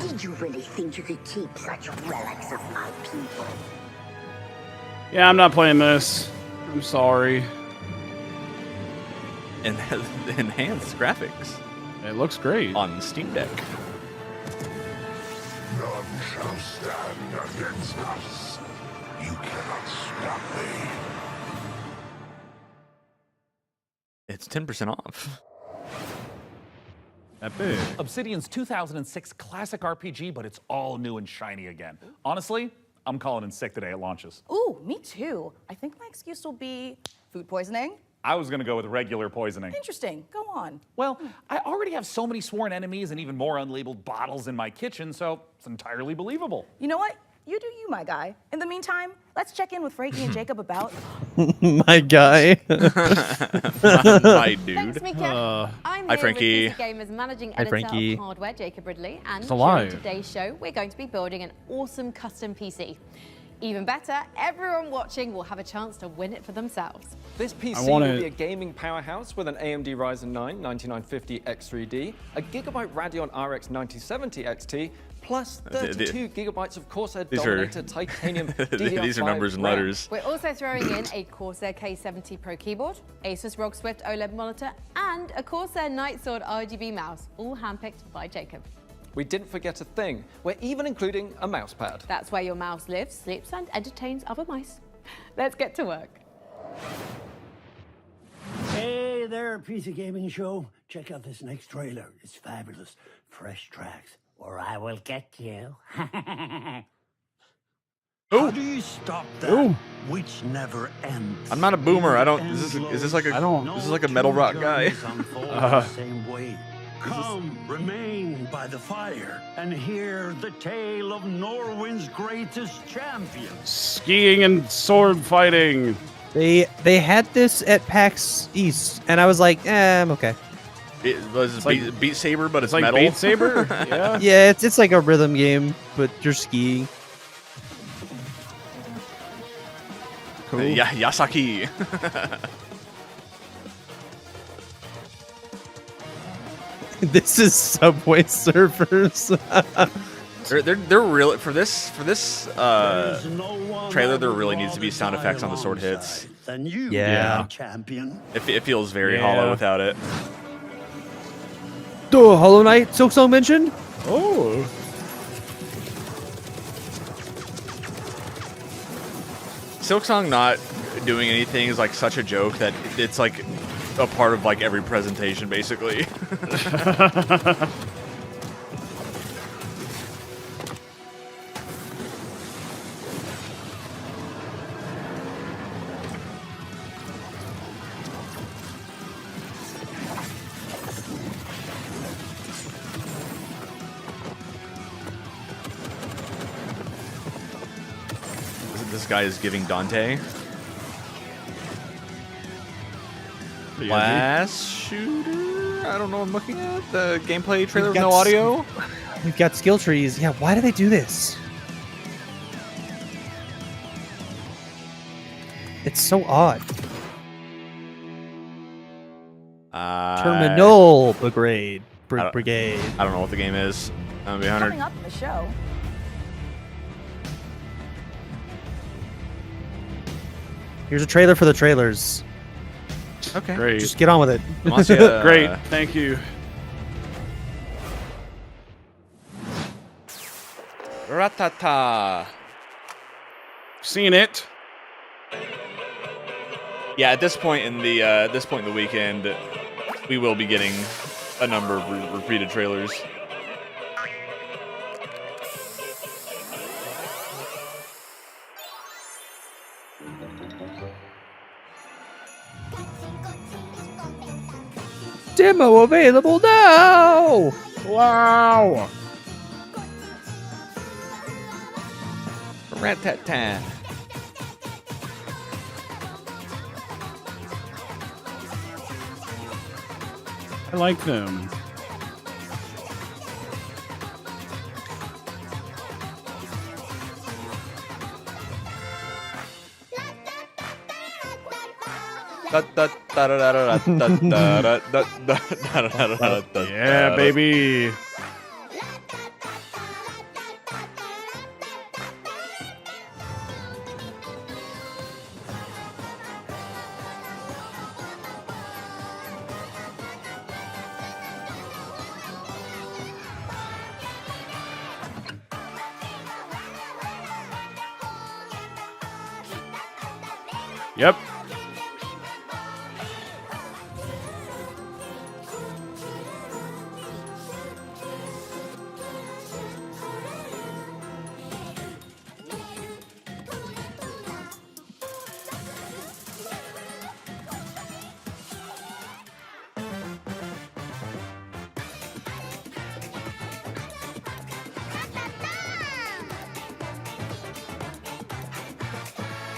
Did you really think you could keep such relics of my people? Yeah, I'm not playing this. I'm sorry. And enhanced graphics. It looks great. On Steam Deck. None shall stand against us. You cannot stop me. It's 10% off. That big. Obsidian's 2006 classic RPG, but it's all new and shiny again. Honestly, I'm calling in sick the day it launches. Ooh, me too. I think my excuse will be food poisoning. I was gonna go with regular poisoning. Interesting. Go on. Well, I already have so many sworn enemies and even more unlabeled bottles in my kitchen, so it's entirely believable. You know what? You do you, my guy. In the meantime, let's check in with Frankie and Jacob about. My guy. My dude. Thanks, Mika. I'm hi, here Frankie. with PC Gamer's managing Hi, editor Frankie. of Hardware, Jacob Ridley, and It's during alive. today's show, we're going to be building an awesome custom PC. Even better, everyone watching will have a chance to win it for themselves. This PC want will it. be a gaming powerhouse with an AMD Ryzen 9 9950 X3D, a Gigabyte Radeon RX 9070 XT, plus 32 gigabytes of Corsair These are- Dominator Titanium These are DDR5 numbers and RAM. letters. We're also throwing in a Corsair K70 Pro keyboard, Asus ROG Swift OLED monitor, and a Corsair Nightsword RGB mouse, all handpicked by Jacob. We didn't forget a thing. We're even including a mouse pad. That's where your mouse lives, sleeps, and entertains other mice. Let's get to work. Hey there, PC Gaming Show. Check out this next trailer. It's fabulous. Fresh tracks, or I will get you. How do you stop that which never ends? I'm not a boomer. I don't. Is this like a? I don't. This is like a metal rock guy. The same way. Come, remain by the fire, and hear the tale of Norway's greatest champion. Skiing and sword fighting. They had this at PAX East, and I was like, I'm okay. It was Beat Saber, but it's like metal. Beat Saber. Yeah. Yeah, it's like a rhythm game, but you're skiing. Cool. Yasaki. This is Subway Surfers. they're really for this trailer. There really needs to be sound effects on the sword hits. Yeah. It feels very hollow without it. Oh, Hollow Knight, Silksong mentioned. Oh. Silksong not doing anything is like such a joke that it's like a part of like every presentation, basically. This guy is giving Dante. Last shooter? I don't know what I'm looking at. The gameplay trailer with no audio? We've got skill trees. Yeah, why do they do this? It's so odd. Terminal Brigade. Brigade. I don't know what the game is. I'm behind Coming up in the show. Here's a trailer for the trailers. Okay. Great. Just get on with it. Great. Thank you. Ratata. Seen it. Yeah, at this point in the weekend, we will be getting a number of repeated trailers. Demo available now! Wow! Rat-tat-tat. I like them. Yeah, baby. Yep.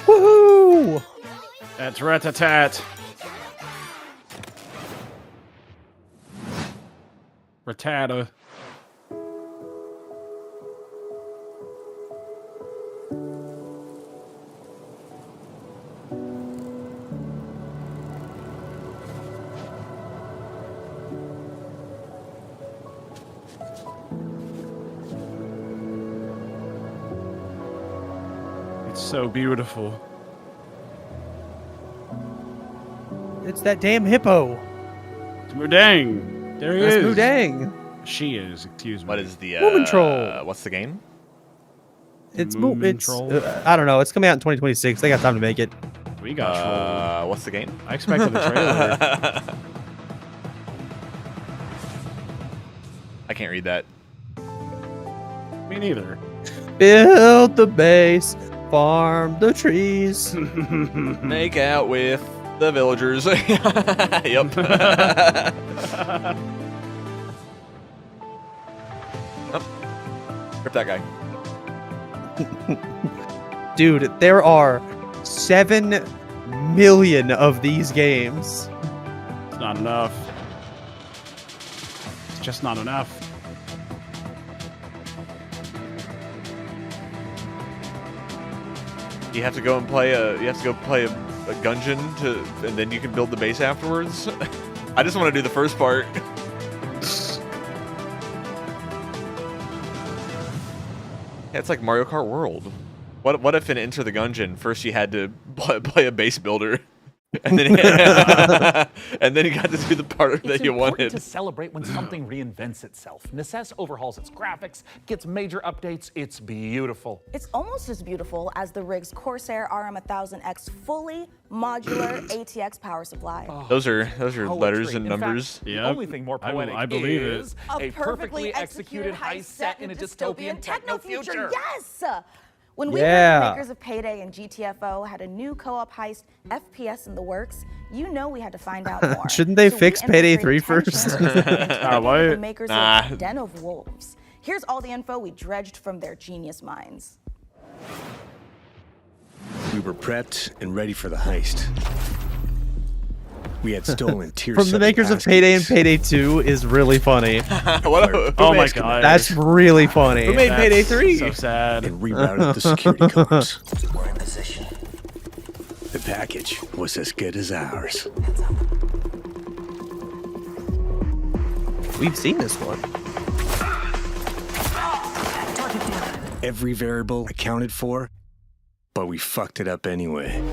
Woohoo! That's rat-a-tat. Ratata. It's so beautiful. It's that damn hippo. It's Mudang. There he That's is. Mudang. She is, excuse me. What is the Movement Troll. What's the game? It's Movement it's Troll. I don't know. It's coming out in 2026. They got time to make it. We got trolled. What's the game? I expected the trailer. I can't read that. Me neither. Build the base, farm the trees. Make out with the villagers. Yep. Oh. Rip that guy. Dude, there are 7 million of these games. It's not enough. It's just not enough. You have to go and play a gungeon and then you can build the base afterwards. I just want to do the first part. Yeah, it's like Mario Kart World. What if in Enter the Gungeon first you had to play a base builder, and then and then you got to do the part that you wanted. It's important to celebrate when something reinvents itself. Necess overhauls its graphics, gets major updates. It's beautiful. It's almost as beautiful as the rig's Corsair RM1000X fully modular ATX power supply. Those are letters and numbers. The only thing more poetic I believe is a perfectly executed heist set in a dystopian techno future. Yes! When we heard the makers of Payday and GTFO had a new co-op heist FPS in the works, you know we had to find out more. Shouldn't they fix Payday 3 first? The makers of Den of Wolves. Here's all the info we dredged from their genius minds. We were prepped and ready for the heist. We had stolen tier From the makers of Payday and Payday 2 is really funny. Oh my god. That's really funny. Who made Payday 3? So sad. And rerouted the security codes. We're in position. The package was as good as ours. We've seen this one. Every variable accounted for, but we fucked it up anyway.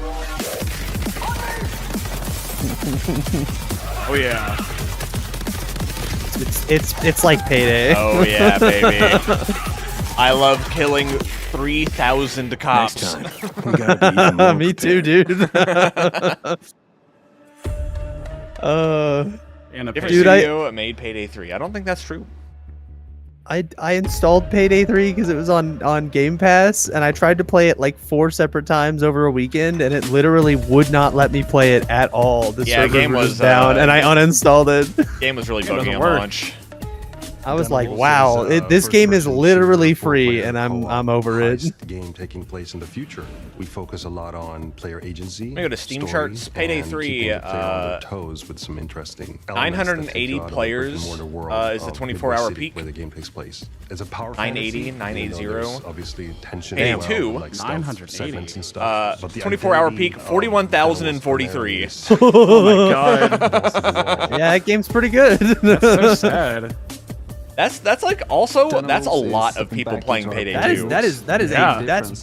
Oh yeah. It's like Payday. Oh yeah, baby. I love killing 3,000 cops. Next time, we gotta be even more Me too, dude. And a Different Dude, studio made Payday 3. I don't think that's true. I installed Payday 3 because it was on Game Pass, and I tried to play it like 4 separate times over a weekend, and it literally would not let me play it at all. The server game was was down, and I uninstalled it. Game was really It doesn't buggy on work. launch. I was like, wow, this game is literally free, and I'm over it. Game taking place in the future. We focus a lot on player agency. Let me go to Steam charts. Payday 3, toes with some interesting 980 players is the 24-hour peak. Where the game takes place. It's a power 980, 980. Obviously tension. Payday 2, like 980 and stuff. 24-hour peak, 41,043. Oh my god. Yeah, that game's pretty good. That's so sad. That's like also that's a lot of people playing Payday 2. That's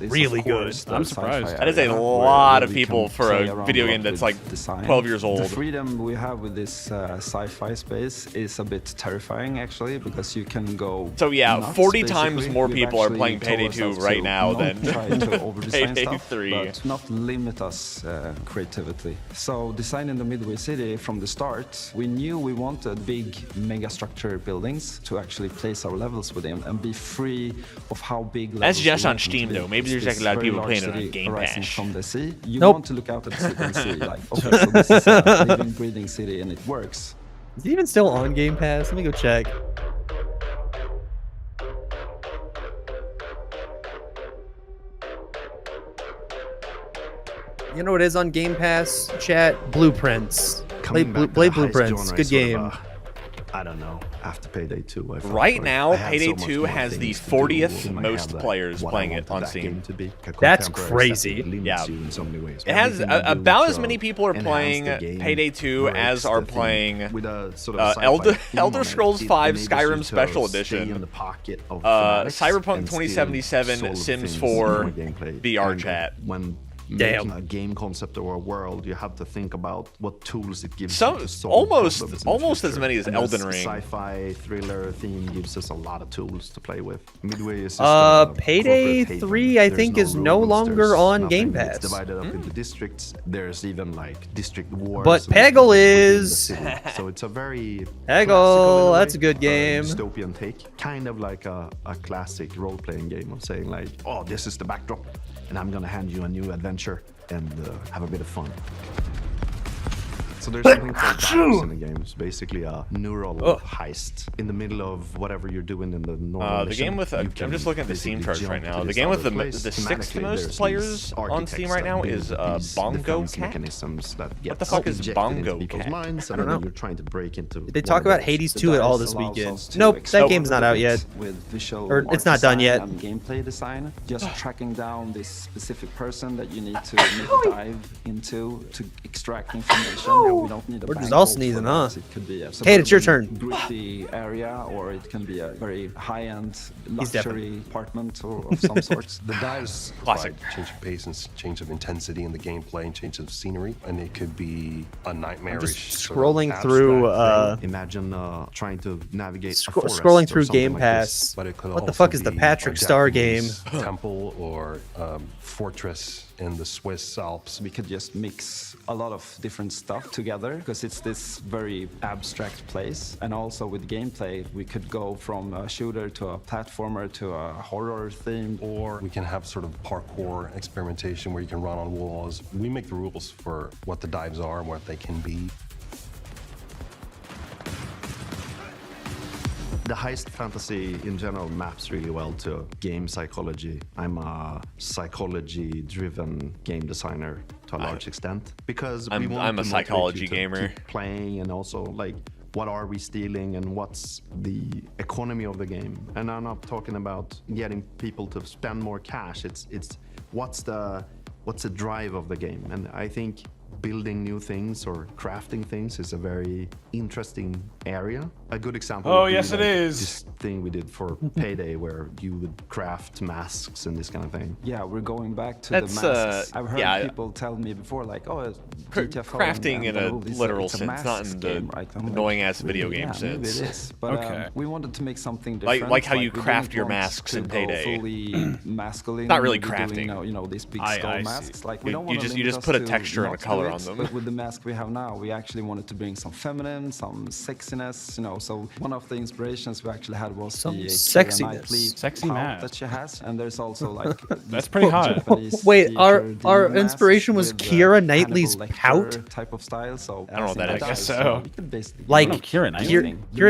really good. I'm surprised. That is a lot of people for a video game that's like 12 years old. The freedom we have with this sci-fi space is a bit terrifying, actually, because you can go. So yeah, nuts, 40 basically. times more We've people are actually playing told Payday 2 ourselves right to now not than try to overdesign Payday stuff, 3. but not limit us creativity. So designing the Midway City from the start, we knew we wanted big mega structure buildings to actually place our levels within and be free of how big levels. That's just we on want them Steam to be. though. Maybe It's there's like a this lot of very people large playing it on city Game arising Pass. from the sea. You Nope. want to look out at the city and see like, okay, so this is a living, breathing city and it works. Is it even still on Game Pass? Let me go check. You know what is on Game Pass? Chat Blueprints. Play Blueprints. Good game. I don't know. After Payday 2, Right now, Payday 2 has the 40th most players playing it on Steam. That's crazy. Yeah. It has about as many people are playing Payday 2 as are playing Elder Scrolls 5 Skyrim Special Edition, Cyberpunk 2077, Sims 4, VR chat. Making a game concept or a world, you have to think about what tools it gives. Almost as many as Elden Ring. Sci-fi thriller theme gives us a lot of tools to play with. Midway is just Payday 3, I think, is no longer on Game Pass. It's divided up into districts. There's even like district wars. But Peggle is. So it's a very Peggle. That's a good game. Dystopian take, kind of like a classic role-playing game of saying like, oh, this is the backdrop, and I'm gonna hand you a new adventure and have a bit of fun. So there's something called dives in the game. It's basically a neural heist in the middle of whatever you're doing in the normal the game with I'm just looking at the Steam charts right now. The game with the sixth most players on Steam right now is Bongo Cat. What the fuck is Bongo Cat? I don't know. You're trying to break into. Did they talk about Hades 2 at all this weekend? Nope, that game's not out yet. Or it's not done yet. Gameplay design, just tracking down this specific person that you need to make a dive into to extract information. We don't need a We're just bank all vault sneezing, for huh? this. It could be a Cade, it's your turn. gritty area, or it can be a very high-end He's luxury apartment or of some sort. The dives Classic. provide change of pace and change of intensity in the gameplay and change of scenery, and it could be a nightmarish. Just scrolling through. Imagine trying to navigate. Scrolling through Game Pass. What the fuck is the Patrick Star game? Temple or fortress in the Swiss Alps. We could just mix a lot of different stuff together because it's this very abstract place. And also with gameplay, we could go from a shooter to a platformer to a horror theme. Or we can have sort of parkour experimentation where you can run on walls. We make the rules for what the dives are and what they can be. The heist fantasy in general maps really well to game psychology. I'm a psychology-driven game designer to a large extent because I'm a psychology gamer. Keep playing, and also like what are we stealing and what's the economy of the game. And I'm not talking about getting people to spend more cash. It's what's the drive of the game. And I think building new things or crafting things is a very interesting area. A good example. Oh, would be yes, it like is. This thing we did for Payday, where you would craft masks and this kind of thing. Yeah, we're going back to That's, the masks. I've heard yeah, people tell me before, like, oh, crafting in a literal sense, not in the annoying ass video game sense. Maybe it is, but we wanted to make something different. Like how you craft your masks in Payday. Fully masculine. Not really crafting. Doing, you know, these big skull masks. Like we don't you just put a texture and a color on them. But with the mask we have now, we actually wanted to bring some feminine, some sexiness. You know, so one of the inspirations we actually had was some the sexiness, sexy mask that she has, and there's also like that's pretty hot. Wait, our inspiration was Keira Knightley's pout type of style. So I don't know what that is. I guess so. Like Keira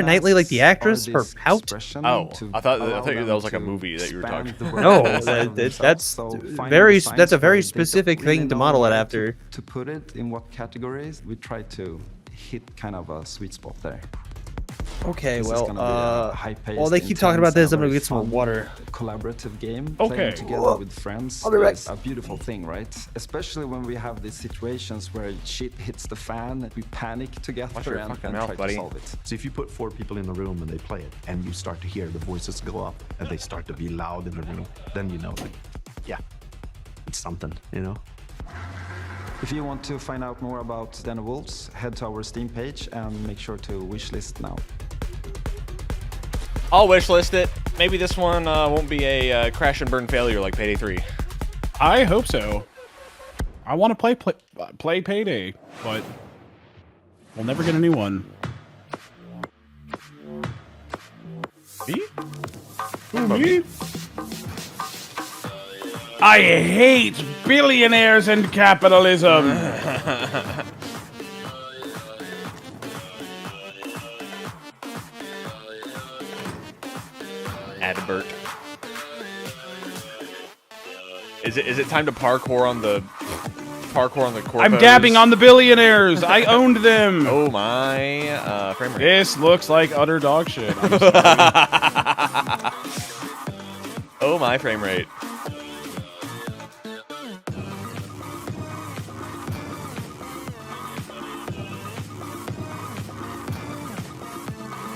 Knightley, like the actress, her pout. Oh, I thought that was like a movie that you were talking about. No, that's a very specific thing to model it after. To put it in what categories, we try to hit kind of a sweet spot there. Okay, well, they keep talking about this. I'm gonna get some water. Collaborative game. Okay. Playing together with friends. I'll be right is a beautiful thing, right? Especially when we have these situations where shit hits the fan, we panic together and try to solve it. So if you put 4 people in a room and they play it, and you start to hear the voices go up, and they start to be loud in the room, then you know, like, yeah, it's something, you know? If you want to find out more about Den of Wolves, head to our Steam page and make sure to wishlist now. I'll wishlist it. Maybe this one won't be a crash and burn failure like Payday 3. I hope so. I want to play Payday, but we'll never get a new one. Me? Who, me? I hate billionaires and capitalism. Adbert. Is it time to parkour on the corpos? I'm dabbing on the billionaires. I owned them. Oh my frame rate. This looks like utter dog shit. Oh my frame rate.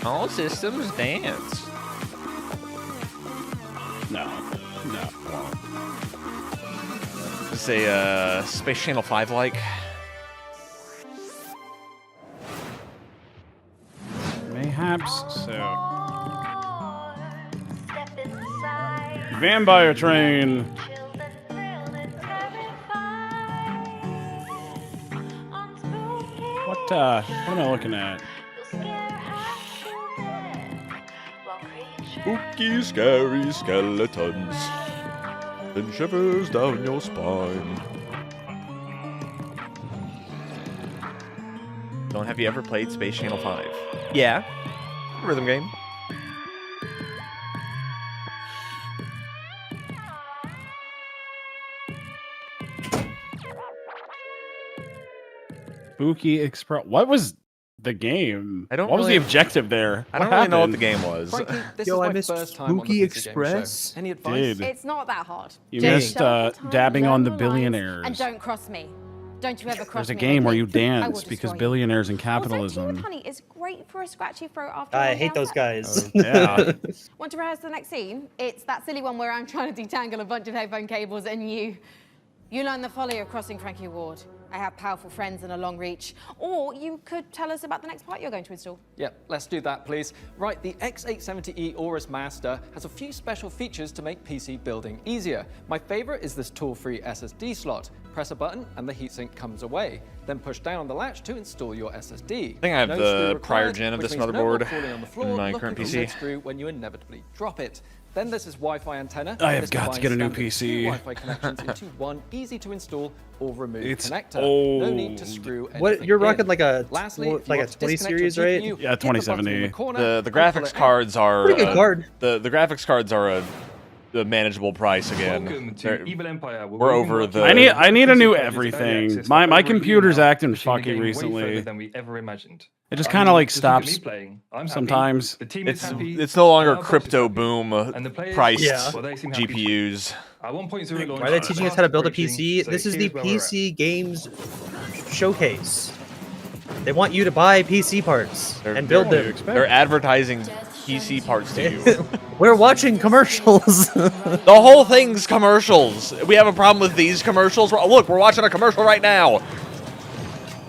All systems dance. No. It's a Space Channel 5 like. Mayhaps so. Vampire Train. What am I looking at? Spooky, scary skeletons. And shivers down your spine. Dylan, have you ever played Space Channel 5? Yeah. Rhythm game. Spooky Express. What was the game? I don't What was the really- objective there? I don't really know what the game was. Frankly, this Yo, is I my missed first time on the Spooky PC Gaming Express. Show. Any advice? Dude. It's not that hard. You Just missed show up on time, dabbing learn on the lines, billionaires. And don't cross me. Don't you ever cross There's a me. game where okay? you I will dance because destroy you. billionaires and Also, capitalism. Tulip Honey is great for a scratchy throat after I a long hate those downside. guys. Yeah. Want to rehearse the next scene? It's that silly one where I'm trying to detangle a bunch of headphone cables and you learn the folly of crossing Frankie Ward. I have powerful friends and a long reach. Or you could tell us about the next part you're going to install. Yep, let's do that, please. Right, the X870E Aorus Master has a few special features to make PC building easier. My favorite is this tool-free SSD slot. Press a button and the heatsink comes away. Then push down on the latch to install your SSD. I think I have No the screw prior required, gen of which this means no more motherboard falling on the floor, in my looking current for a PC. dead screw when you inevitably drop it. Then there's this Wi-Fi antenna. I have This got to combines get a new standard PC. two Wi-Fi connections into one easy-to-install or remove It's connector. No need to old. screw anything What you're rocking in. like a Lastly, if you like a want to 20 disconnect your series, right? GPU, Yeah, hit the button in 2070. the corner The and pull graphics it out. cards are Pretty good card. The graphics cards are a manageable price again. We're over the. I need a new everything. My computer's acting fucky recently. Than we ever imagined. It just kind of like Just look at me stops playing. I'm happy. sometimes. The team is happy. It's no longer Our boss is crypto happy. boom And the players, priced well, they seem happy too. GPUs. At 1.0 launch, Why are they teaching us how to build a PC? so This is the here's where we're at. PC games showcase. They want you to buy PC parts and build them. They're advertising PC parts to you. We're watching commercials. The whole thing's commercials. We have a problem with these commercials. Look, we're watching a commercial right now.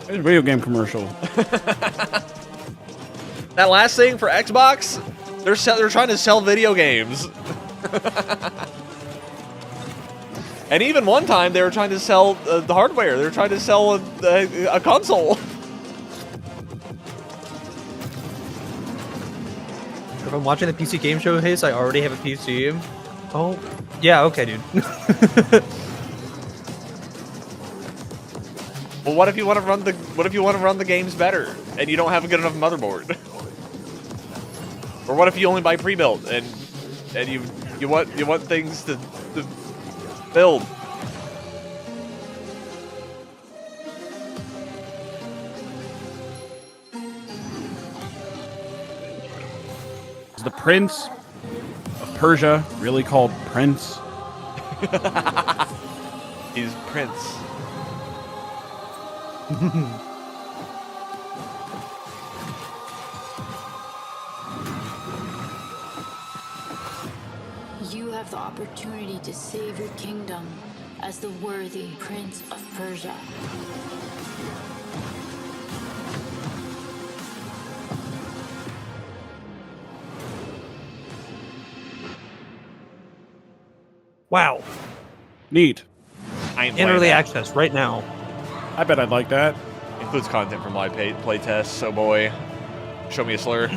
It's a video game commercial. That last thing for Xbox, they're trying to sell video games. And even one time they were trying to sell the hardware. They were trying to sell a console. If I'm watching the PC game showcase, I already have a PC. Oh, yeah, okay, dude. Well, what if you want to run the games better and you don't have a good enough motherboard? Or what if you only buy pre-built and you want things to build? Is the Prince of Persia really called Prince? He's Prince. You have the opportunity to save your kingdom as the worthy Prince of Persia. Wow. Neat. I ain't In playing early that. access right now. I bet I'd like that. Includes content from live playtests. So boy, show me a slur.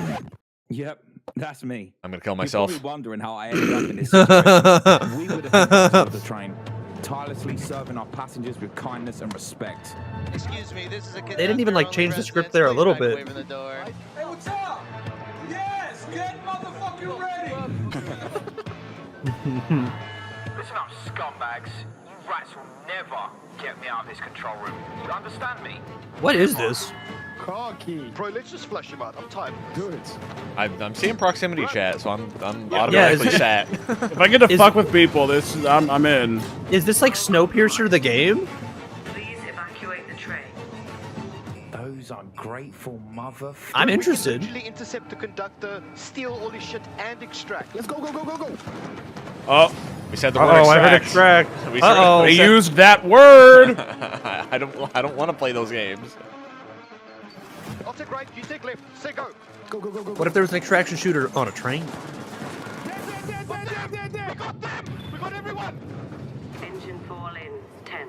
Yep, that's me. I'm gonna kill You're myself. probably wondering how I ended up in this situation. We were the heroes of the train, tirelessly serving our passengers with kindness and respect. Excuse me, this is a They didn't even like change the script there a little bit. Hey, what's up? Yes, get motherfucking ready. Listen up, scumbags. You rats will never get me out of this control room. You understand me? What is this? Car key. Bro, let's just flush him out. I'm tired. Good. I'm seeing proximity chat, so I'm Yeah, automatically is it- sat. If I get to fuck with people, I'm in. Is this like Snowpiercer the game? Please evacuate the train. Those ungrateful motherfuckers. I'm interested. Literally intercept the conductor, steal all his shit, and extract. Let's go, go, go, go, go. Oh, we said the word Uh-oh, I heard extract. extract. We Uh-oh. we They said- used that word. I don't want to play those games. I'll take right, you take left. Say go. Go, go, go, go. What if there was an extraction shooter on a train? We got them! We got everyone! Engine fall in 10.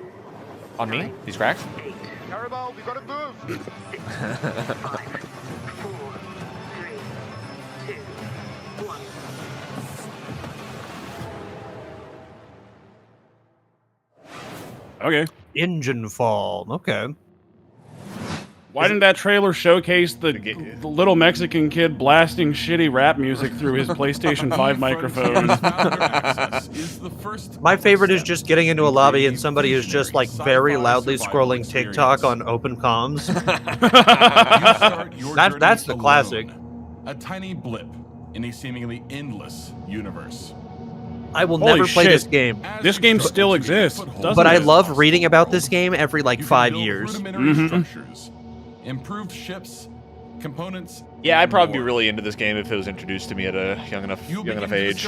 On me? He's cracked. Carabao, we gotta move! 5, 4, 3, 2, 1. Okay. Engine fall. Okay. Why didn't that trailer showcase the little Mexican kid blasting shitty rap music through his PlayStation 5 microphone? My favorite is just getting into a lobby and somebody is just like very loudly scrolling TikTok on open comms. That's the classic. A tiny blip in a seemingly endless universe. I will never play this game. This game still exists, but I love reading about this game every like 5 years. Structures, improved ships, components. Yeah, I'd probably be really into this game if it was introduced to me at a young enough age.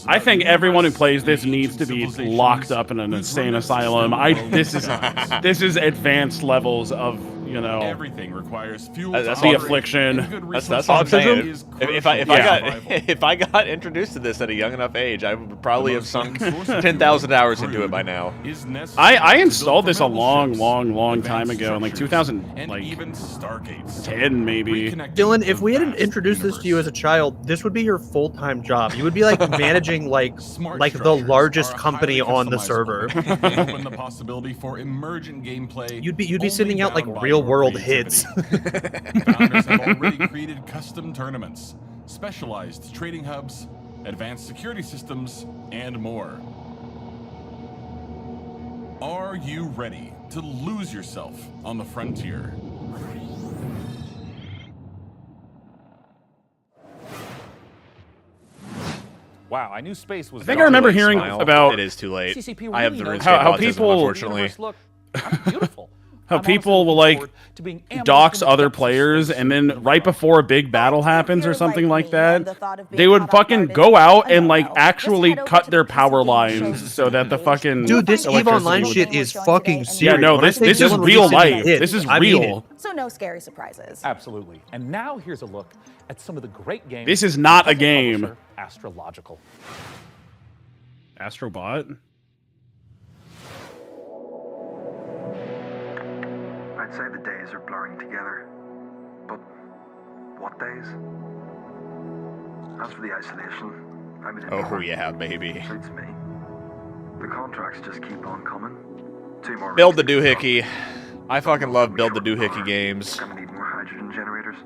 I think everyone who plays this needs to be locked up in an insane asylum. This is advanced levels of, you know, everything requires fuel. That's the affliction. That's what I'm saying. If I got introduced to this at a young enough age, I would probably have sunk 10,000 hours into it by now. I installed this a long time ago, in like 2010 maybe. Dylan, if we hadn't introduced this to you as a child, this would be your full-time job. You would be like managing like the largest company on the server. Open the possibility for emergent gameplay. You'd be sending out like real-world hits. Founders have already created custom tournaments, specialized trading hubs, advanced security systems, and more. Are you ready to lose yourself on the frontier? Wow, I knew space was. I think I remember hearing about. It is too late. CCP I have the really Runescape how autism, people unfortunately. Look, I'm beautiful. How people will like dox other players, and then right before a big battle happens or something like that, they would fucking go out and like actually cut their power lines so that the fucking dude, this EVE Online shit is fucking serious. Yeah, no, this is real life. This is real. So no scary surprises. Absolutely. And now here's a look at some of the great games. This is not a game. Astrological. Astrobot? I'd say the days are blurring together. But what days? As for the isolation, I mean, oh yeah, baby. Suits me. The contracts just keep on coming. 2 more. Build the doohickey. I fucking love build the doohickey games. Gonna need more hydrogen generators.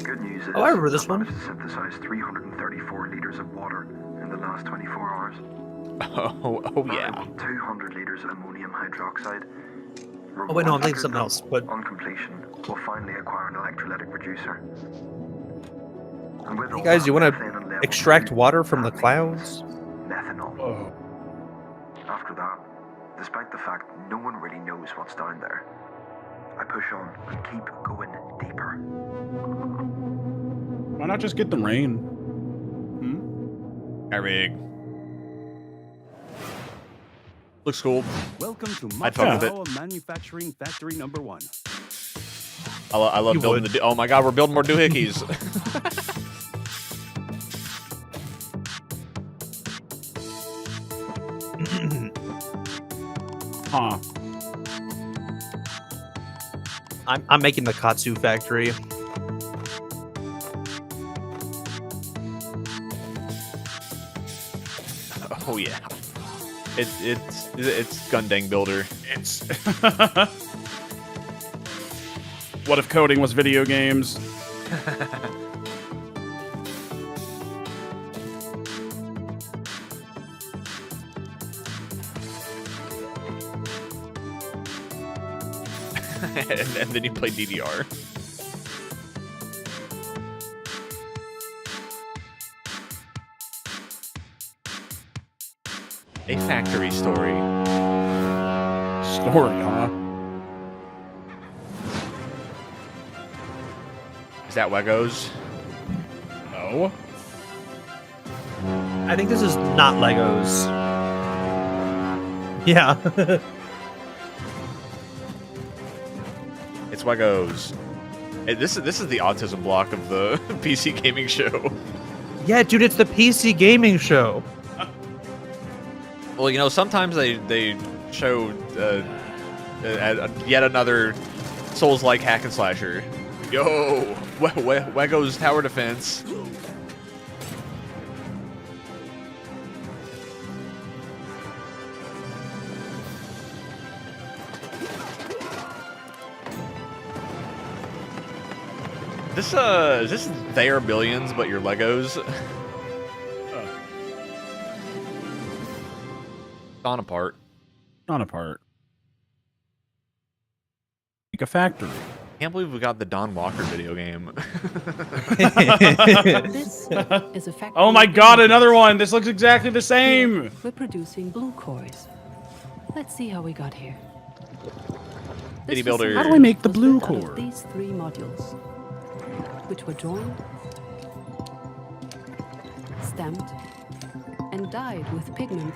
Good news is, I remember this one. I managed to synthesize 334 liters of water in the last 24 hours. Oh yeah. 200 liters of ammonium hydroxide. Oh wait, no, I'm thinking something else. But on completion, we'll finally acquire an electrolytic producer. And with hey guys, you want to extract water from the clouds? Methanol. Oh. After that, despite the fact no one really knows what's down there, I push on and keep going deeper. Why not just get the rain? Rig. Looks cool. Welcome to I'd fuck with it. Manufacturing Factory Number 1. I love building the. Oh my god, we're building more doohickeys. Huh. I'm making the Katsu factory. Oh yeah. It's Gundang Builder. It's what if coding was video games? and then you play DDR. A factory story. Story, huh? Is that Legos? No. I think this is not Legos. Yeah. It's Legos. Hey, this is the autism block of the PC gaming show. Yeah, dude, it's the PC gaming show. Well, you know, sometimes they show yet another Souls-like hack and slasher. Yo, Legos tower defense. Is this They Are Billions, but your Legos? Gone apart. Gone apart. Like a factory. Can't believe we got the Don Walker video game. This is a factory. Oh my god, another one! This looks exactly the same! We're producing blue cores. Let's see how we got here. City builder. How do I make the blue Built out of core? these 3 modules, which were joined, stamped, and dyed with pigment.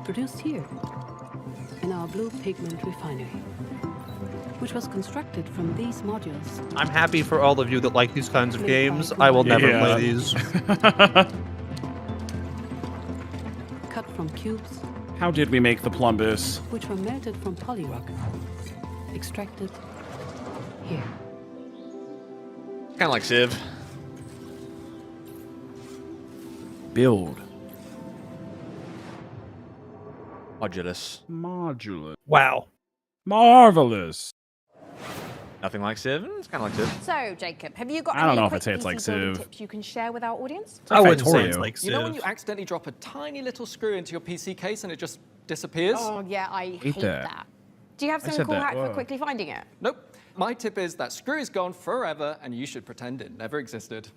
Produced here, in our blue pigment refinery, which was constructed from these modules. I'm happy for all of you that like these kinds of games. I will never play these. Cut from cubes, How did we make the plumbus? which were melted from polyrock, extracted here. Kind of like Civ. Build. Modulus. Modulus. Wow. Marvelous. Nothing like Civ. It's kind of like Civ. So, Jacob, have you got I don't any know if quick I'd say it's like PC building Civ. tips you can share with our audience? I wouldn't say it's like You know when Civ. you accidentally drop a tiny little screw into your PC case and it just disappears? Oh, yeah, I hate that. that. Do you have I some said cool that. hack for Whoa. quickly finding it? Nope. My tip is that screw is gone forever and you should pretend it never existed.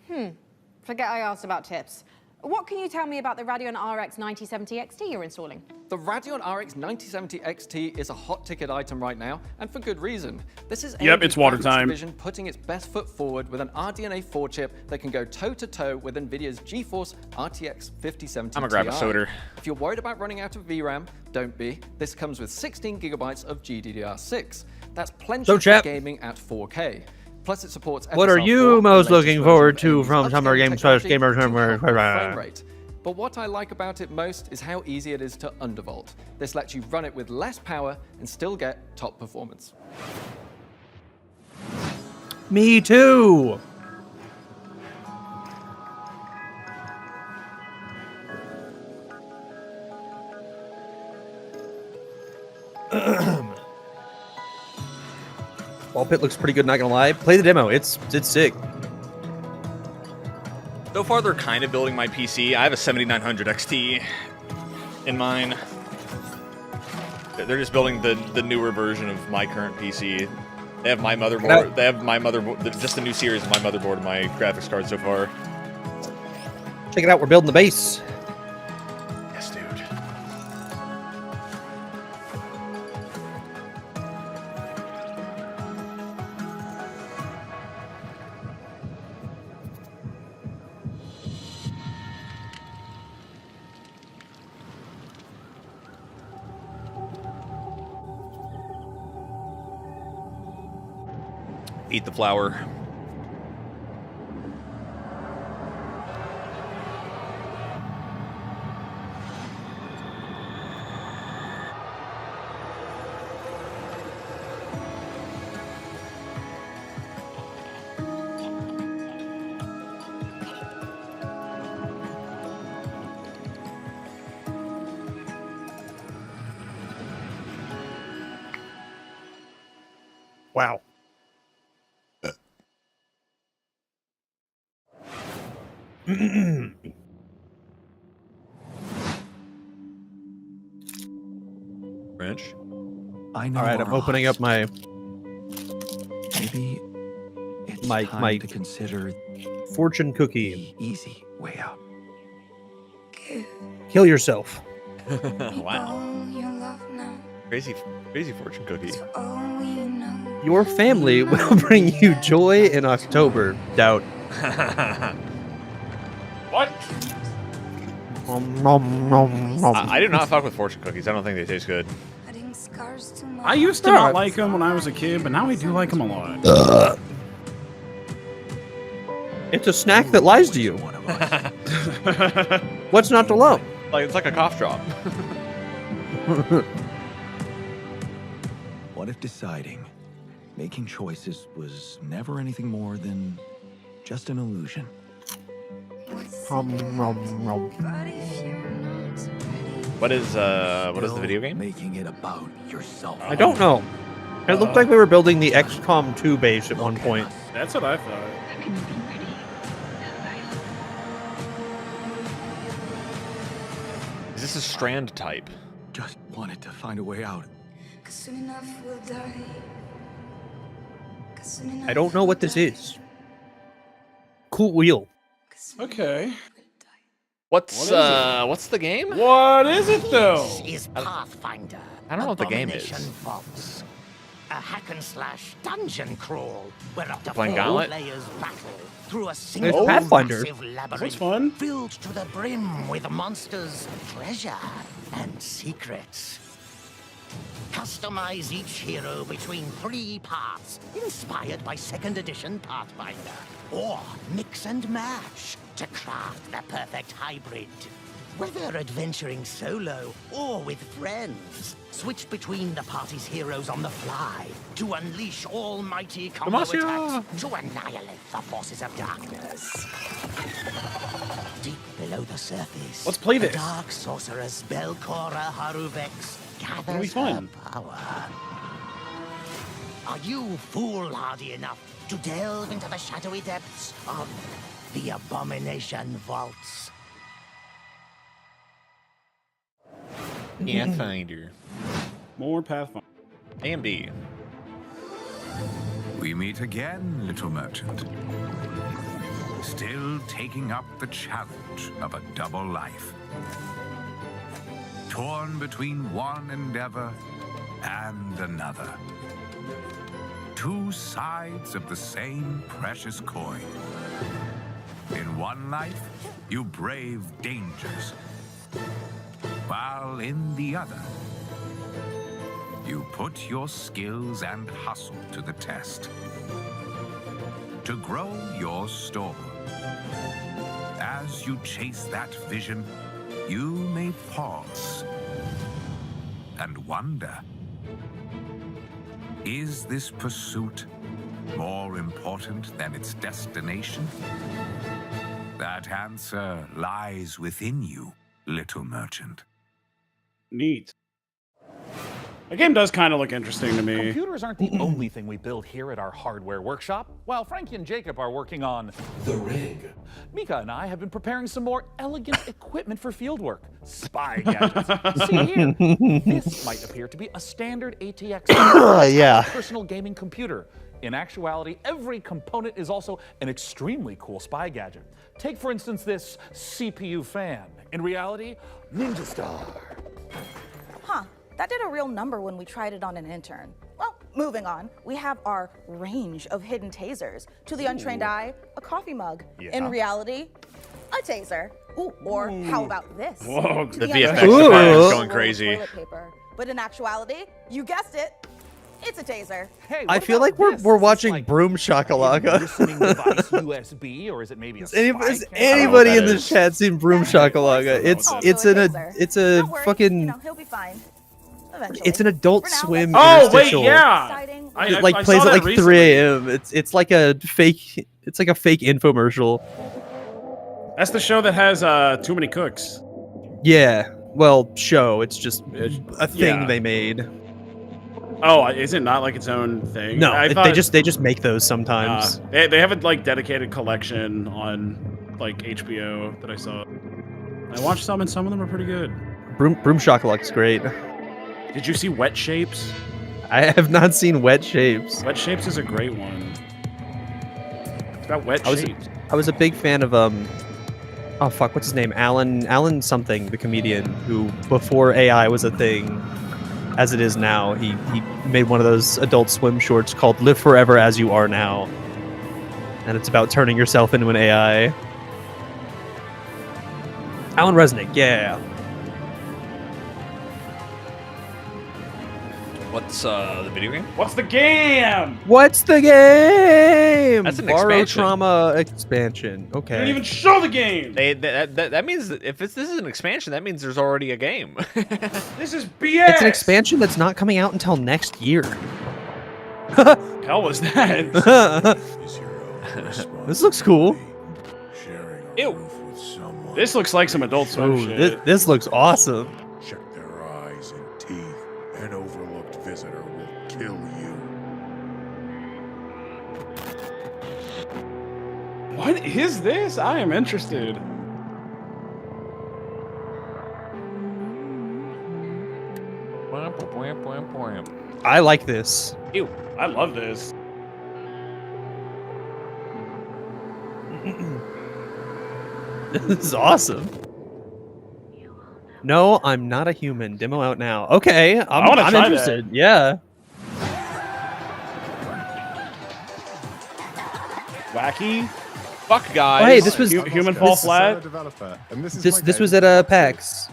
Forget I asked about tips. What can you tell me about the Radeon RX 9070 XT you're installing? The Radeon RX 9070 XT is a hot ticket item right now, and for good reason. This is Yep, AMD it's water graphics time. division putting its best foot forward with an RDNA 4 chip that can go toe-to-toe with NVIDIA's GeForce RTX 5070 I'm gonna grab a Ti. soda. If you're worried about running out of VRAM, don't be. This comes with 16 gigabytes of GDDR6. That's plenty So, for chap. gaming at 4K. Plus, it supports What are FSR4, you the most latest looking version forward of to AMD's from Summer upscaling Games Plus technology Gamers? to help with frame rate. But what I like about it most is how easy it is to undervolt. This lets you run it with less power and still get top performance. Me too. Ball pit looks pretty good, not gonna lie. Play the demo. It's sick. So far, they're kind of building my PC. I have a 7900 XT in mine. They're just building the newer version of my current PC. They have my motherboard. They have my motherboard. Just the new series of my motherboard and my graphics card so far. Check it out. We're building the base. Yes, dude. Eat the flower. Wow. French. I know. All right, I'm opening up my Maybe it's my to consider fortune cookie. easy way out. Kill yourself. Wow. Crazy fortune cookie. Your family will bring you joy in October. Doubt. What? I do not fuck with fortune cookies. I don't think they taste good. I used to not like them when I was a kid, but now I do like them a lot. It's a snack that lies to you. What's not to love? Like it's like a cough drop. What if deciding, making choices was never anything more than just an illusion? What is the video game? Making it about yourself. I don't know. It looked like we were building the XCOM 2 base at one point. That's what I thought. Is this a strand type? Just wanted to find a way out. I don't know what this is. Cool wheel. Okay. What's the game? What is it though? Is Pathfinder. I don't know what the game is. Abomination Vaults. A hack and slash dungeon crawl where up to Playing 4 Gauntlet? players battle through a single Pathfinder. massive labyrinth That's fun. filled to the brim with monsters, treasure, and secrets. Customize each hero between 3 paths, inspired by 2nd edition Pathfinder. Or mix and match to craft the perfect hybrid. Whether adventuring solo or with friends, switch between the party's heroes on the fly to unleash almighty combo attacks to annihilate the forces of darkness. Deep below the surface, Let's play this. the dark sorceress Belcora Haruvex It'll be gathers fun. her power. Are you foolhardy enough to delve into the shadowy depths of the Abomination Vaults? Pathfinder. More Pathfinder. A and B. We meet again, little merchant. Still taking up the challenge of a double life. Torn between one endeavor and another. 2 sides of the same precious coin. In one life, you brave dangers. While in the other, you put your skills and hustle to the test. To grow your store. As you chase that vision, you may pause and wonder, is this pursuit more important than its destination? That answer lies within you, little merchant. Neat. The game does kind of look interesting to me. Computers aren't the only thing we build here at our hardware workshop. While Frankie and Jacob are working on the rig, Mika and I have been preparing some more elegant equipment for fieldwork. Spy gadgets. See here. This might appear to be a standard ATX Yeah. personal gaming computer. In actuality, every component is also an extremely cool spy gadget. Take, for instance, this CPU fan. In reality, Ninja Star. Huh, that did a real number when we tried it on an intern. Well, moving on, we have our range of hidden tasers. To the untrained eye, a coffee mug. Yeah. In reality, a taser. Ooh, or how about this? Whoa, To the untrained VFX eye, department is a going roll of crazy. toilet paper. But in actuality, you guessed it, it's a taser. Hey, I feel like we're watching Broom Shakalaka. listening device USB, or is it maybe a Has spy anybody camera? in the chat seen Broom Shakalaka? It's a fucking He'll be fine. Eventually. it's an Adult Swim. Oh wait, interstitial. yeah. It like plays at like 3 a.m. It's like a fake. It's like a fake infomercial. That's the show that has Too Many Cooks. Yeah. Well, show. It's just a thing yeah. they made. Oh, is it not like its own thing? No, I they thought, just make those sometimes. they have a like dedicated collection on like HBO that I saw. I watched some, and some of them are pretty good. Broom Shakalaka's great. Did you see Wet Shapes? I have not seen Wet Shapes. Wet Shapes is a great one. It's about wet shapes. I was a big fan of oh fuck, what's his name? Alan something, the comedian who before AI was a thing, as it is now, he made one of those Adult Swim shorts called "Live Forever as You Are Now," and it's about turning yourself into an AI. Alan Resnick, yeah. What's the video game? What's the game? What's the game? That's an Borrow expansion. Trauma expansion. Okay. They didn't even show the game. That means that if this is an expansion, that means there's already a game. This is BS. It's an expansion that's not coming out until next year. Hell was that? This looks cool. Ew. This looks like some Adult Swim Ooh, shit. this looks awesome. Check their eyes and teeth. An overlooked visitor will kill you. What is this? I am interested. I like this. Ew, I love this. This is awesome. No, I'm not a human. Demo out now. Okay, I'm interested. That. Yeah. Wacky. Fuck guys. Oh, hey, this was human fall flat. This was at PAX.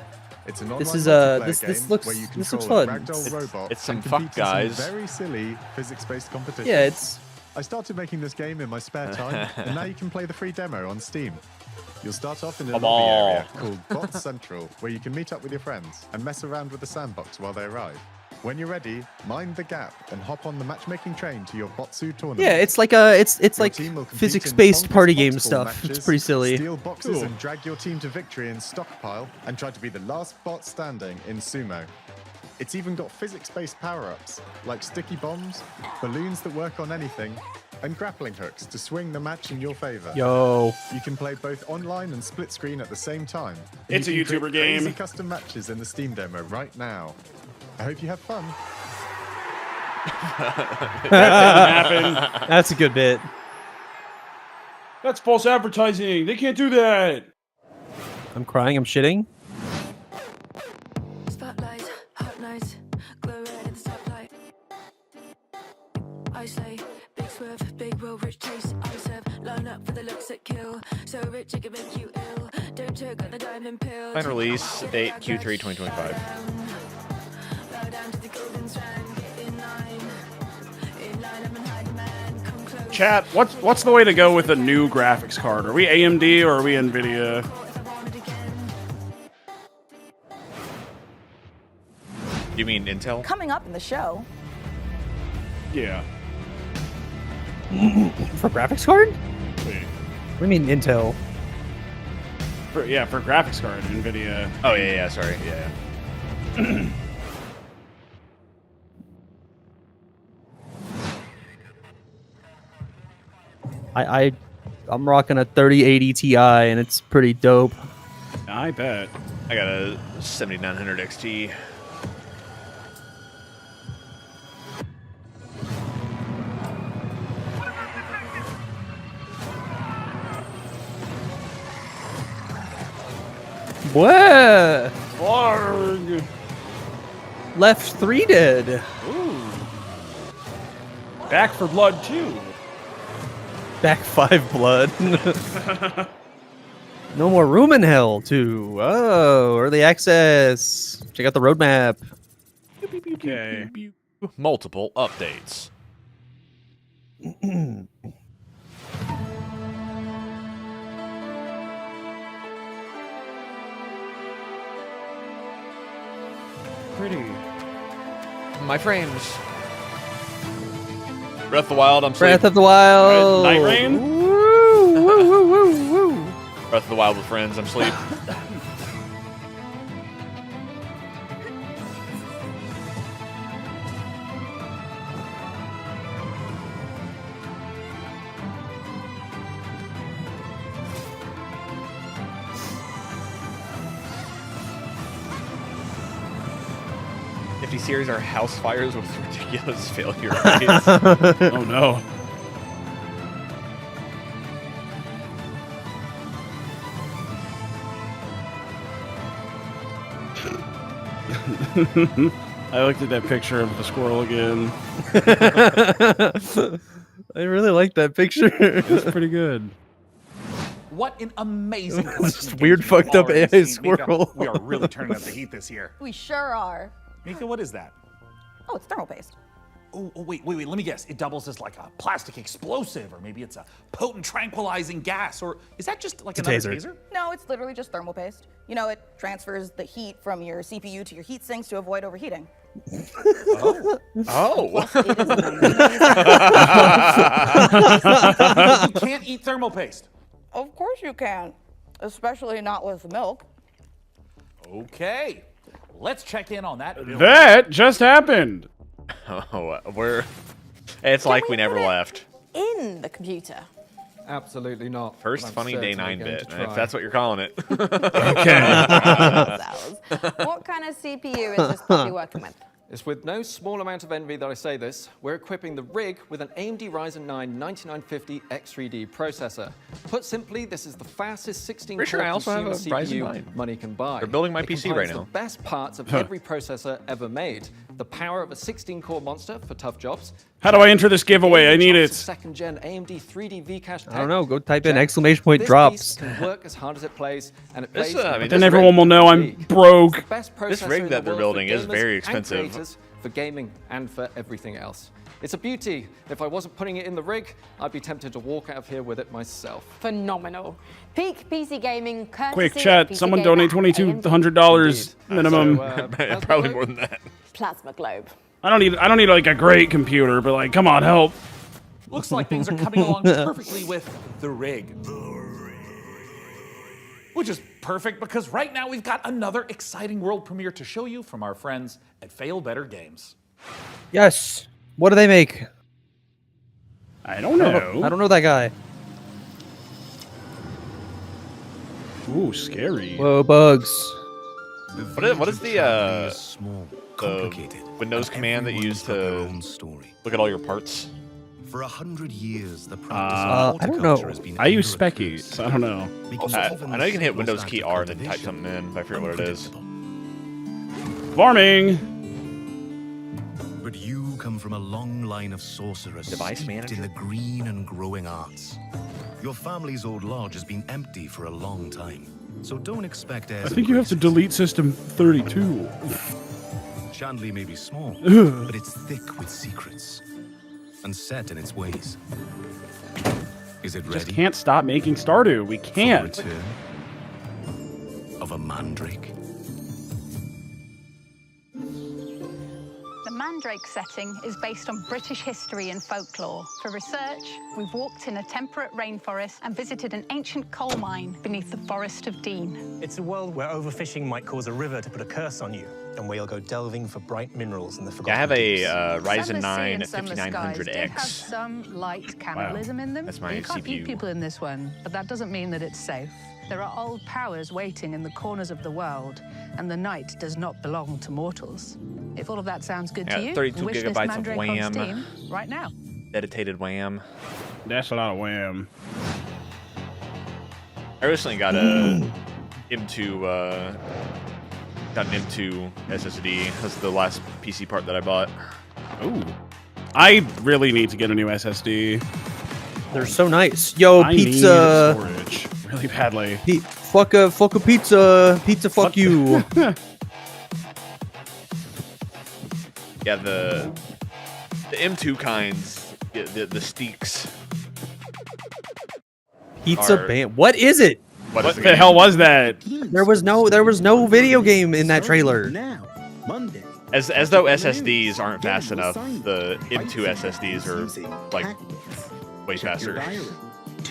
It's an this online is multiplayer this game looks where you this looks control a fun. ragdoll robot it's some and fuck compete in guys. some very silly physics-based competitions. Yeah, it's. I started making this game in my spare time, and now you can play the free demo on Steam. You'll start off in a lobby area called Bot Central, where you can meet up with your friends and mess around with the sandbox while they arrive. When you're ready, mind the gap and hop on the matchmaking train to your Botsu tournament. Yeah, it's like it's like physics-based party game stuff. It's pretty silly. Steal boxes and drag your team to victory in Stockpile, and try to be the last bot standing in Sumo. It's even got physics-based power-ups, like sticky bombs, balloons that work on anything, and grappling hooks to swing the match in your favor. Yo. You can play both online and split screen at the same time. It's a YouTuber game. Crazy custom matches in the Steam demo right now. I hope you have fun. That didn't happen. That's a good bit. That's false advertising. They can't do that. I'm crying. I'm shitting. Spotlight, hot night, glow red in the stoplight. I slay, big swerve, big roll, rich taste. I serve, line up for the looks that kill. So rich it can make you ill. Don't choke on the diamond pill. Planned release date Q3 2025. Chat, what's the way to go with a new graphics card? Are we AMD or are we Nvidia? You mean Intel? Coming up in the show. Yeah. For graphics card? Wait. What do you mean Intel? For graphics card, Nvidia. Oh yeah, sorry, yeah. I'm rocking a 3080 Ti and it's pretty dope. I bet. I got a 7900 XT. What? Blarg. Left 3 dead. Ooh. Back for Blood 2. Back 5 blood. No more room in hell too. Oh, early access. Check out the roadmap. Okay. Multiple updates. Pretty. My frames. Breath of the Wild, I'm Breath of the Wild. Night Rain? Woo, woo, woo, woo, woo. Breath of the Wild with friends, I'm asleep. Nifty series are house fires with ridiculous failure rates. Oh no. I looked at that picture of the squirrel again. I really like that picture. It's pretty good. What an amazing This weird fucked up AI squirrel. We are really turning up the heat this year. We sure are. Mika, what is that? Oh, it's thermal paste. Oh, wait, let me guess. It doubles as like a plastic explosive, or maybe it's a potent tranquilizing gas, or is that just like another taser? No, it's literally just thermal paste. You know, it transfers the heat from your CPU to your heat sinks to avoid overheating. Oh. Plus, it is You can't eat thermal paste. Of course you can, especially not with milk. Okay, let's check in on that. That just happened. Oh, it's like we never left. In the computer. Absolutely not. First but I'm funny day certainly 9-bit, going to if try. that's what you're calling it. What kind of CPU is this puppy working with? It's with no small amount of envy that I say this. We're equipping the rig with an AMD Ryzen 9 9950 X3D processor. Put simply, this is the fastest 16-core Pretty sure I also have a consumer Ryzen CPU 9. money can buy. They're building my It PC right combines now. the best parts of every processor ever made. The power of a 16-core monster for tough jobs. How do I enter this giveaway? I need it. Second-gen AMD 3D Vcache tech. I don't know. Go type in exclamation point This drops. piece can work as hard as it plays, and it This, plays. I mean, Then this everyone will know I'm broke. This rig that they're building is very expensive. For gaming and for everything else. It's a beauty. If I wasn't putting it in the rig, I'd be tempted to walk out of here with it myself. Phenomenal. Peak PC gaming, courtesy Quick of chat. PC Someone Gamer donate and $2,200 minimum. Probably more than that. Plasma Globe. I don't need like a great computer, but like, come on, help. Looks like things are coming along perfectly with the rig. Which is perfect because right now we've got another exciting world premiere to show you from our friends at Fail Better Games. Yes. What do they make? I don't know. I don't know that guy. Ooh, scary. Whoa, bugs. What is the Windows command that you use to look at all your parts? For 100 years, the I don't know. I use Specky, so I don't know. I know you can hit Windows key R and then type something in, but I forget what it is. Farming. But you come from a long line of sorcerers Device steeped manager? in the green and growing arts. Your family's old lodge has been empty for a long time, so don't expect I think you have to delete system 32. Chandley may be small, but it's thick with secrets and set in its ways. Is it ready? Just can't stop making Stardew. We can't. For the return of a mandrake. The Mandrake setting is based on British history and folklore. For research, we've walked in a temperate rainforest and visited an ancient coal mine beneath the Forest of Dean. It's a world where overfishing might cause a river to put a curse on you, and where you'll go delving for bright minerals in the forgotten Yeah, I have a deeps. Ryzen 9 Some of the sea and some of the skies did have 5900X. some light cannibalism in them. That's my You can't CPU. eat people in this one, but that doesn't mean that it's safe. There are old powers waiting in the corners of the world, and the night does not belong to mortals. If all of that sounds good to Yeah, you, 32 wish this gigabytes of Mandrake on RAM. Steam right now. Dedicated WAM. That's a lot of wham. I recently got a M2 got an M2 SSD. That's the last PC part that I bought. Ooh. I really need to get a new SSD. They're so nice. Yo, I pizza. need storage really badly. Fuck a pizza. Pizza, fuck you. Yeah, the M2 kinds, the Steaks. Pizza are- band. What is it? What the hell was that? There was no video game in that trailer. Monday. As though SSDs aren't fast enough, the M2 SSDs are like way faster.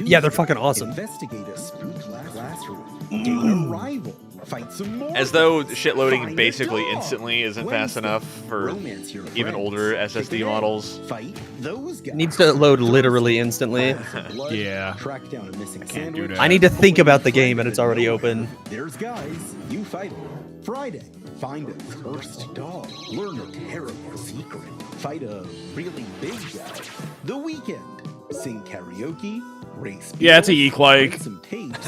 Yeah, they're fucking awesome. Investigate a spooky classroom. Gain a rival. Fight some more. As though shit loading basically instantly isn't fast enough for even older SSD models. Fight those guys. Needs to load literally instantly. Yeah. Track down a missing Can't do that. I need to think about the game and it's already open. There's guys. You fight it. Friday. Find a cursed dog. Learn a terrible secret. Fight a really big guy. The weekend. Sing karaoke. Race. Yeah, it's a beetles, yeek-like. play some tapes.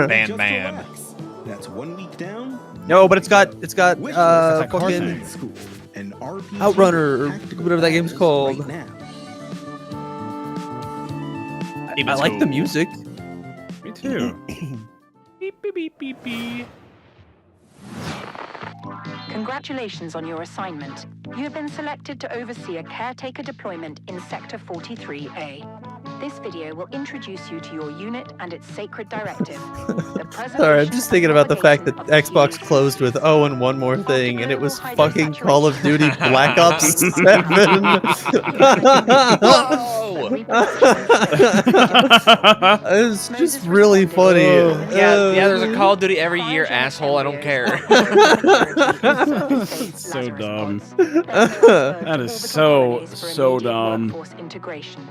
Man, Just man. relax. That's 1 week down. No, but it's got Wish fucking school. An RPG Outrunner or tactical whatever that game's games called. right now. I like the music. Me too. Beep, beep, beep, beep, beep. Congratulations on your assignment. You have been selected to oversee a caretaker deployment in Sector 43A. This video will introduce you to your unit and its sacred directive. Sorry, I'm just thinking about the fact that Xbox closed with oh, and one more thing, and it was fucking Call of Duty Black Ops 7. It's just really funny. Yeah, there's a Call of Duty every year, asshole. I don't care. So dumb. That is so dumb. Integration.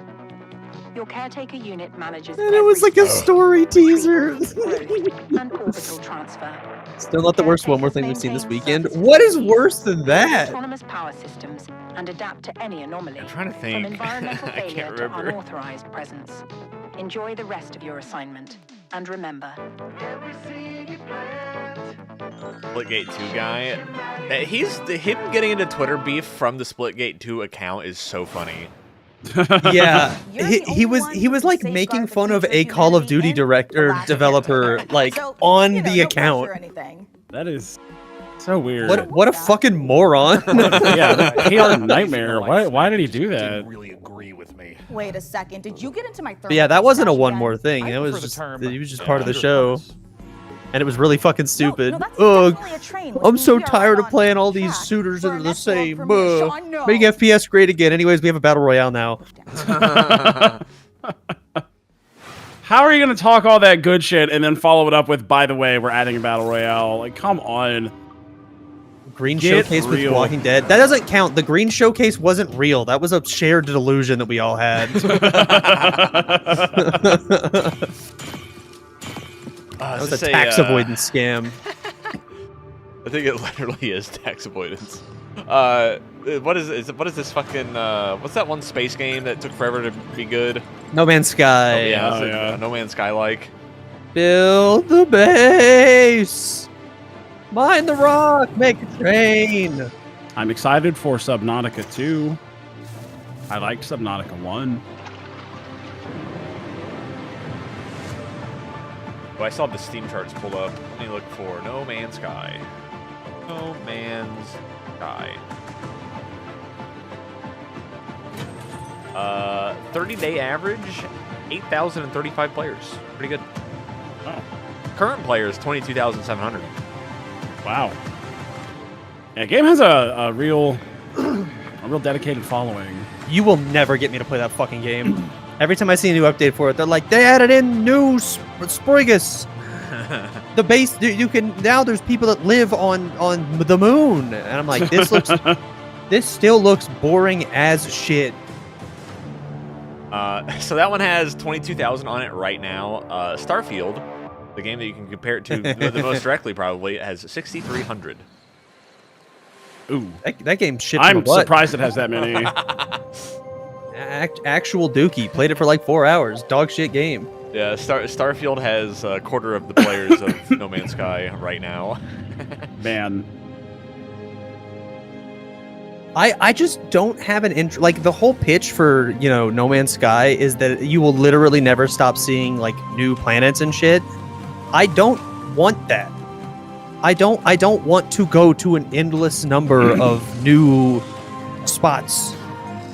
Your caretaker unit manages. And it was like a story teaser. and orbital transfer. Still not the worst one more thing we've seen this weekend. What is worse than that? Autonomous power systems and adapt to any anomaly. I'm trying to think. From environmental I can't failure to remember. unauthorized presence. Enjoy the rest of your assignment. And remember, Splitgate 2 guy. Him getting into Twitter beef from the Splitgate 2 account is so funny. Yeah, he was like making fun of a Call of Duty developer like on the account. That is so weird. What a fucking moron. Yeah, he had a nightmare. Why did he do that? Wait a second. Did you get into my But yeah, that wasn't a one more thing. It was just he was just part of the show. And it was really fucking stupid. Ugh, I'm so tired of playing all these shooters that are the same. Make FPS great again. Anyways, we have a battle royale now. How are you gonna talk all that good shit and then follow it up with, by the way, we're adding a battle royale? Like, come on. Green showcase with Walking Dead. That doesn't count. The green showcase wasn't real. That was a shared delusion that we all had. That was a tax avoidance scam. I think it literally is tax avoidance. What is this fucking what's that one space game that took forever to be good? No Man's Sky. Oh, yeah, No Man's Sky like. Build the base. Mine the rock. Make a train. I'm excited for Subnautica 2. I liked Subnautica 1. Oh, I saw the Steam charts pulled up. Let me look for No Man's Sky. No Man's Sky. 30-day average, 8,035 players. Pretty good. Wow. Current players, 22,700. Wow. Yeah, game has a real dedicated following. You will never get me to play that fucking game. Every time I see a new update for it, they're like, they added in new Sprigus. The base, you can now. There's people that live on the moon, and I'm like, this still looks boring as shit. So that one has 22,000 on it right now. Starfield, the game that you can compare it to the most directly, probably has 6,300. Ooh, that game shit. I'm surprised it has that many. Actual Dookie played it for like 4 hours. Dog shit game. Yeah, Starfield has a quarter of the players of No Man's Sky right now. Man. I just don't have an interest. Like, the whole pitch for, No Man's Sky is that you will literally never stop seeing, like, new planets and shit. I don't want that. I don't want to go to an endless number of new spots.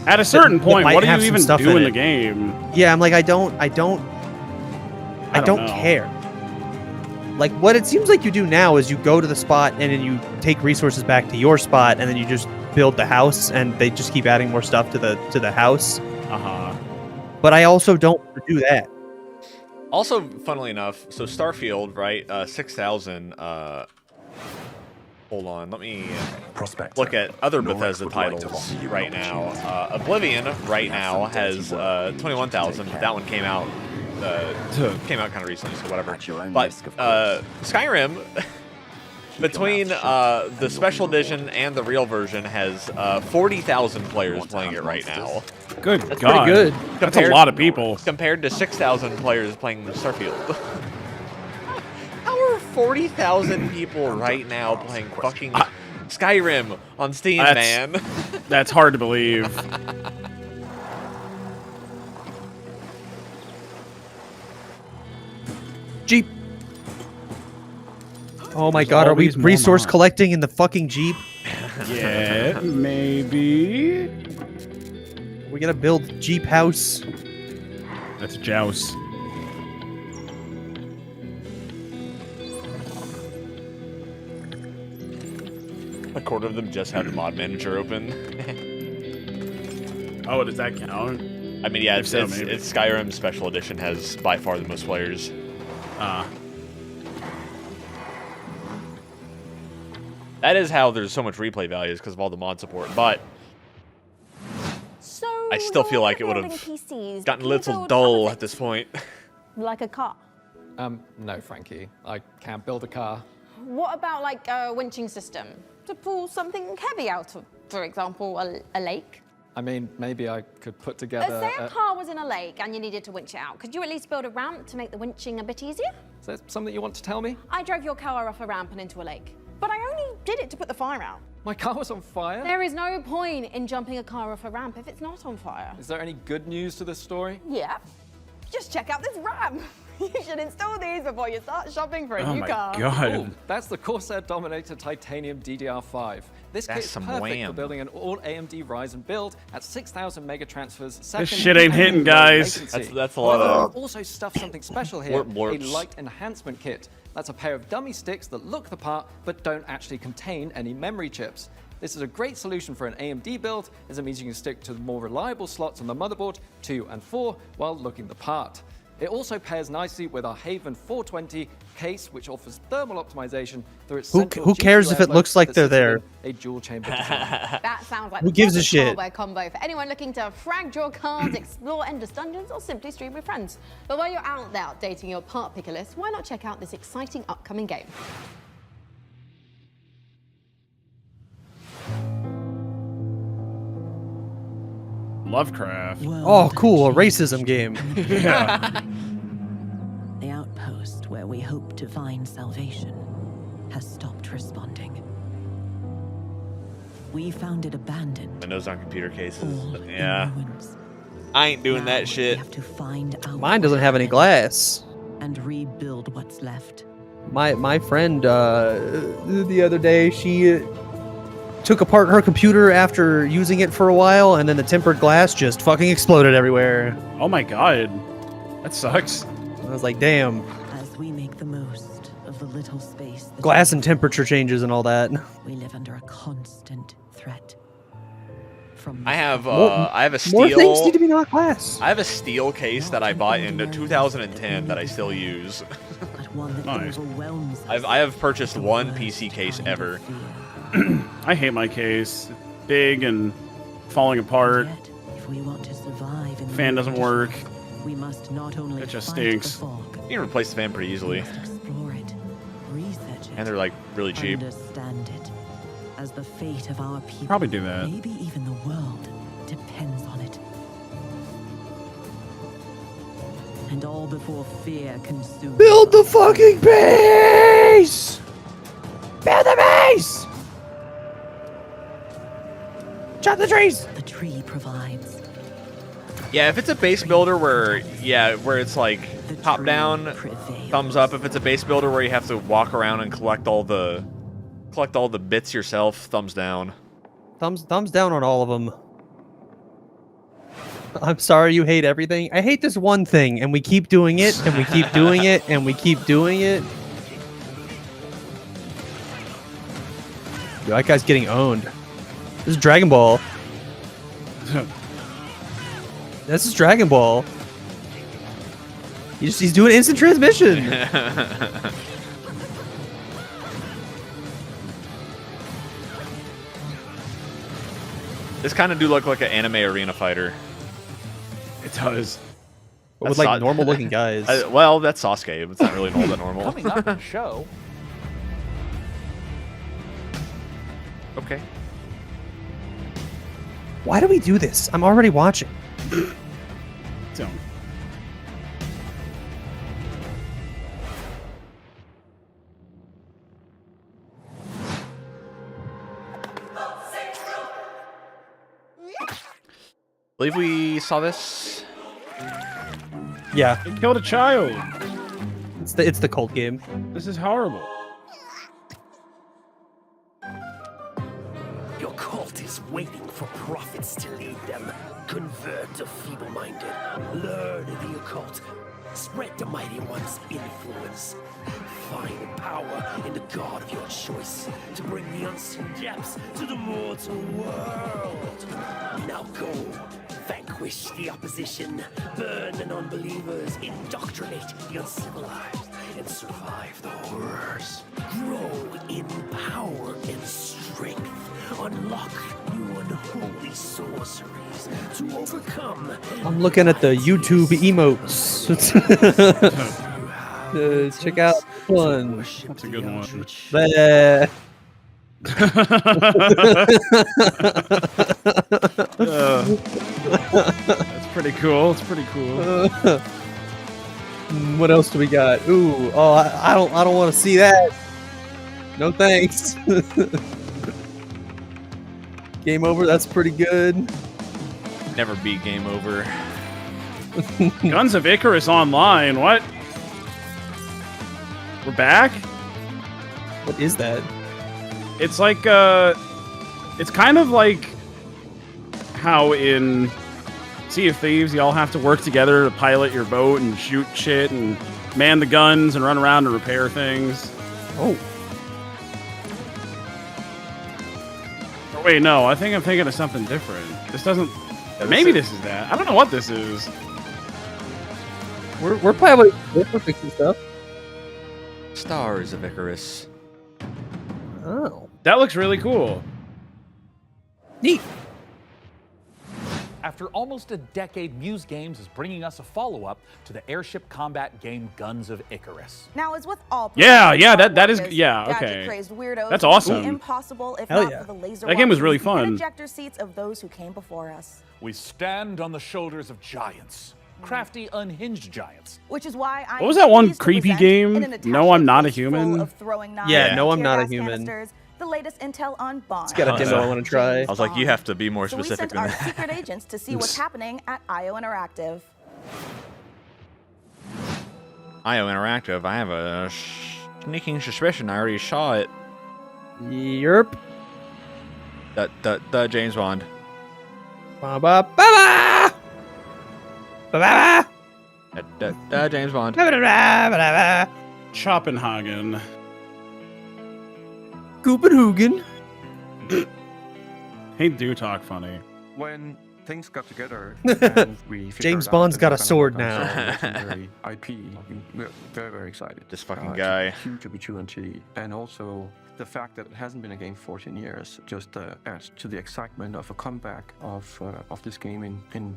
At a certain point, what do you even do in the it. game? Yeah, I'm like, I don't care. Like, what it seems like you do now is you go to the spot and then you take resources back to your spot and then you just build the house and they just keep adding more stuff to the house. But I also don't do that. Also, funnily enough, so Starfield, right? 6,000. Hold on, let me look at other Bethesda titles right now. Oblivion right now has 21,000. That one came out kind of recently, so whatever. But Skyrim, between the special edition and the real version, has 40,000 players playing it right now. Good That's God. pretty good. That's a lot of people. Compared to 6,000 players playing Starfield. How are 40,000 people right now playing fucking Skyrim on Steam, man? That's hard to believe. Jeep. Oh my God, are we resource collecting in the fucking Jeep? Yeah, maybe. We're gonna build Jeep house. That's Joust. A quarter of them just have the mod manager open. Oh, does that count? I mean, yeah, If so, maybe. it's Skyrim Special Edition has by far the most players. That is how there's so much replay value, is because of all the mod support. But So I still feel like it would have gotten a little dull at this point. Like a car. No, Frankie. I can't build a car. What about like a winching system to pull something heavy out of, for example, a lake? I mean, maybe I could put together. Say a car was in a lake and you needed to winch it out. Could you at least build a ramp to make the winching a bit easier? Is there something you want to tell me? I drove your car off a ramp and into a lake, but I only did it to put the fire out. My car was on fire? There is no point in jumping a car off a ramp if it's not on fire. Is there any good news to this story? Yeah. Just check out this ramp. You should install these before you start shopping for a new car. Oh my god. Ooh, that's the Corsair Dominator Titanium DDR5. This kit is perfect for building an all AMD Ryzen build at 6,000 mega transfers. This shit ain't hitting, guys. That's a lot of. Also stuffed something special here, a light enhancement kit. That's a pair of dummy sticks that look the part but don't actually contain any memory chips. This is a great solution for an AMD build, as it means you can stick to the more reliable slots on the motherboard 2 and 4 while looking the part. It also pairs nicely with our Haven 420 case, which offers thermal optimization through its central Who cares GPU if it looks like that they're sits there? within a dual chamber design. That sounds like Who gives a shit? hardware combo for anyone looking to frag draw cards, explore endless dungeons, or simply stream with friends. But while you're out there updating your part picker list, why not check out this exciting upcoming game? Lovecraft. Oh, cool, a racism game. Yeah. The outpost where we hope to find salvation has stopped responding. We found it abandoned. Windows on computer cases. Yeah. I ain't doing that shit. To find our Mine doesn't have any glass. and rebuild what's left. My friend the other day, she took apart her computer after using it for a while, and then the tempered glass just fucking exploded everywhere. Oh my god, that sucks. I was like, damn. As we make the most of the little space that Glass and temperature changes and all that. we live under a constant threat. From I have More- I have a More steel. things need to be not glass. I have a steel case that I bought in 2010 that I still use. one that Nice. overwhelms us. I have purchased one PC case ever. I hate my case. It's big and falling apart. If we want to survive in the Fan doesn't work. we must not only It just fight the stinks. fog, You can replace the fan pretty easily, explore it, research it, and they're like really cheap. understand it, as the fate of our people, Probably do that. maybe even the world, depends on it. And all before fear consumes. Build the fucking base! Build the base! Chop the trees! The tree provides. Yeah, if it's a base builder where it's like top down, thumbs up. If it's a base builder where you have to walk around and collect all the bits yourself, thumbs down. Thumbs down on all of them. I'm sorry you hate everything. I hate this one thing, and we keep doing it, and we keep doing it, and we keep doing it. Yo, that guy's getting owned. This is Dragon Ball. This is Dragon Ball. He's doing instant transmission. This kind of do look like an anime arena fighter. It does. But with like normal looking guys. Well, that's Sasuke. It's not really all that normal. Coming up on the show. Okay. Why do we do this? I'm already watching. So. Believe we saw this. Yeah. He killed a child. It's the cult game. This is horrible. Your cult is waiting for prophets to lead them. Convert the feeble-minded. Learn the occult. Spread the mighty one's influence. Find power in the god of your choice to bring the unseen depths to the mortal world. Now go. Vanquish the opposition. Burn the non-believers. Indoctrinate the uncivilized. And survive the horrors. Grow in power and strength. strength, unlock new unholy sorceries to overcome. I'm looking at the YouTube emotes. Check out this one. That's a good one. That's pretty cool. It's pretty cool. What else do we got? Ooh, oh, I don't want to see that. No thanks. Game over. That's pretty good. Never beat game over. Guns of Icarus Online. What? We're back? What is that? It's like it's kind of like how in Sea of Thieves you all have to work together to pilot your boat and shoot shit and man the guns and run around and repair things. Oh. Or wait, no, I think I'm thinking of something different. This doesn't. Maybe this is that. I don't know what this is. We're probably fixing stuff. Stars of Icarus. Oh. That looks really cool. Neat. After almost a decade, Muse Games is bringing us a follow-up to the airship combat game Guns of Icarus. Now, as with all Yeah, that is, yeah, okay. gadget-crazed weirdos, That's it would be awesome. impossible if Hell not yeah. for the laser That game was really walkers and fun. ejector seats of those who came before us. We stand on the shoulders of giants, crafty, unhinged giants. Which is why I What was that one creepy game? No, I'm not a human. Yeah, no, I'm not a human. The latest intel on Bond. It's got a demo I want to try. I was like, you have to be more So we specific sent than our that. secret agents to see what's happening at IO Interactive. IO Interactive. I have a sneaking suspicion I already saw it. Yerp. The James Bond. Ba ba ba ba. Ba ba. James Bond. Schopenhagen. Copenhagen. He do talk funny. When things got together, and we James Bond's got a sword now. Legendary IP. We're very, very excited. This fucking It's guy. a huge opportunity, and also the fact that it hasn't been a game for 14 years just adds to the excitement of a comeback of this game in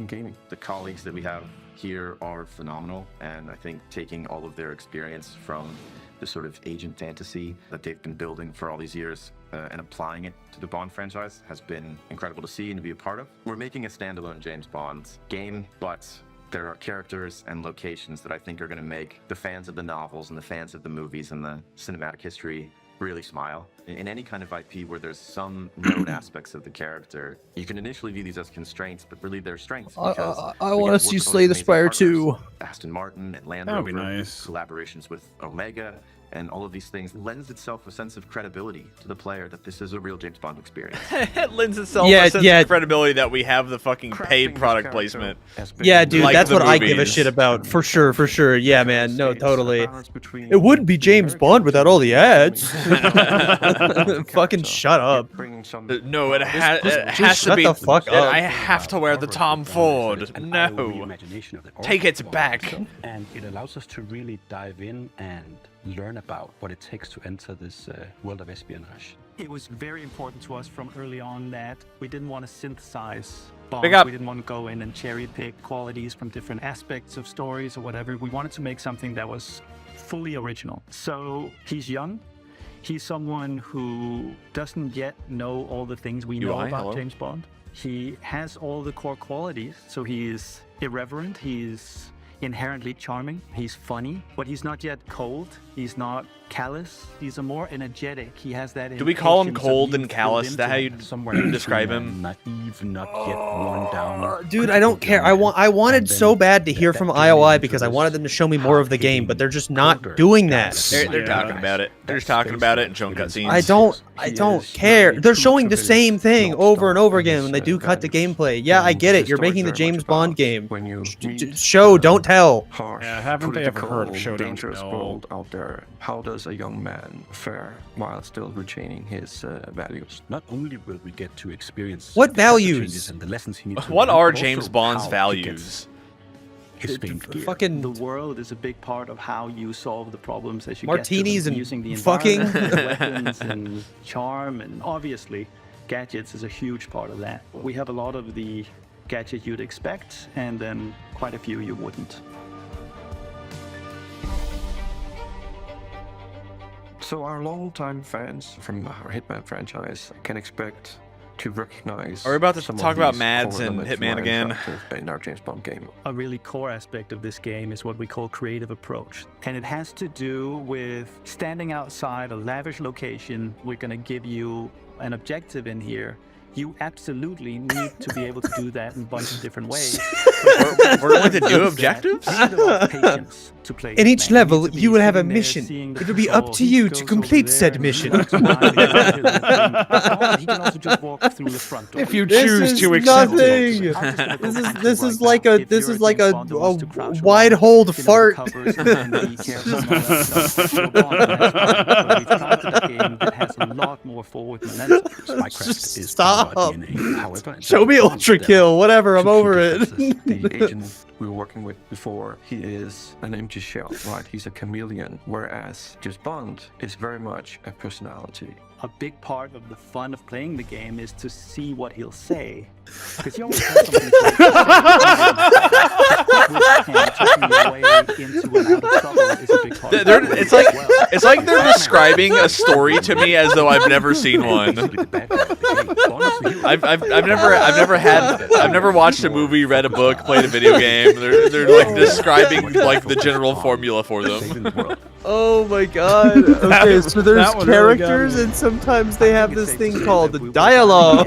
gaming. The colleagues that we have here are phenomenal, and I think taking all of their experience from the sort of agent fantasy that they've been building for all these years and applying it to the Bond franchise has been incredible to see and to be a part of. We're making a standalone James Bond game, but there are characters and locations that I think are going to make the fans of the novels and the fans of the movies and the cinematic history really smile. In any kind of IP where there's some known aspects of the character, you can initially view these as constraints, but really they're strengths. I want to see Slay the Spire 2. Aston Martin and Land That would Rover, be nice. collaborations with Omega, and all of these things lends itself a sense of credibility to the player that this is a real James Bond experience. It lends itself a sense of credibility that we have the fucking paid product placement. Yeah, dude, like that's the what I give a movies. shit about. For sure, for sure. Yeah, man. No, totally. It wouldn't be James Bond without all the ads. Fucking shut up. No, it has Just to be. shut the fuck up. I have to wear the Tom Ford. No. Take it back. And it allows us to really dive in and learn about what it takes to enter this world of espionage. It was very important to us from early on that we didn't want to synthesize Bond. Big up. We didn't want to go in and cherry pick qualities from different aspects of stories or whatever. We wanted to make something that was fully original. So he's young. He's someone who doesn't yet know all the things we know about hello. James Bond. He has all the core qualities. So he's irreverent. He's inherently charming. He's funny, but he's not yet cold. He's not callous. He's a more energetic. He has that. Do we call him impatience of cold youth and callous? Is built that how you into him. Somewhere describe between him? Naive, not yet worn down. Dude, I don't care. I wanted so bad to hear from IOI because I wanted them to show me more of the game, but they're just not doing that. They're talking about it. They're just talking about it and showing cutscenes. I don't care. They're showing the same thing over and over again when they do cut the gameplay. Yeah, I get it. You're making the James Bond game. Show, don't tell. Yeah, haven't they ever heard of Show Don't dangerous Tell? world out there. How does a young man fare while still retaining his values? Not only will we get to experience What the character values? changes and the lessons he needs to What learn, are but James also Bond's how he values? gets his famed gear. Fucking The world is a big part of how you solve the problems as you martinis get to them, and using the fucking environment, weapons and charm, and obviously gadgets is a huge part of that. We have a lot of the gadgets you'd expect, and then quite a few you wouldn't. So our longtime fans from our Hitman franchise can expect to recognize. Are we about to some of talk about these Mads core and elements Hitman more again? interactive in our James Bond game. A really core aspect of this game is what we call creative approach. And it has to do with standing outside a lavish location. We're going to give you an objective in here. You absolutely need to be able to do that in a bunch of different ways. We're going to do objectives? In each level, you will have a mission. It will be up to you to complete said mission. He can also just walk through the front door. If you choose to accept it. This is like a wide hold fart. Stop. Show me Ultra Kill. Whatever. I'm over it. The agent we were working with before, he is an empty shell, right? He's a chameleon, whereas just Bond is very much a personality. A big part of the fun of playing the game is to see what he'll say. Because you always have something to say. It's like they're describing a story to me as though I've never seen one. I've never watched a movie, read a book, played a video game. They're like describing like the general formula for them. Oh my god. Okay, so there's characters and sometimes they have this thing called dialogue.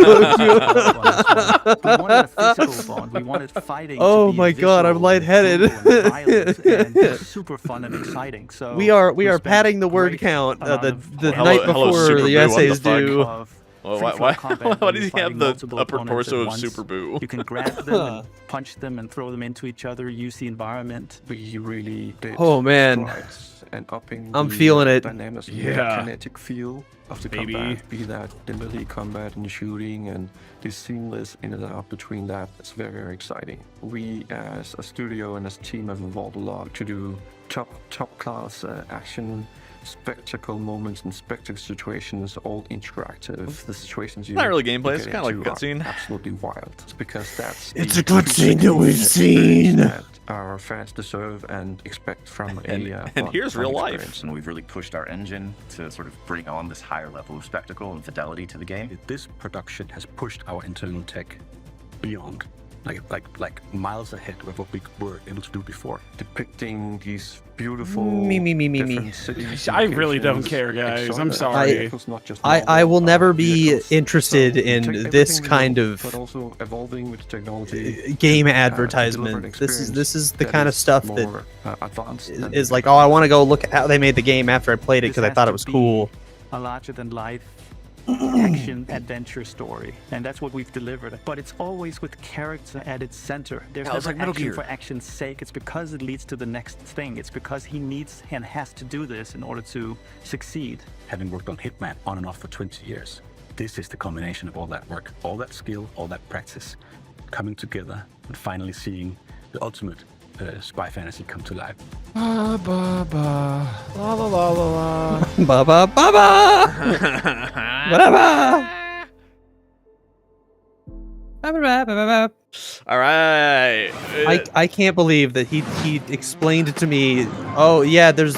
Oh my god, I'm lightheaded. Super fun and exciting. So we are padding the word count the night before the essays due. Well, why does he have the upper torso of Super Boo? You can grab them and punch them and throw them into each other, use the environment. We really did. Oh man. And upping I'm the feeling it. dynamics, the Yeah. kinetic feel of the combat, be that the melee combat and shooting and the seamless in and out between that. It's very, very exciting. We as a studio and as a team have evolved a lot to do top class action, spectacle moments and spectacle situations, all interactive. The situations you Not really gameplay, it's get kind of like a into are cutscene. Absolutely wild. It's because that's It's the a cutscene that we've seen. that our fans deserve and expect from And fun here's real life. And we've really pushed our engine to sort of bring on this higher level of spectacle and fidelity to the game. This production has pushed our internal tech beyond, like miles ahead of what we were able to do before. Depicting these beautiful Me. cities. I really don't care, guys. I'm sorry. I will never be interested in this kind of but also evolving with technology, game advertisement. This is the kind of stuff that more advanced is like, oh, I want to go look at how they made the game after I played it because I thought it was cool. A larger than life action adventure story, and that's what we've delivered. But it's always with character at its center. There's Yeah, it's never like Metal action Gear. for action's sake. It's because it leads to the next thing. It's because he needs and has to do this in order to succeed. Having worked on Hitman on and off for 20 years, this is the combination of all that work, all that skill, all that practice, coming together and finally seeing the ultimate spy fantasy come to life. Ba ba ba, la la la la la. Ba ba ba ba. All right. I can't believe that he explained to me, oh yeah, there's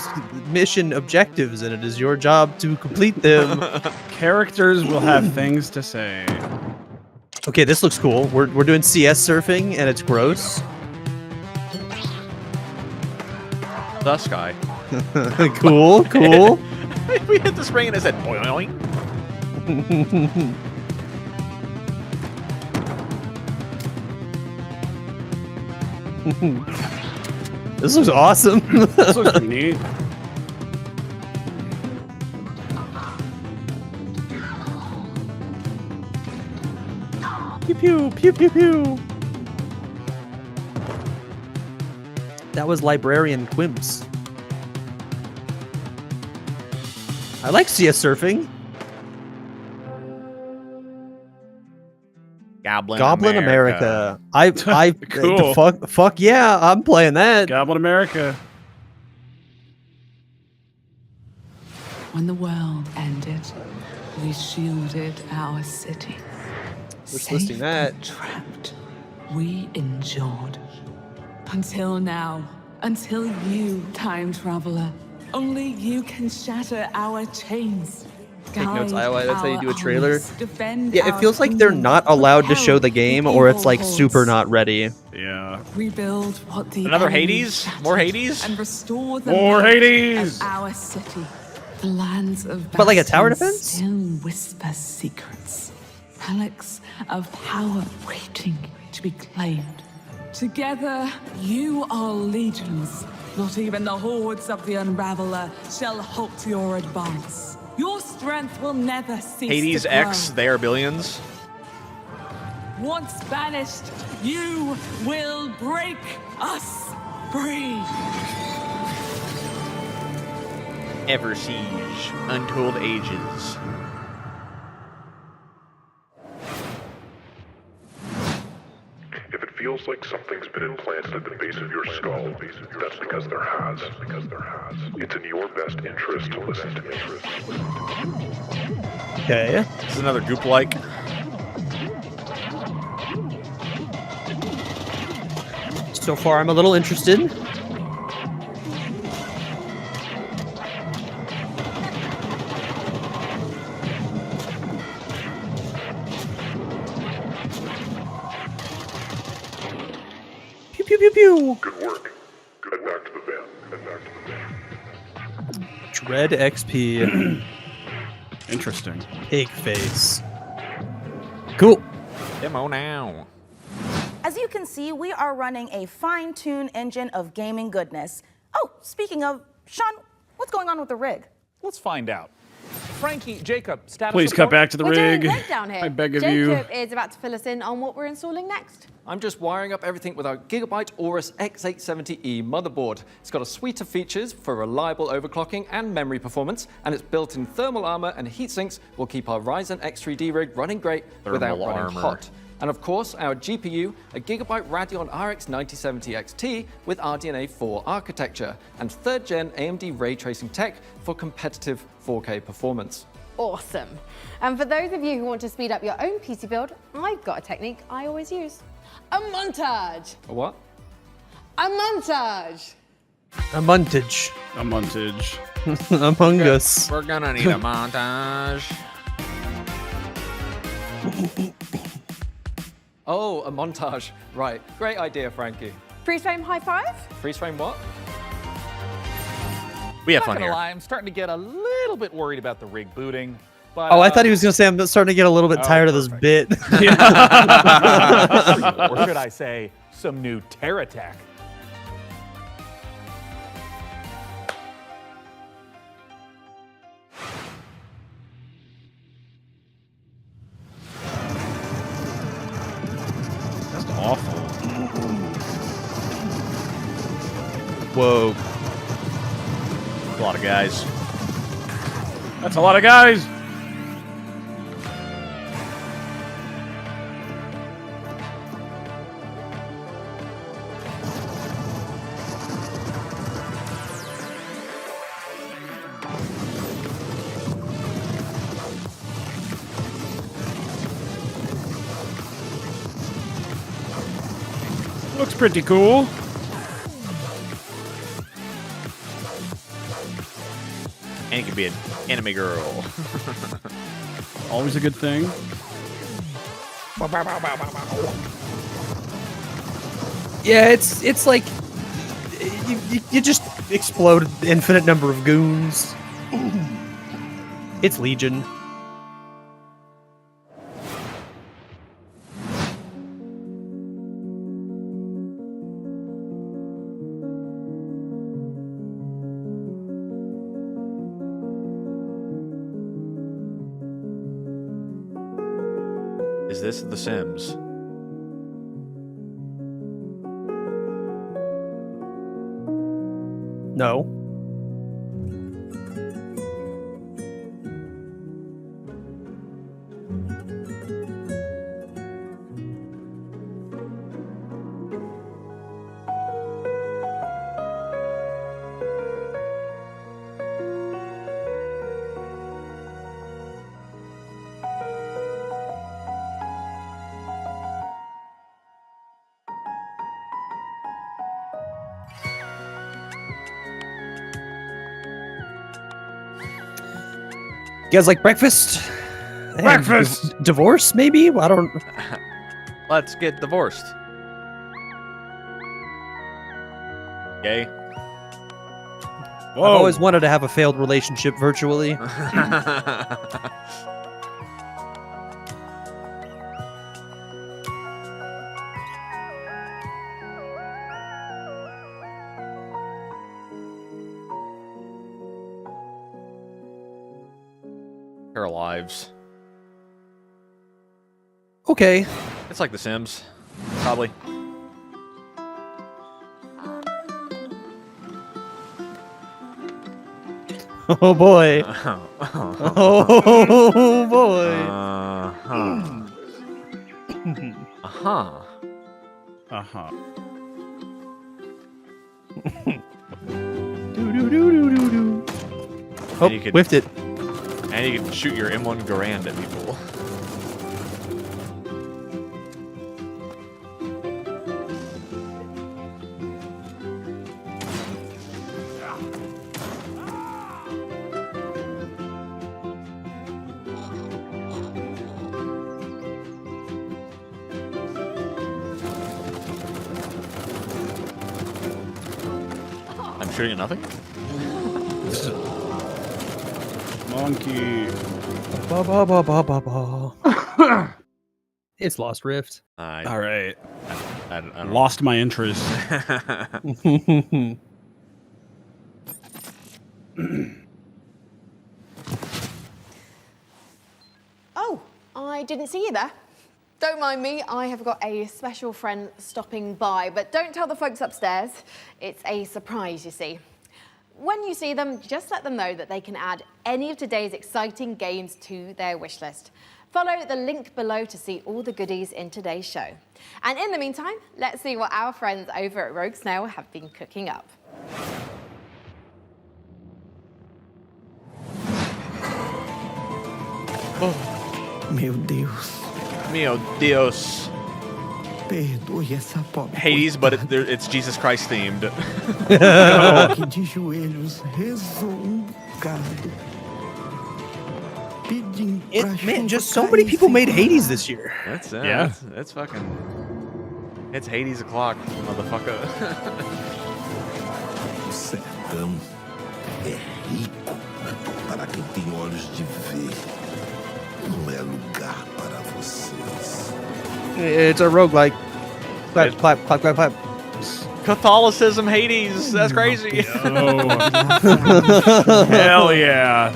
mission objectives and it is your job to complete them. Characters will have things to say. Okay, this looks cool. We're doing CS surfing and it's gross. The sky. Cool. We hit the spring and it said boing. This looks awesome. This looks pretty neat. Pew pew pew pew pew. That was Librarian Quimps. I like CS surfing. Goblin America. I Cool. fuck yeah, I'm playing that. Goblin America. When the world ended, we shielded our city. We're listing that. Trapped. We endured. Until now. Until you, time traveler. Only you can shatter our chains. Take notes, guide Iowa. That's how you our do a trailer. armies, defend Yeah, it our feels like they're kingdom, not allowed to show repel the game, the or it's evil like hordes. super not ready. Yeah. Rebuild what the Another enemy Hades? shattered More Hades? And restore the More light Hades! of our city. The lands of But like a tower bastions defense? still whisper secrets. Relics of power waiting to be claimed. Together, you are legions. Not even the hordes of the Unraveler shall halt your advance. Your strength will never cease Hades to grow. X, they are billions. Once banished, you will break us free. Ever Siege, Untold Ages. If it feels like something's been implanted at the base of your skull, that's because there has. It's in your best interest to listen to me. Okay. This is another goop-like. So far, I'm a little interested. Pew pew pew pew. Good work. Head back to the van. Dread XP. Interesting. Pig face. Cool. Demo now. As you can see, we are running a fine-tuned engine of gaming goodness. Oh, speaking of, Sean, what's going on with the rig? Let's find out. Frankie, Jacob, status Please report? cut back to the We're rig. doing rig down here. I beg of Jacob you. is about to fill us in on what we're installing next. I'm just wiring up everything with our Gigabyte Aorus X870E motherboard. It's got a suite of features for reliable overclocking and memory performance, and its built-in thermal armor and heat sinks will keep our Ryzen X3D rig running great without Thermal running armor. hot. And of course, our GPU, a Gigabyte Radeon RX 9070 XT with RDNA 4 architecture, and 3rd gen AMD ray tracing tech for competitive 4K performance. Awesome. And for those of you who want to speed up your own PC build, I've got a technique I always use. A montage. A what? A montage. A montage. A montage. Among Us. We're gonna need a montage. Oh, a montage. Right. Great idea, Frankie. Freeze frame high five. Freeze frame what? We have Not fun gonna here. lie, I'm starting to get a little bit worried about the rig booting. But, Oh, I thought he was going to say I'm starting to get a little bit tired of this bit. or should I say, some new terror tech. That's awful. Whoa. A lot of guys. That's a lot of guys. Looks pretty cool. And it could be an anime girl. Always a good thing. Yeah, it's like you just explode an infinite number of goons. It's Legion. Is this The Sims? No. You guys like breakfast? Breakfast! Divorce, maybe? I don't... Let's get divorced. Gay. I've always wanted to have a failed relationship virtually. Pair of lives. Okay. It's like The Sims, probably. Oh boy. Oh boy. Oh, you could, whiffed it. And you can shoot your M1 Garand at people. I'm shooting at nothing? Monkey. Ba, ba, ba, ba, ba, ba. It's Lost Rift. All right. I don't Lost my interest. Oh, I didn't see you there. Don't mind me, I have got a special friend stopping by, but don't tell the folks upstairs. It's a surprise, you see. When you see them, just let them know that they can add any of today's exciting games to their wish list. Follow the link below to see all the goodies in today's show. And in the meantime, let's see what our friends over at Rogue Snail have been cooking up. Meu Deus. Mio Dios. Perdoe essa pobre. Hades, but it's Jesus Christ themed. Coloque de joelhos, rezou bocado. Pedindo pra Man, just chuva so many cair people sem made parar. Hades this year. That's Yeah. That's fucking. It's Hades o'clock, motherfucker. O sertão é rico para quem tem olhos de ver. Não é lugar para vocês. It's a roguelike. Clap, clap, clap, clap, clap. Catholicism Hades. That's crazy. Hell yeah.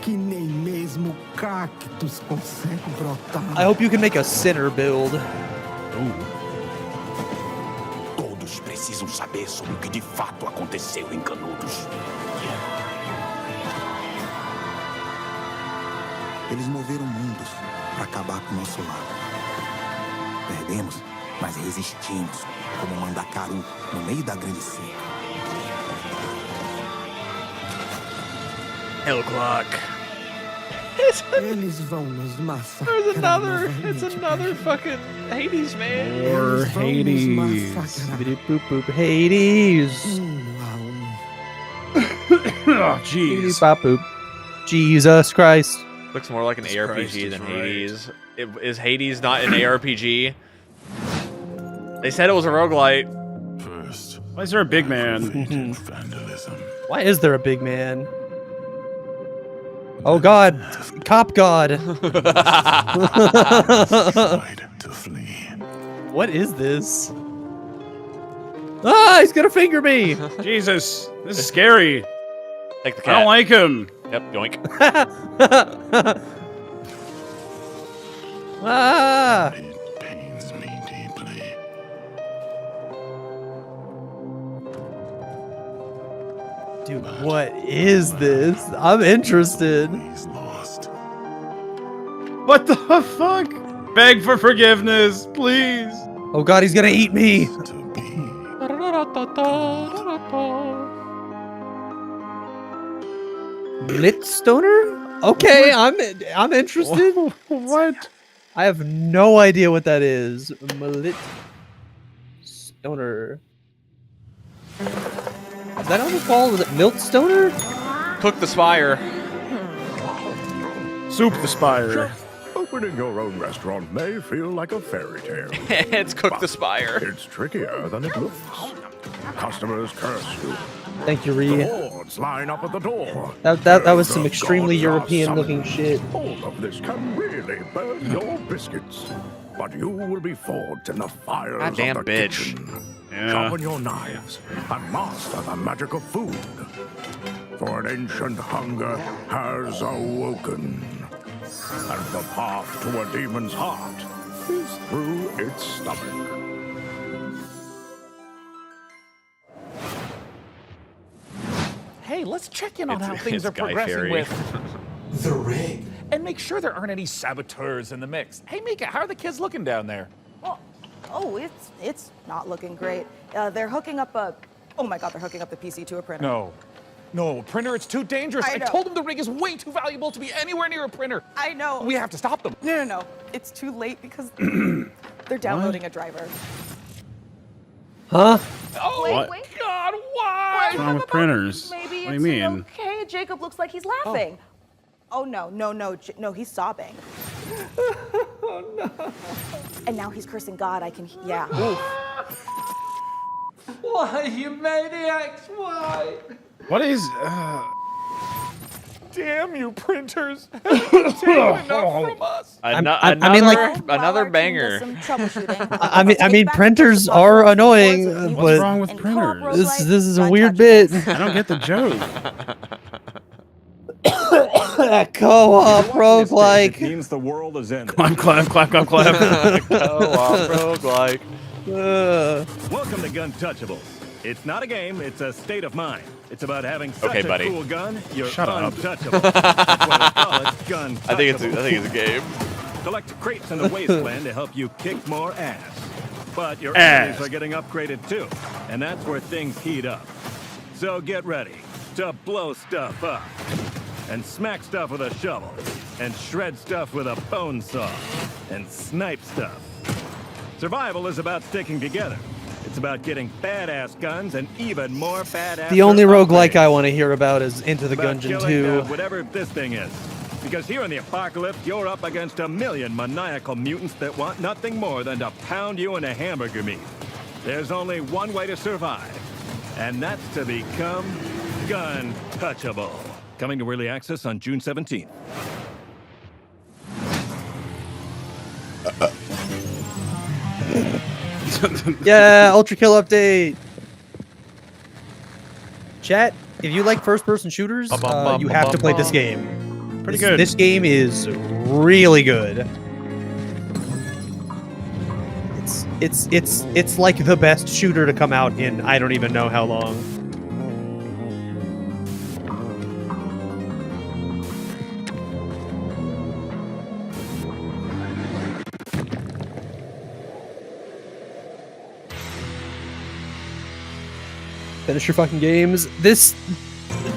Que nem mesmo cactos consegue brotar. I hope you can make a sinner build. Todos precisam saber sobre o que de fato aconteceu em Canudos. Eles moveram mundos para acabar com o nosso lado. Perdemos, mas resistimos, como um mandacaru no meio da grande seca. Hell clock. Eles vão nos massacrar. It's another fucking Hades, man. Or Eles vão Hades. nos massacrar. Boop, boop, Hades. Oh, jeez. Boop, boop. Jesus Christ. Looks more like an Jesus ARPG Christ is than right. Hades. Is Hades not an ARPG? They said it was a roguelite. First, Why is there a big man? vandalism. Why is there a big man? Oh God, Cop God. Tried to flee. What is this? Ah, he's gonna finger me. Jesus, this is scary. Take the I cat. don't like him. Yep, yoink. Ah. It pains me deeply. Dude, what is this? I'm interested. He's lost. What the fuck? Beg for forgiveness, please. Oh God, he's gonna eat me. To be. Blitzstoner? Okay, I'm interested. What? I have no idea what that is. Stoner. Is that on the wall? Was it Miltstoner? Cook the spire. Soup the Spire. Opening your own restaurant may feel like a fairy tale. It's Cook the Spire. It's trickier than it looks. Customers curse you. Thank you, Ree. Hordes line up at the door. That was some extremely European-looking shit. All of this can really burn your biscuits, but you will be forged in the fires Goddamn of the bitch. kitchen. Yeah. Sharpen your knives and master the magic of food. For an ancient hunger has awoken, and the path to a demon's heart is through its stomach. Hey, let's check in on how It's things are Guy progressing Fieri. with the rig, and make sure there aren't any saboteurs in the mix. Hey, Mika, how are the kids looking down there? Oh, it's not looking great. They're hooking up a. Oh my God, they're hooking up the PC to a printer. No, printer, it's too dangerous. I know. told them the rig is way too valuable to be anywhere near a printer. I know. We have to stop them. No. It's too late because they're downloading a driver. Huh? Oh What? my God, why? What's wrong with printers? Maybe What do you it's mean? okay. Jacob looks like he's laughing. Oh no, he's sobbing. Oh no. And now he's cursing God. I can, yeah. Oof. Why, you maniacs? Why? What is? Damn you, printers! Taking enough from us. I mean, like, another banger. I mean, printers are annoying. What's but wrong with printers? This is a weird bit. I don't get the joke. Co-op roguelike. Means the world is ending. Clap. Co-op roguelike. Welcome to Gun Touchables. It's not a game, it's a state of mind. It's about having such Okay, a buddy. cool gun, you're Shut up. untouchable. That's why they call it Gun I think it's Touchables. a game. Collect crates in the wasteland to help you kick more ass. But your Ass. enemies are getting upgraded too, and that's where things heat up. So get ready to blow stuff up, and smack stuff with a shovel, and shred stuff with a bone saw, and snipe stuff. Survival is about sticking together. It's about getting badass guns and even more badass. The only roguelike I want to hear about is Into the Gungeon 2. Whatever this thing is. Because here in the apocalypse, you're up against a million maniacal mutants that want nothing more than to pound you into hamburger meat. There's only one way to survive, and that's to become Gun Touchable. Coming to early access on June 17th. Yeah, Ultra Kill update. Chat, if you like first-person shooters, you have to play this game. Pretty good. This game is really good. It's like the best shooter to come out in I don't even know how long. Finish your fucking games. This,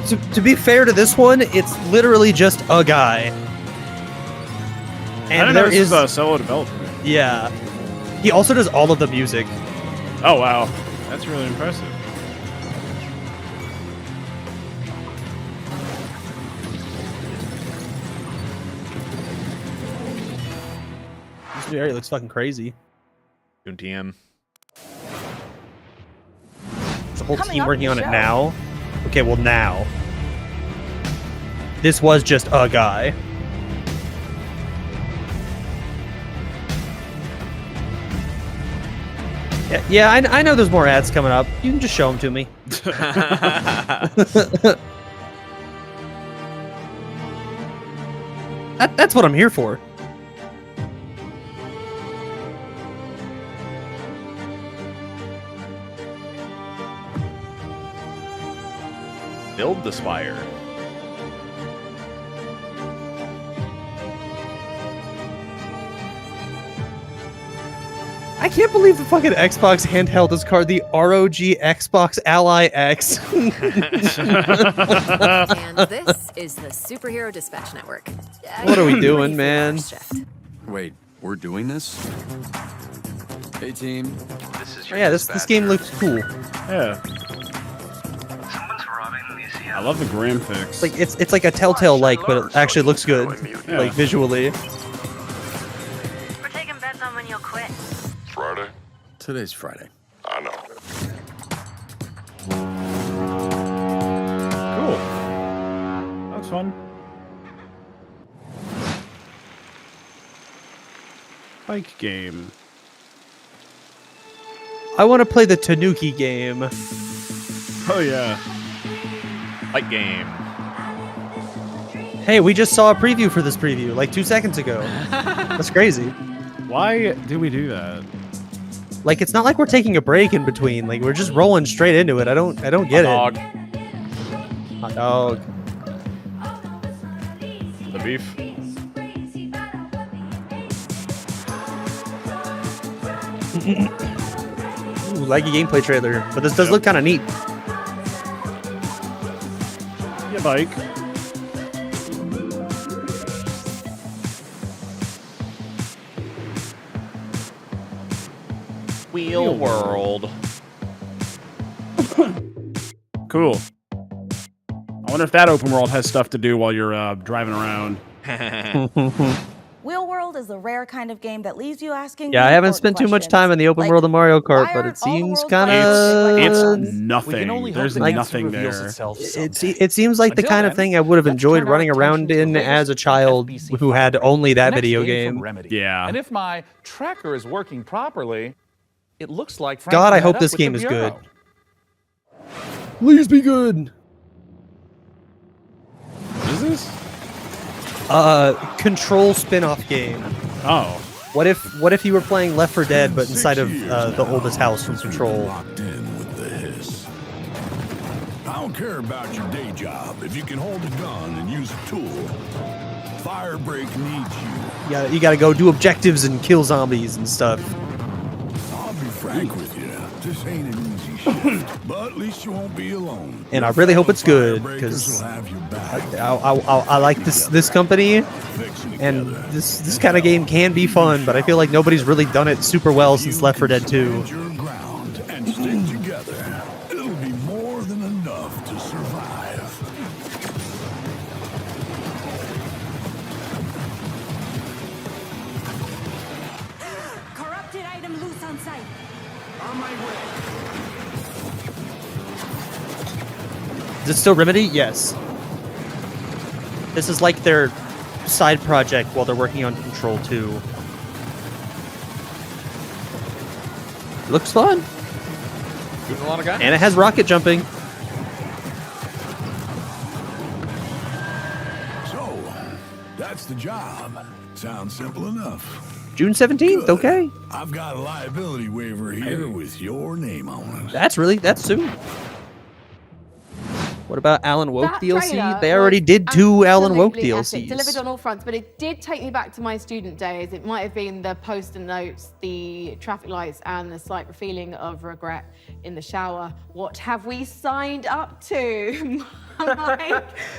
to be fair to this one, it's literally just a guy. I don't know. This is a solo developer. Yeah. He also does all of the music. Oh wow, that's really impressive. This new area looks fucking crazy. Doing TM. The whole team working on it now. Okay, well now. This was just a guy. Yeah, I know there's more ads coming up. You can just show them to me. That's what I'm here for. Build the Spire. I can't believe the fucking Xbox handheld is called the ROG Xbox Ally X. And this is the Superhero Dispatch Network. What are we doing, man? Wait, we're doing this? Hey team. Oh, yeah, this game looks cool. Yeah. Someone's robbing the museum. I love the graphics. Like it's like a Telltale like, but it actually looks good, like visually. We're taking bets on when you'll quit. Friday? Today's Friday. I know. Cool. That was fun. Bike game. I want to play the Tanuki game. Oh yeah. Bike game. Hey, we just saw a preview for this preview like 2 seconds ago. That's crazy. Why do we do that? Like it's not like we're taking a break in between. Like we're just rolling straight into it. I don't get Hot it. Hot dog. The beef. Ooh, laggy gameplay trailer, but this does look kind of neat. Yeah, bike. Wheel world. Cool. I wonder if that open world has stuff to do while you're driving around. Wheel World is the rare kind of game that leaves you asking. Yeah, I haven't spent too much time in the open world of Mario Kart, but it seems kind of It's nothing. There's nothing there. It seems like the kind of thing I would have enjoyed running around in as a child who had only that video game. Yeah. And if my tracker is working properly, it looks like God, I Frank hope met this up with game the is good. Bureau. Please be good. What is this? Control spin-off game. Oh. What if you were playing Left 4 Dead but inside of the oldest house from Control? Locked in with the hiss. I don't care about your day job if you can hold a gun and use a tool. Firebreak needs you. You gotta go do objectives and kill zombies and stuff. I'll be frank with you. This ain't an easy shift, but at least you won't be alone. And I really hope it's good because I like this company, and this kind of game can be fun. But I feel like nobody's really done it super well since Left 4 Dead 2. Your ground and stick together. It'll be more than enough to survive. Corrupted item loose on site. On my way. Is it still Remedy? Yes. This is like their side project while they're working on Control 2. Looks fun. Shooting a lot of guys. And it has rocket jumping. So, that's the job. Sounds simple enough. June 17th, okay. I've got a liability waiver here with your name on it. That's soon. What about Alan Woke That DLC? trailer They already was did 2 Alan Woke absolutely epic, DLCs. delivered on all fronts, but it did take me back to my student days. It might have been the post-it notes, the traffic lights, and the slight feeling of regret in the shower. What have we signed up to?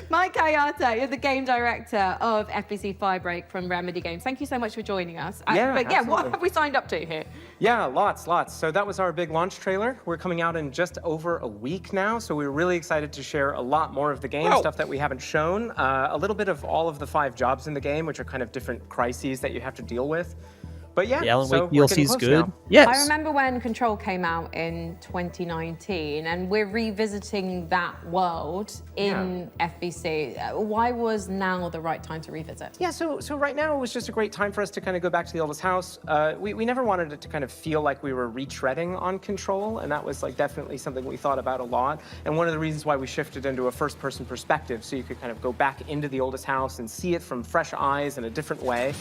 Mike Kayata, you're the game director of FBC Firebreak from Remedy Games. Thank you so much for joining us. What absolutely. have we signed up to here? Yeah, lots. So that was our big launch trailer. We're coming out in just over a week now, so we're really excited to share a lot more of the game, stuff that we haven't shown, a little bit of all of the 5 jobs in the game, which are kind of different crises that you have to deal with. But yeah, The Alan so Wake we're DLC getting is close good. now. Yes. I remember when Control came out in 2019, and we're revisiting that world in FBC. Why was now the right time to revisit? Yeah, so right now it was just a great time for us to kind of go back to the oldest house. We never wanted it to kind of feel like we were retreading on Control, and that was like definitely something we thought about a lot. And one of the reasons why we shifted into a first-person perspective, so you could kind of go back into the oldest house and see it from fresh eyes in a different way.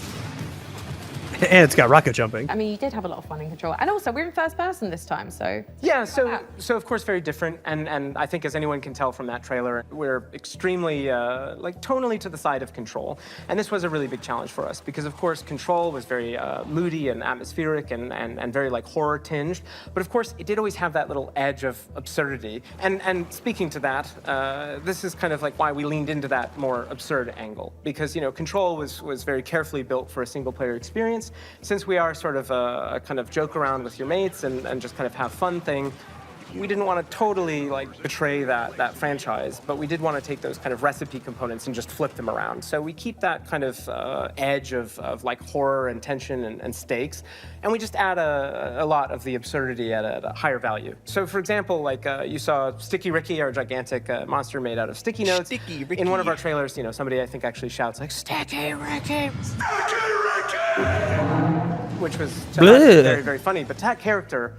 And it's got rocket jumping. I mean, you did have a lot of fun in Control. And also, we're in first person this time, so... Yeah, so of course very different, and I think as anyone can tell from that trailer, we're extremely, like tonally to the side of Control. And this was a really big challenge for us, because of course Control was very moody and atmospheric and very like horror tinged, but of course it did always have that little edge of absurdity. And speaking to that, this is kind of like why we leaned into that more absurd angle, because Control was very carefully built for a single player experience. Since we are sort of a kind of joke around with your mates and just kind of have fun thing, we didn't want to totally like betray that franchise, but we did want to take those kind of recipe components and just flip them around. So we keep that kind of edge of like horror and tension and stakes, and we just add a lot of the absurdity at a higher value. So for example, like you saw Sticky Ricky, our gigantic monster made out of sticky notes. Sticky Ricky. In one of our trailers, you know, somebody I think actually shouts like, "Sticky Ricky! Sticky Ricky!" Which was very, very funny, but that character,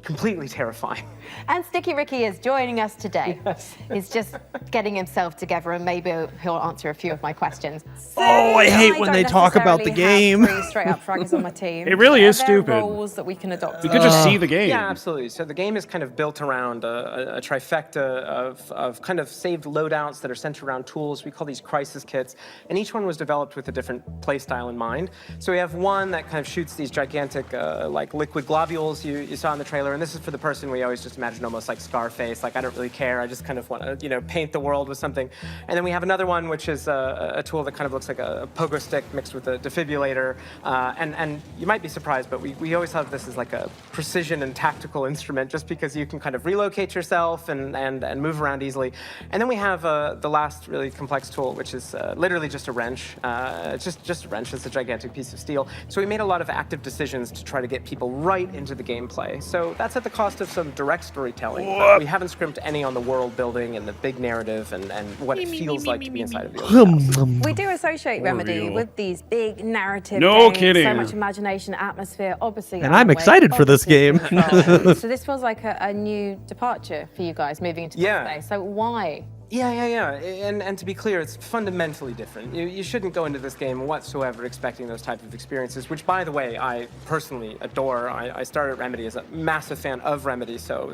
completely terrifying. And Sticky Ricky is joining us today. Yes. He's just getting himself together, and maybe he'll answer a few of my questions. So I hate when they talk about the game. Straight up fraggers on my team. It really is stupid. Roles that we can adopt. You could just see the game. Yeah, absolutely. So the game is kind of built around a trifecta of kind of saved loadouts that are centered around tools. We call these crisis kits, and each one was developed with a different play style in mind. So we have one that kind of shoots these gigantic like liquid globules you saw in the trailer, and this is for the person we always just imagine almost like Scarface, like I don't really care, I just kind of want to, you know, paint the world with something. And then we have another one which is a tool that kind of looks like a pogo stick mixed with a defibrillator, and you might be surprised, but we always have this as like a precision and tactical instrument just because you can kind of relocate yourself and move around easily. And then we have the last really complex tool, which is literally just a wrench. It's just a wrench, it's a gigantic piece of steel. So we made a lot of active decisions to try to get people right into the gameplay. So that's at the cost of some direct storytelling. We haven't scrimped any on the world building and the big narrative and what it feels like to be inside of the open. We do associate Remedy with these big narrative No games, kidding. so much imagination, atmosphere, obviously. And I'm excited for this game. So this feels like a new departure for you guys moving into this space. So why? Yeah. And to be clear, it's fundamentally different. You shouldn't go into this game whatsoever expecting those type of experiences, which, by the way, I personally adore. I started Remedy as a massive fan of Remedy, so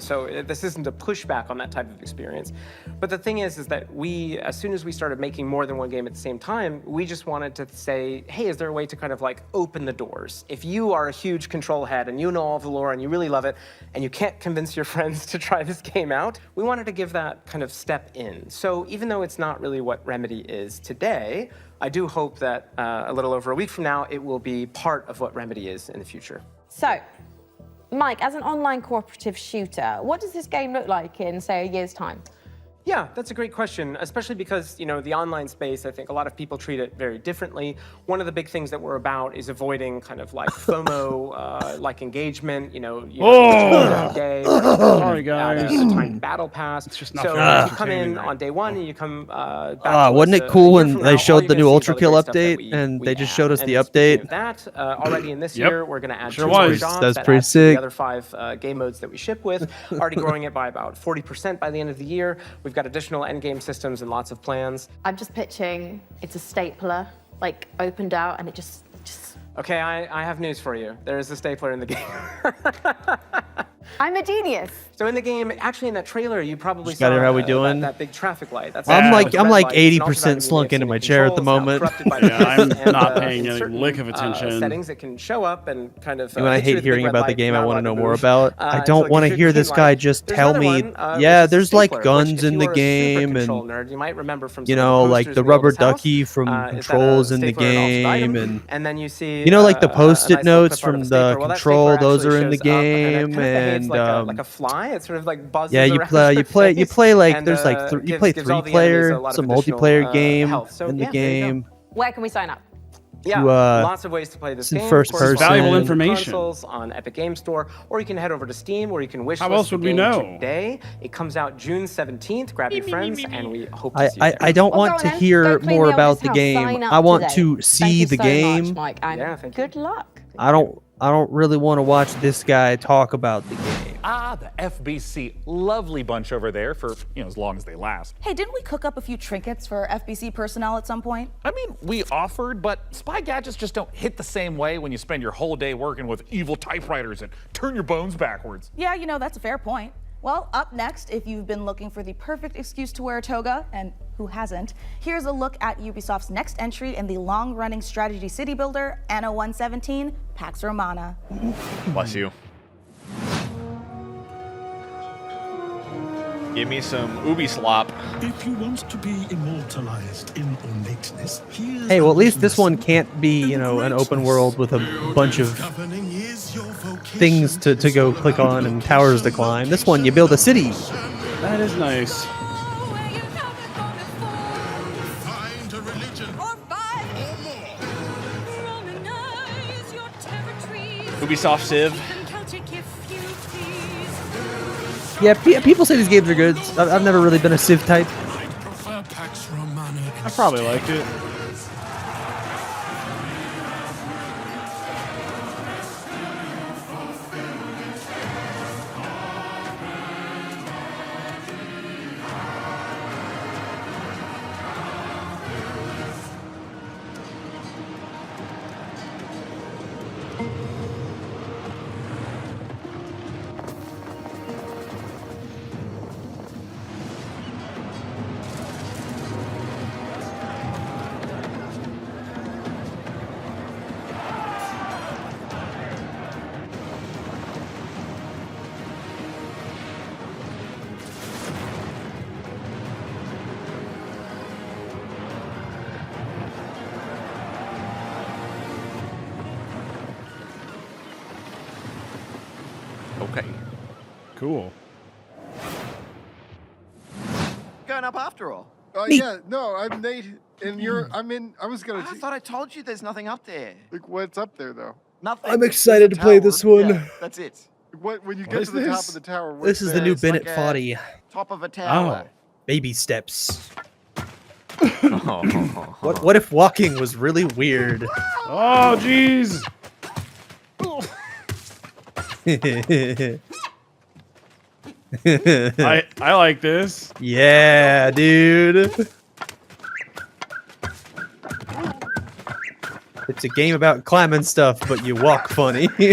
this isn't a pushback on that type of experience. But the thing is that we, as soon as we started making more than one game at the same time, we just wanted to say, hey, is there a way to kind of like open the doors? If you are a huge control head and you know all the lore and you really love it, and you can't convince your friends to try this game out, we wanted to give that kind of step in. So even though it's not really what Remedy is today, I do hope that a little over a week from now, it will be part of what Remedy is in the future. So, Mike, as an online cooperative shooter, what does this game look like in, say, a year's time? Yeah, that's a great question, especially because, you know, the online space, I think a lot of people treat it very differently. One of the big things that we're about is avoiding kind of like FOMO, like engagement, you know day, sorry guys, a timed battle pass. It's just not so you come in on day one and you come back wasn't it cool when they showed the new Ultra Kill update and they just showed us the update? That already in this year, we're going to add two was. more jobs. That's that pretty adds to sick. the other 5 game modes that we ship with, already growing it by about 40% by the end of the year. We've got additional endgame systems and lots of plans. I'm just pitching it's a stapler, like opened out, and it just. Okay, I have news for you. There is a stapler in the game. I'm a genius. So in the game, actually in that trailer, you probably Scotty, saw how we doing? That big traffic light. That's I'm like 80% slunk slunk into my chair at the moment. I'm not paying any lick of attention. Settings that can show up and kind of. When I hate hearing about the game I want to know more about. I don't want to hear this guy just tell me, yeah, there's like guns in the game and nerd, you might remember from you know, like the rubber ducky from Controls in the game, and then you see you know, like the Post-it notes from the Control, those are in the game, and like a fly. It sort of like buzzes. Yeah, you play like there's like you play 3-player, some multiplayer game in the game. Where can we sign up? Yeah, lots of ways to play this game. First person. Valuable information. Consoles on Epic Game Store, or you can head over to Steam, where you can wish How else would we know? Today, it comes out June 17th. Grab your friends, and we hope to see you. I don't want to hear more about the game. I want to see the game. Mike, and good luck. I don't really want to watch this guy talk about the game. The FBC, lovely bunch over there for, you know, as long as they last. Hey, didn't we cook up a few trinkets for FBC personnel at some point? I mean, we offered, but spy gadgets just don't hit the same way when you spend your whole day working with evil typewriters and turn your bones backwards. Yeah, you know, that's a fair point. Well, up next, if you've been looking for the perfect excuse to wear a toga, and who hasn't, here's a look at Ubisoft's next entry in the long-running strategy city builder, Anno 117, Pax Romana. Bless you. Give me some Ubi slop. If you want to be immortalized in ornateness, here's Hey, well, at least this one can't be, you know, an open world with a bunch of things to go click on and towers to climb. This one, you build a city. That is nice. Ubisoft Civ. Yeah, people say these games are good. I've never really been a Civ type. I probably liked it. Okay. Cool. Going up after all. Yeah, no, I'm Nate, and I was gonna. I thought I told you there's nothing up there. Like, what's up there though? Nothing. I'm excited to play this one. Yeah, that's it. When you get to the top of the tower, This is the new Bennett like Foddy. Top of a tower. Baby steps. What if walking was really weird? Oh, jeez. I like this. Yeah, dude. It's a game about climbing stuff, but you walk funny. Oh,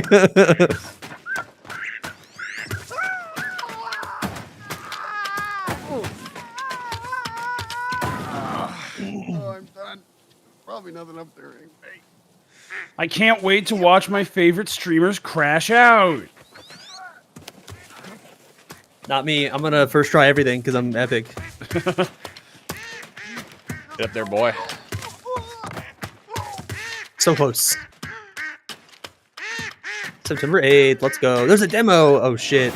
I'm done. Probably nothing up there. I can't wait to watch my favorite streamers crash out. Not me. I'm gonna first try everything because I'm epic. Get up there, boy. So close. September 8th. Let's go. There's a demo. Oh shit.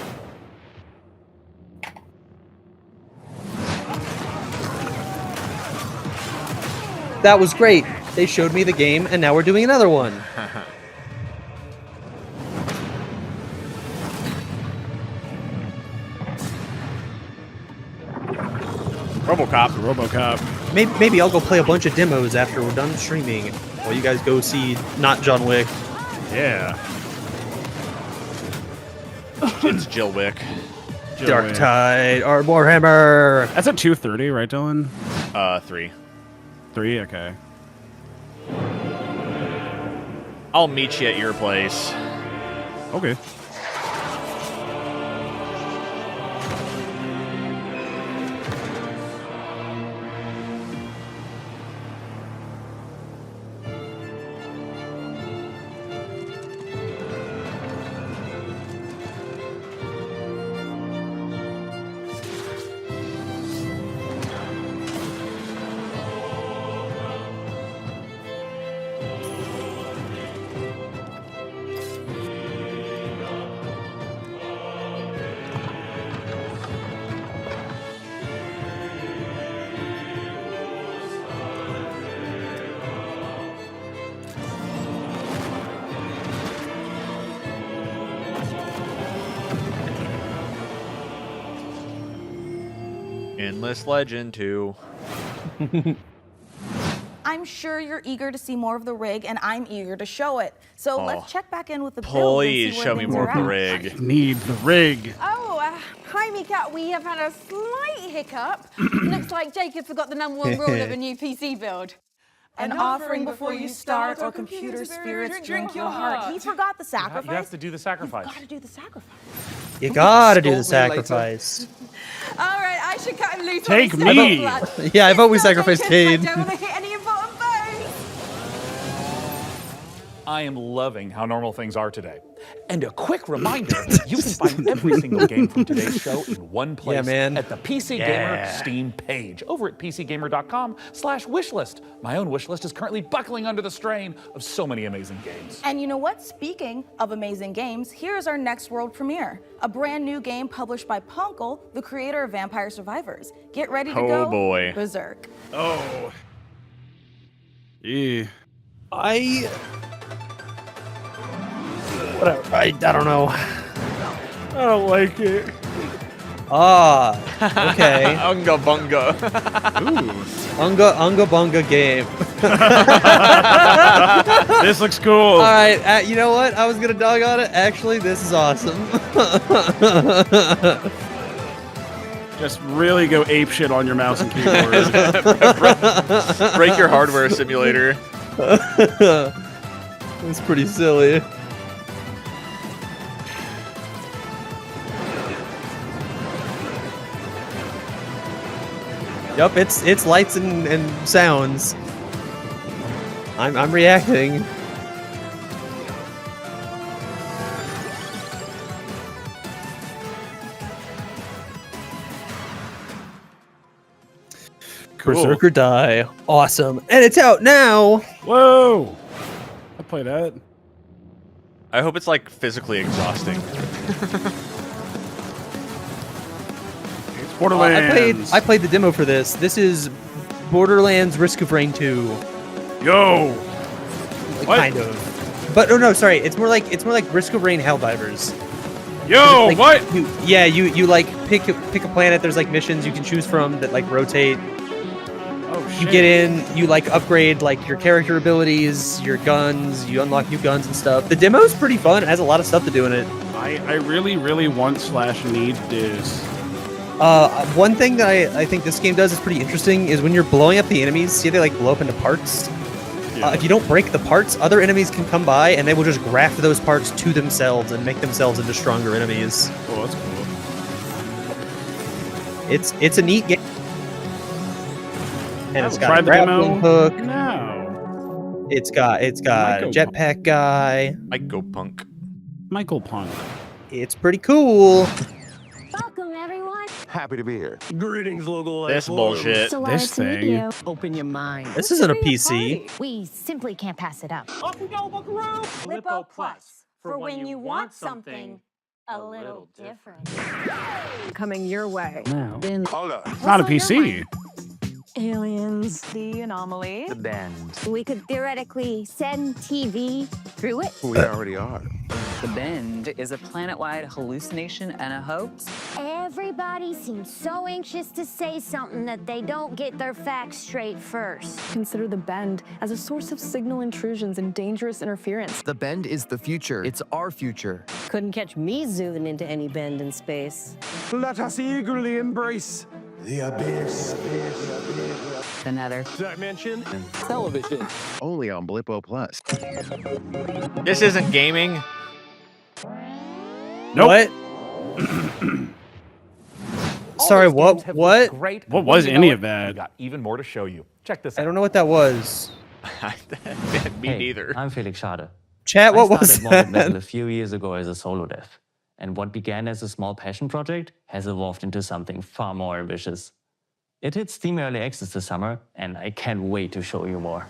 That was great. They showed me the game, and now we're doing another one. RoboCop. Maybe I'll go play a bunch of demos after we're done streaming, while you guys go see not John Wick. Yeah. It's Jill Wick. Dark Tide or Warhammer. That's at 2:30, right, Dillon? 3. 3, okay. I'll meet you at your place. Okay. Endless Legend 2. I'm sure you're eager to see more of the rig, and I'm eager to show it. So let's check back in with the build. Please show me more of the rig. I need the rig. Oh, hi, Mika. We have had a slight hiccup. Looks like Jacob forgot the #1 rule of a new PC build. An offering before you start, or computer spirits drink your heart. He forgot the sacrifice. You have to do the sacrifice. You've got to do the sacrifice. You gotta do the sacrifice. All right, I should cut him loose. Take on his me. blood. Yeah, I vote we sacrifice I Cade. don't want to hit any important bones. I am loving how normal things are today. And a quick reminder, you can find every single game from today's show in one place at the PC Gamer Steam page over at pcgamer.com/wishlist. My own wishlist is currently buckling under the strain of so many amazing games. And you know what? Speaking of amazing games, here's our next world premiere. A brand new game published by Punkle, the creator of Vampire Survivors. Get ready to go berserk. Oh. Yeah. Whatever. I don't know. I don't like it. Ah, okay. Unga bunga. Ooh. Unga bunga game. This looks cool. All right, you know what? I was gonna dog on it. Actually, this is awesome. Just really go ape shit on your mouse and keyboard. Break your hardware simulator. It's pretty silly. Yup, it's lights and sounds. I'm reacting. Cool. Berserker Die. Awesome. And it's out now. Whoa. I'll play that. I hope it's like physically exhausting. It's Borderlands. I played the demo for this. This is Borderlands Risk of Rain 2. Yo. What? Kind of. But oh no, sorry. It's more like Risk of Rain Helldivers. Yo, like, what? You like pick a planet. There's like missions you can choose from that like rotate. Oh shit. You get in, you like upgrade like your character abilities, your guns, you unlock new guns and stuff. The demo's pretty fun. It has a lot of stuff to do in it. I really want/need this. One thing that I think this game does is pretty interesting is when you're blowing up the enemies, see they like blow up into parts? Yeah. If you don't break the parts, other enemies can come by and they will just graft those parts to themselves and make themselves into stronger enemies. Oh, that's cool. It's a neat game. And it's got a grappling hook. No. It's got a jetpack guy. Michael Punk. It's pretty cool. Welcome, everyone. Happy to be here. Greetings, local. This bullshit. This thing. Open your mind. This isn't a PC. We simply can't pass it up. Off we go, Buckaroo. Lippo Plus, for when you want something a little different. Coming your way. Now. Hold up. It's not a PC. Aliens, the anomaly. The bend. We could theoretically send TV through it. We already are. The Bend is a planet-wide hallucination and a hoax. Everybody seems so anxious to say something that they don't get their facts straight first. Consider the Bend as a source of signal intrusions and dangerous interference. The Bend is the future. It's our future. Couldn't catch me zooming into any bend in space. Let us eagerly embrace the abyss. The Nether. Dimension. Television. Only on Blippo Plus. This isn't gaming. Nope. What? Sorry, what? What? Great. What was any of that? We got even more to show you. Check this out. I don't know what that was. Me neither. I'm Felix Schade. Chat, what was I started that? Metal a few years ago as a solo dev. And what began as a small passion project has evolved into something far more ambitious. It hit Steam Early Access this summer, and I can't wait to show you more.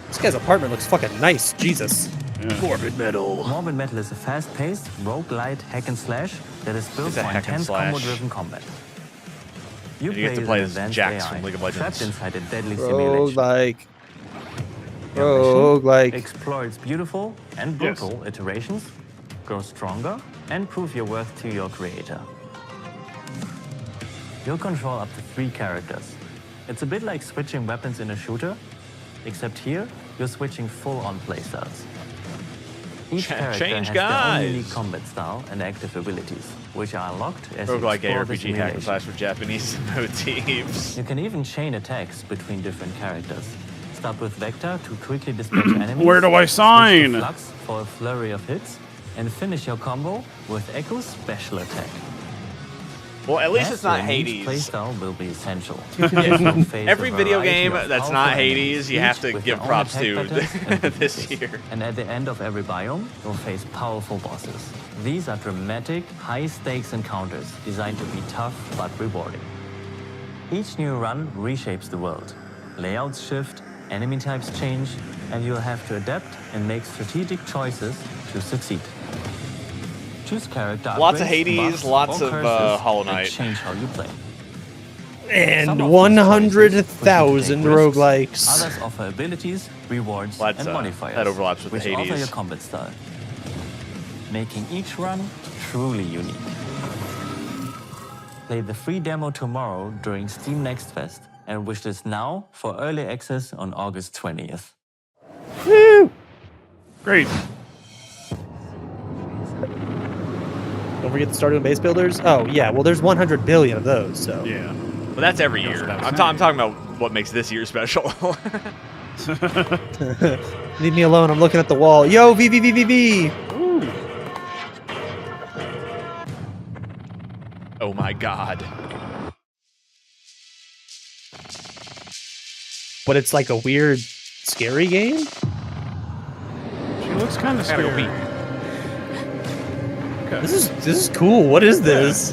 This guy's apartment looks fucking nice. Jesus. Yeah. Morbid Metal is a fast-paced, roguelike hack and slash that is built for intense combo-driven combat. You get to play as Jax from League of Legends. Trapped inside a deadly simulation. Roguelike. Explore its beautiful and brutal iterations, grow stronger, and prove your worth to your creator. You'll control up to 3 characters. It's a bit like switching weapons in a shooter, except here, you're switching full-on playstyles. Each character has their own unique combat style and active abilities, which are unlocked as you roguelike explore the RPG hack and simulation. slash with Japanese motifs. You can even chain attacks between different characters. Start with Vector to quickly dispatch enemies. Where do I sign? Switch to Flux for a flurry of hits, and finish your combo with Echo's special attack. Well, at least As it's not each Hades. Playstyle will be essential. Every video game that's not Hades, you have to give props to this year. And at the end of every biome, you'll face powerful bosses. These are dramatic, high-stakes encounters designed to be tough but rewarding. Each new run reshapes the world. Layouts shift, enemy types change, and you'll have to adapt and make strategic choices to succeed. Choose character Lots of upgrades, Hades, buffs, lots or of curses Hollow that Knight. change how you play. And 100,000 roguelikes. Others offer abilities, rewards, Well, and modifiers, that overlaps with the which alter Hades. your combat style, making each run truly unique. Play the free demo tomorrow during Steam Next Fest and wishlist now for early access on August 20th. Woo! Great. Don't forget the starting base builders. Oh yeah, well there's 100 billion of those. So yeah, but that's every year. I'm talking about what makes this year special. Leave me alone. I'm looking at the wall. Yo, V. Oh my god. But it's like a weird, scary game. She looks kind of scary. Okay. This is cool. What is this?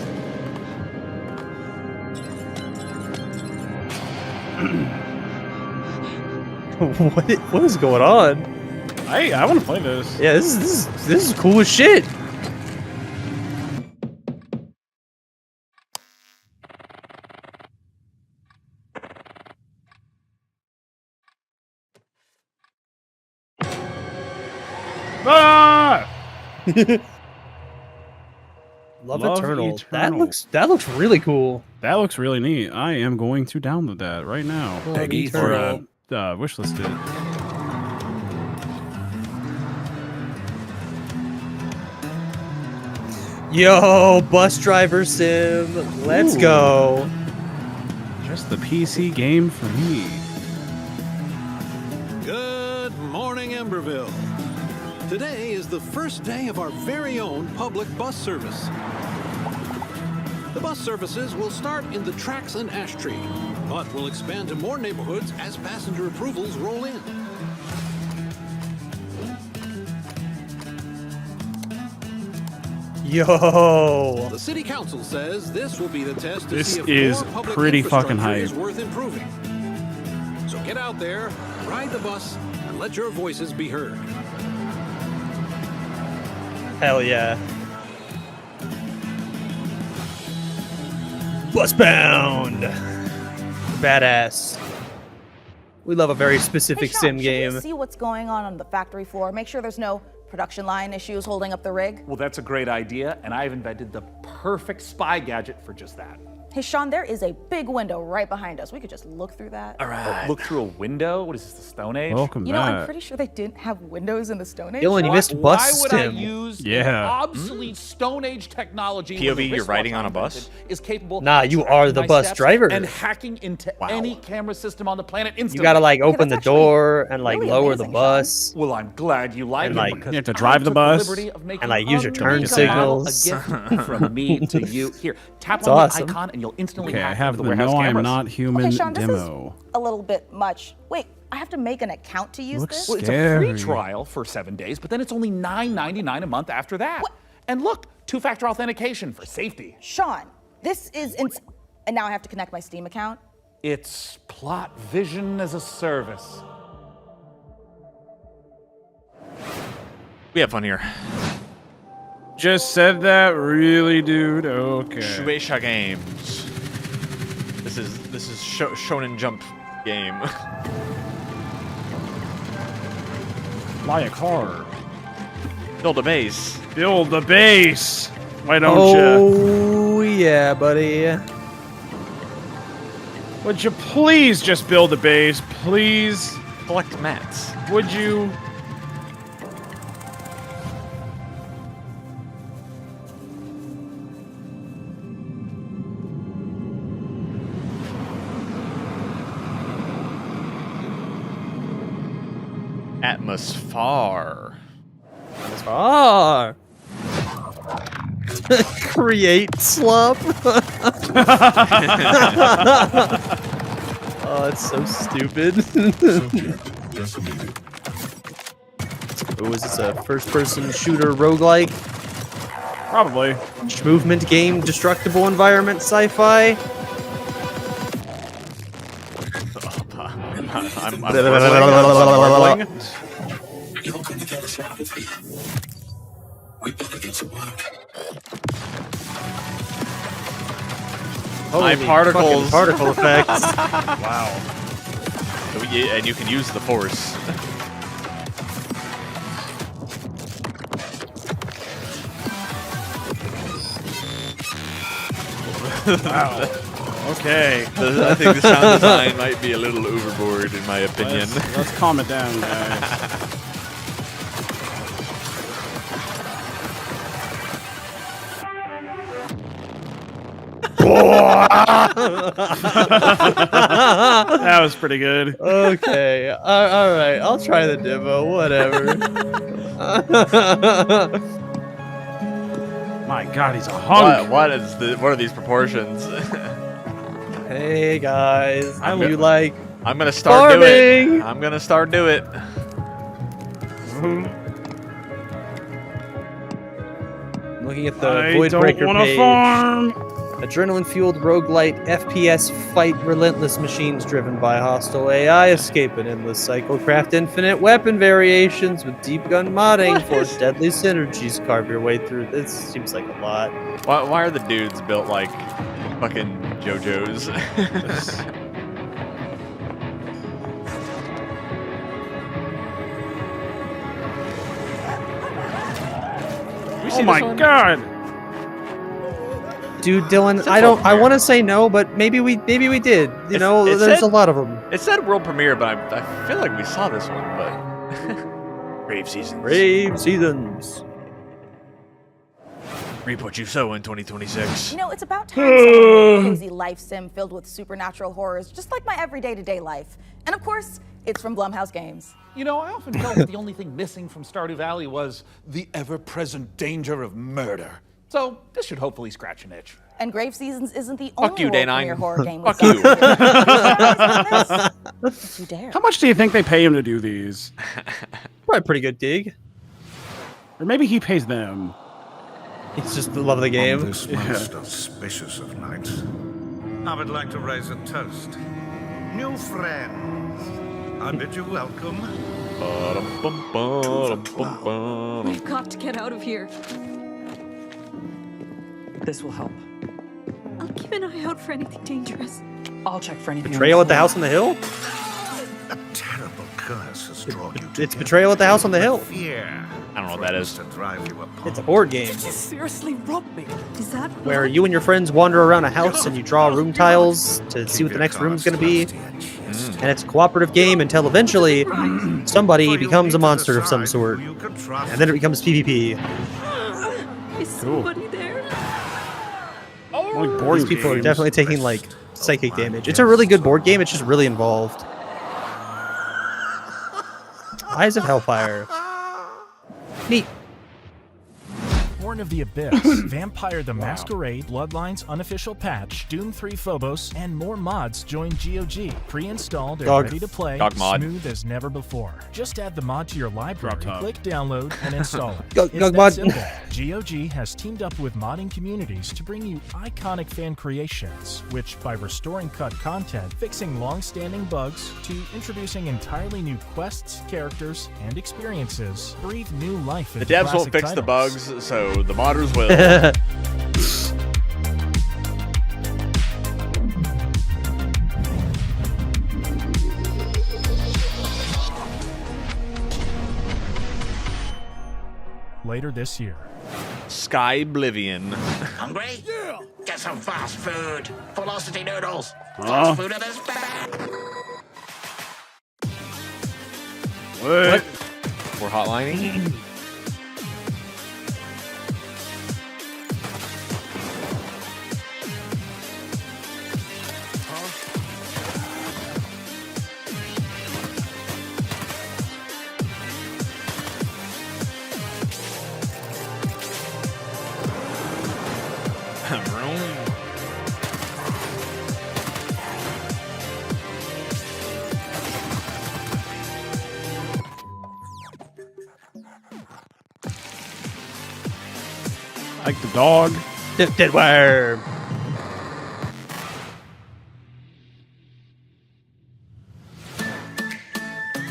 what is going on? I want to play this. Yeah, this is cool as shit. Ah! Love Eternal. That looks really cool. That looks really neat. I am going to download that right now. Peggy Or wishlist it. Yo, bus driver sim. Let's go. Just the PC game for me. Good morning, Emberville. Today is the first day of our very own public bus service. The bus services will start in the tracks and ash tree, but will expand to more neighborhoods as passenger approvals roll in. Yo. The city council says this will be the test to This see if is more public pretty fucking infrastructure is hype. worth improving. So get out there, ride the bus, and let your voices be heard. Hell yeah. Busbound. Badass. We love a very specific Hey, Sean, sim should game. we see what's going on the factory floor? Make sure there's no production line issues holding up the rig. Well, that's a great idea, and I've invented the perfect spy gadget for just that. Hey, Sean, there is a big window right behind us. We could just look through that. All right. Look through a window? What is this, the Stone Age? Welcome You know, I'm back. pretty sure they didn't have windows in the Stone Age. Dillon, you missed Why bus would I sim. use Yeah. obsolete Stone Age technology when POV, the you're wristwatch riding on a I bus? invented is capable Nah, of you tracking are the my bus steps driver. and hacking into any camera system on the planet instantly. You gotta like open the that's actually door and like really lower the amazing, bus. Well, I'm glad you like And, it like, because you have to I drive the took bus liberty of making and, like, use your turn unthinkable signals. a gift from me to you. Here, tap That's on awesome. the icon and you'll instantly Okay, I hack have into the the warehouse No I'm cameras. Not Human Okay, Sean, this demo. is a little bit much. Wait, I have to make an account to use Looks this? Well, it's a free Scary. trial for 7 days, but then it's only $9.99 a month after that. And look, two-factor authentication for safety. Sean, this is and now I have to connect my Steam account? It's plot vision as a service. We have fun here. Just said that, really, dude? Okay. Shueisha Games. This is Shonen Jump game. Buy a car. Build a base. Build the base. Why don't you? Oh yeah, buddy. Would you please just build a base, please? Collect mats. Would you? Atmosphere. Ah. Create slop. Oh, it's so stupid. Oh, is this a first-person shooter roguelike? Probably. Movement game, destructible environment, sci-fi. I'm Holy particles. Particle effects. Wow. And you can use the force. Wow. Okay. I think the sound design might be a little overboard, in my opinion. Let's calm it down, guys. That was pretty good. Okay. All right. I'll try the demo. Whatever. My God, he's a hunk. What are these proportions? Hey guys, I'm gonna start farming. do it. I'm gonna start do it. Looking at the Voidbreaker page. Farm. Adrenaline-fueled roguelite FPS fight relentless machines driven by hostile AI, escape an endless cycle, craft infinite weapon variations with deep gun modding, force deadly synergies, carve your way through. This seems like a lot. Why are the dudes built like fucking JoJo's? Oh my God. Dude, Dillon, I want to say no, but maybe we did. You know, there's a lot of them. It said world premiere, but I feel like we saw this one, but Brave Seasons. Brave Seasons. Reap what you sow in 2026. You know, it's about time someone made a crazy life sim filled with supernatural horrors, just like my everyday to day life. And of course, it's from Blumhouse Games. You know, I often felt that the only thing missing from Stardew Valley was the ever-present danger of murder. So this should hopefully scratch an itch. And Grave Seasons isn't the Fuck only you, world Day9. premiere horror game. Fuck you. Don't you dare. How much do you think they pay him to do these? Probably a pretty good dig. Or maybe he pays them. It's just the love of the game. On this most auspicious of nights, I would like to raise a toast. New friends, I bid you welcome. We've got to get out of here. This will help. I'll keep an eye out for anything dangerous. I'll check for anything. Betrayal at the house on the hill? A terrible curse has drawn you to It's Betrayal at the house on the hill. fear. I don't know what that is. To drive you apart. It's a board game You seriously robbed me. Is that where you and your friends wander around a house and you draw room tiles to see what the next room's going to be. And it's a cooperative game until eventually somebody becomes a monster of some sort. And then it becomes PvP. Is somebody there? These people are definitely taking like psychic damage. It's a really good board game. It's just really involved. Eyes of Hellfire. Neat. Born of the Abyss, Vampire the Masquerade, Bloodlines Unofficial Patch, Doom 3 Phobos, and more mods join GOG. Pre-installed and ready to play, smooth as never before. Just add the mod to your library, click download, and install it. It's that simple. GOG has teamed up with modding communities to bring you iconic fan creations, which by restoring cut content, fixing long-standing bugs, to introducing entirely new quests, characters, and experiences, breathe new life into The devs won't classic fix the titles. bugs, so the modders will. Later this year. Sky Oblivion. Hungry? Yeah. Get some fast food. Velocity noodles. Fast food at its best. What? We're hotlining? Like the dog. Dead worm.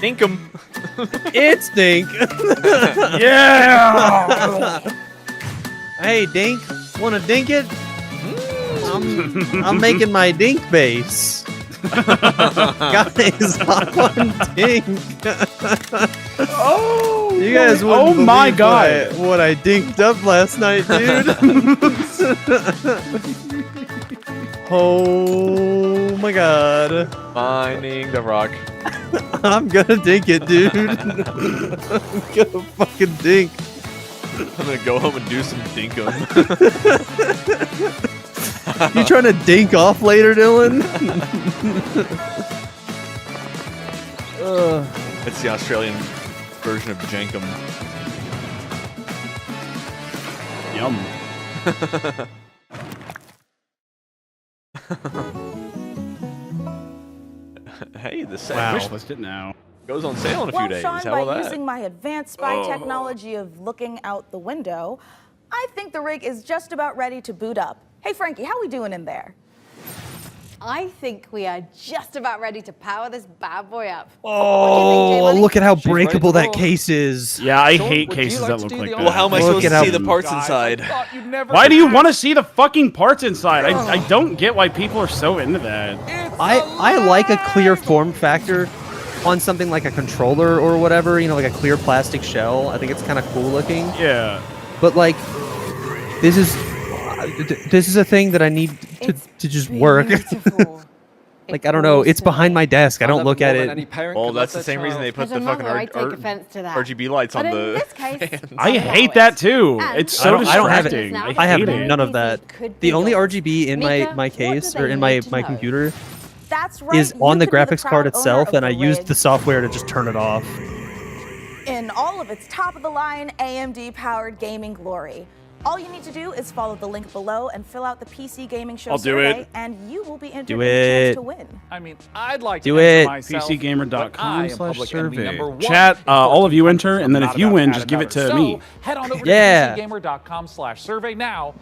Dink 'em. It's Dink. Yeah. Hey, Dink. Want to dink it? I'm making my Dink base. Guys, I'm on Dink. Oh, you guys wouldn't oh my believe god, what I dinked up last night, dude. Oh my god. Finding the rock. I'm gonna dink it, dude. I'm gonna fucking dink. I'm gonna go home and do some dinkum. You trying to dink off later, Dillon? It's the Australian version of jankum. Yum. Hey, the set Wow. Wish list it now. Goes on sale in a few days. Sean, How by about that? using my advanced spy technology of looking out the window, I think the rig is just about ready to boot up. Hey, Frankie, how we doing in there? I think we are just about ready to power this bad boy up. Oh, look at how breakable that case is. Yeah, I hate cases that look like that. Well, how am I supposed to see the parts inside? Why do you want to see the fucking parts inside? I don't get why people are so into that. I like a clear form factor on something like a controller or whatever, you know, like a clear plastic shell. I think it's kind of cool looking. Yeah. But like, this is a thing that I need to just work. Like, I don't know. It's behind my desk. I don't look at it. Well, that's the same reason they put the fucking RGB lights on the fans. I hate that too. It's so distracting. I have none of that. The only RGB in my case or in my computer is on the graphics card itself, and I used the software to just turn it off. In all of its top-of-the-line AMD-powered gaming glory. All you need to do is follow the link below and fill out the PC Gaming Show survey, and you will be entered in a chance to win. I mean, I'd like to enter myself, PCgamer.com/survey. Chat, all of you enter, and then if you win, just give it to me. Head on over to PCgamer.com/survey now.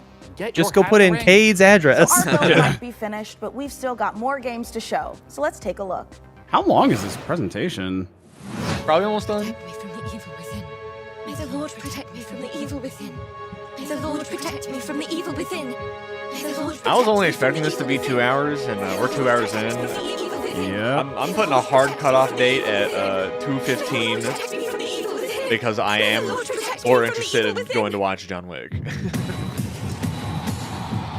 Just go put in Cade's address. So our build might be finished, but we've still got more games to show. So let's take a look. How long is this presentation? Probably almost done. May the Lord protect me from the evil within. May the Lord protect me from the evil within. May the Lord I was only expecting this to be 2 hours, and we're 2 hours in. Yeah. I'm putting a hard cutoff date at 2:15 because I am more interested in going to watch John Wick.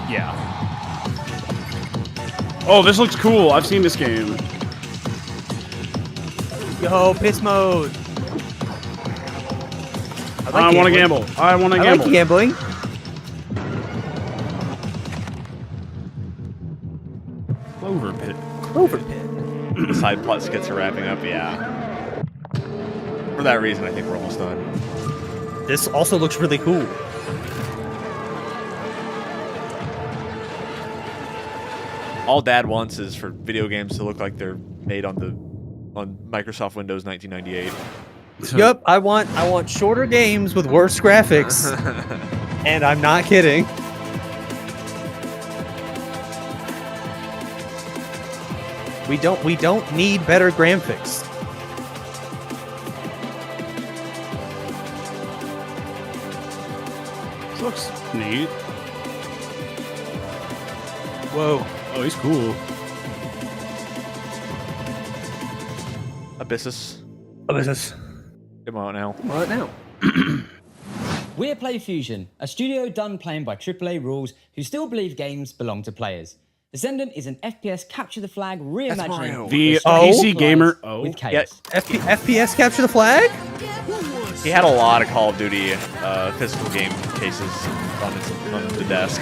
Yeah. Oh, this looks cool. I've seen this game. Yo, piss mode. I want to gamble. I want to gamble. I like gambling. Clover Pit. Clover Pit. The side plot skits are wrapping up, yeah. For that reason, I think we're almost done. This also looks really cool. All Dad wants is for video games to look like they're made on Microsoft Windows 1998. Yep, I want shorter games with worse graphics. And I'm not kidding. We don't need better graphics. This looks neat. Whoa. Oh, he's cool. Abyssus. Come on now. Come on now. We're PlayFusion, a studio done playing by AAA rules who still believe games belong to players. Descendant is an FPS capture the flag reimagining the PC Gamer. With Cade. Yeah, FPS capture the flag? He had a lot of Call of Duty physical game cases on the desk.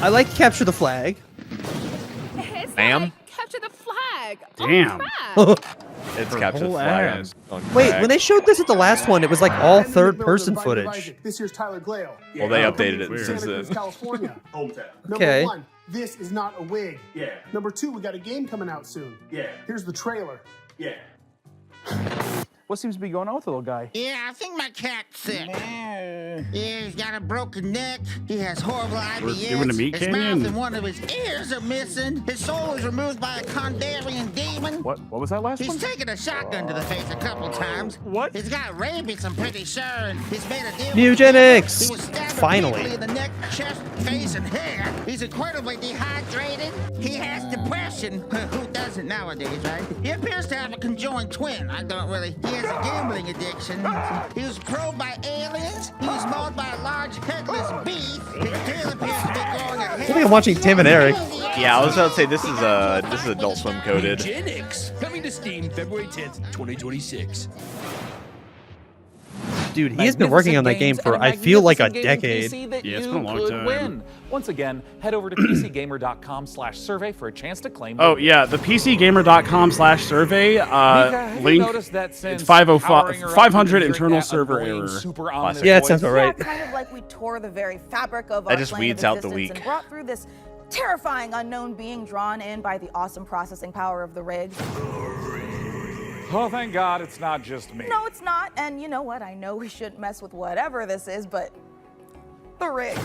I like capture the flag. Ma'am? Capture the flag. Damn. It's capture the flag. Wait, when they showed this at the last one, it was like all third-person footage. This here's Tyler Glale. Well, they updated it since then. California. Hometown. Okay. Number 1, this is not a wig. Yeah. Number 2, we got a game coming out soon. Yeah. Here's the trailer. Yeah. What seems to be going on with the little guy? Yeah, I think my cat's sick. Yeah, he's got a broken neck. He has horrible IBS. doing the meat his canyon? mouth and one of his ears are missing. His soul was removed by a Kandarian demon. What was that last one? He's taken a shotgun to the face a couple times. What? He's got rabies, I'm pretty sure, and he's made a deal. Eugenics! He was stabbed Finally. repeatedly in the neck, chest, face, and hair. He's incredibly dehydrated. He has depression. Who doesn't nowadays, right? He appears to have a conjoined twin. I don't really. He has a gambling addiction. He was probed by aliens. He was mauled by a large headless beast. His tail appears to be growing a I think I'm watching Tim and Eric. Yeah, I was about to say this is Adult Swim coded. Eugenics, coming to Steam February 10th, 2026. Dude, he has been working on that game for, I feel like, a decade. Yeah, it's been a long time. Win. Once again, head over to pcgamer.com/survey for a chance to claim. Oh yeah, the pcgamer.com/survey link. It's 500 internal server error. Yeah, it sounds all right. Yeah, kind of like we tore the very fabric of That our just plane weeds of out the existence weak. and brought through this terrifying unknown being drawn in by the awesome processing power of the rig. Oh, thank God it's not just me. No, it's not. And you know what? I know we shouldn't mess with whatever this is, but the rig.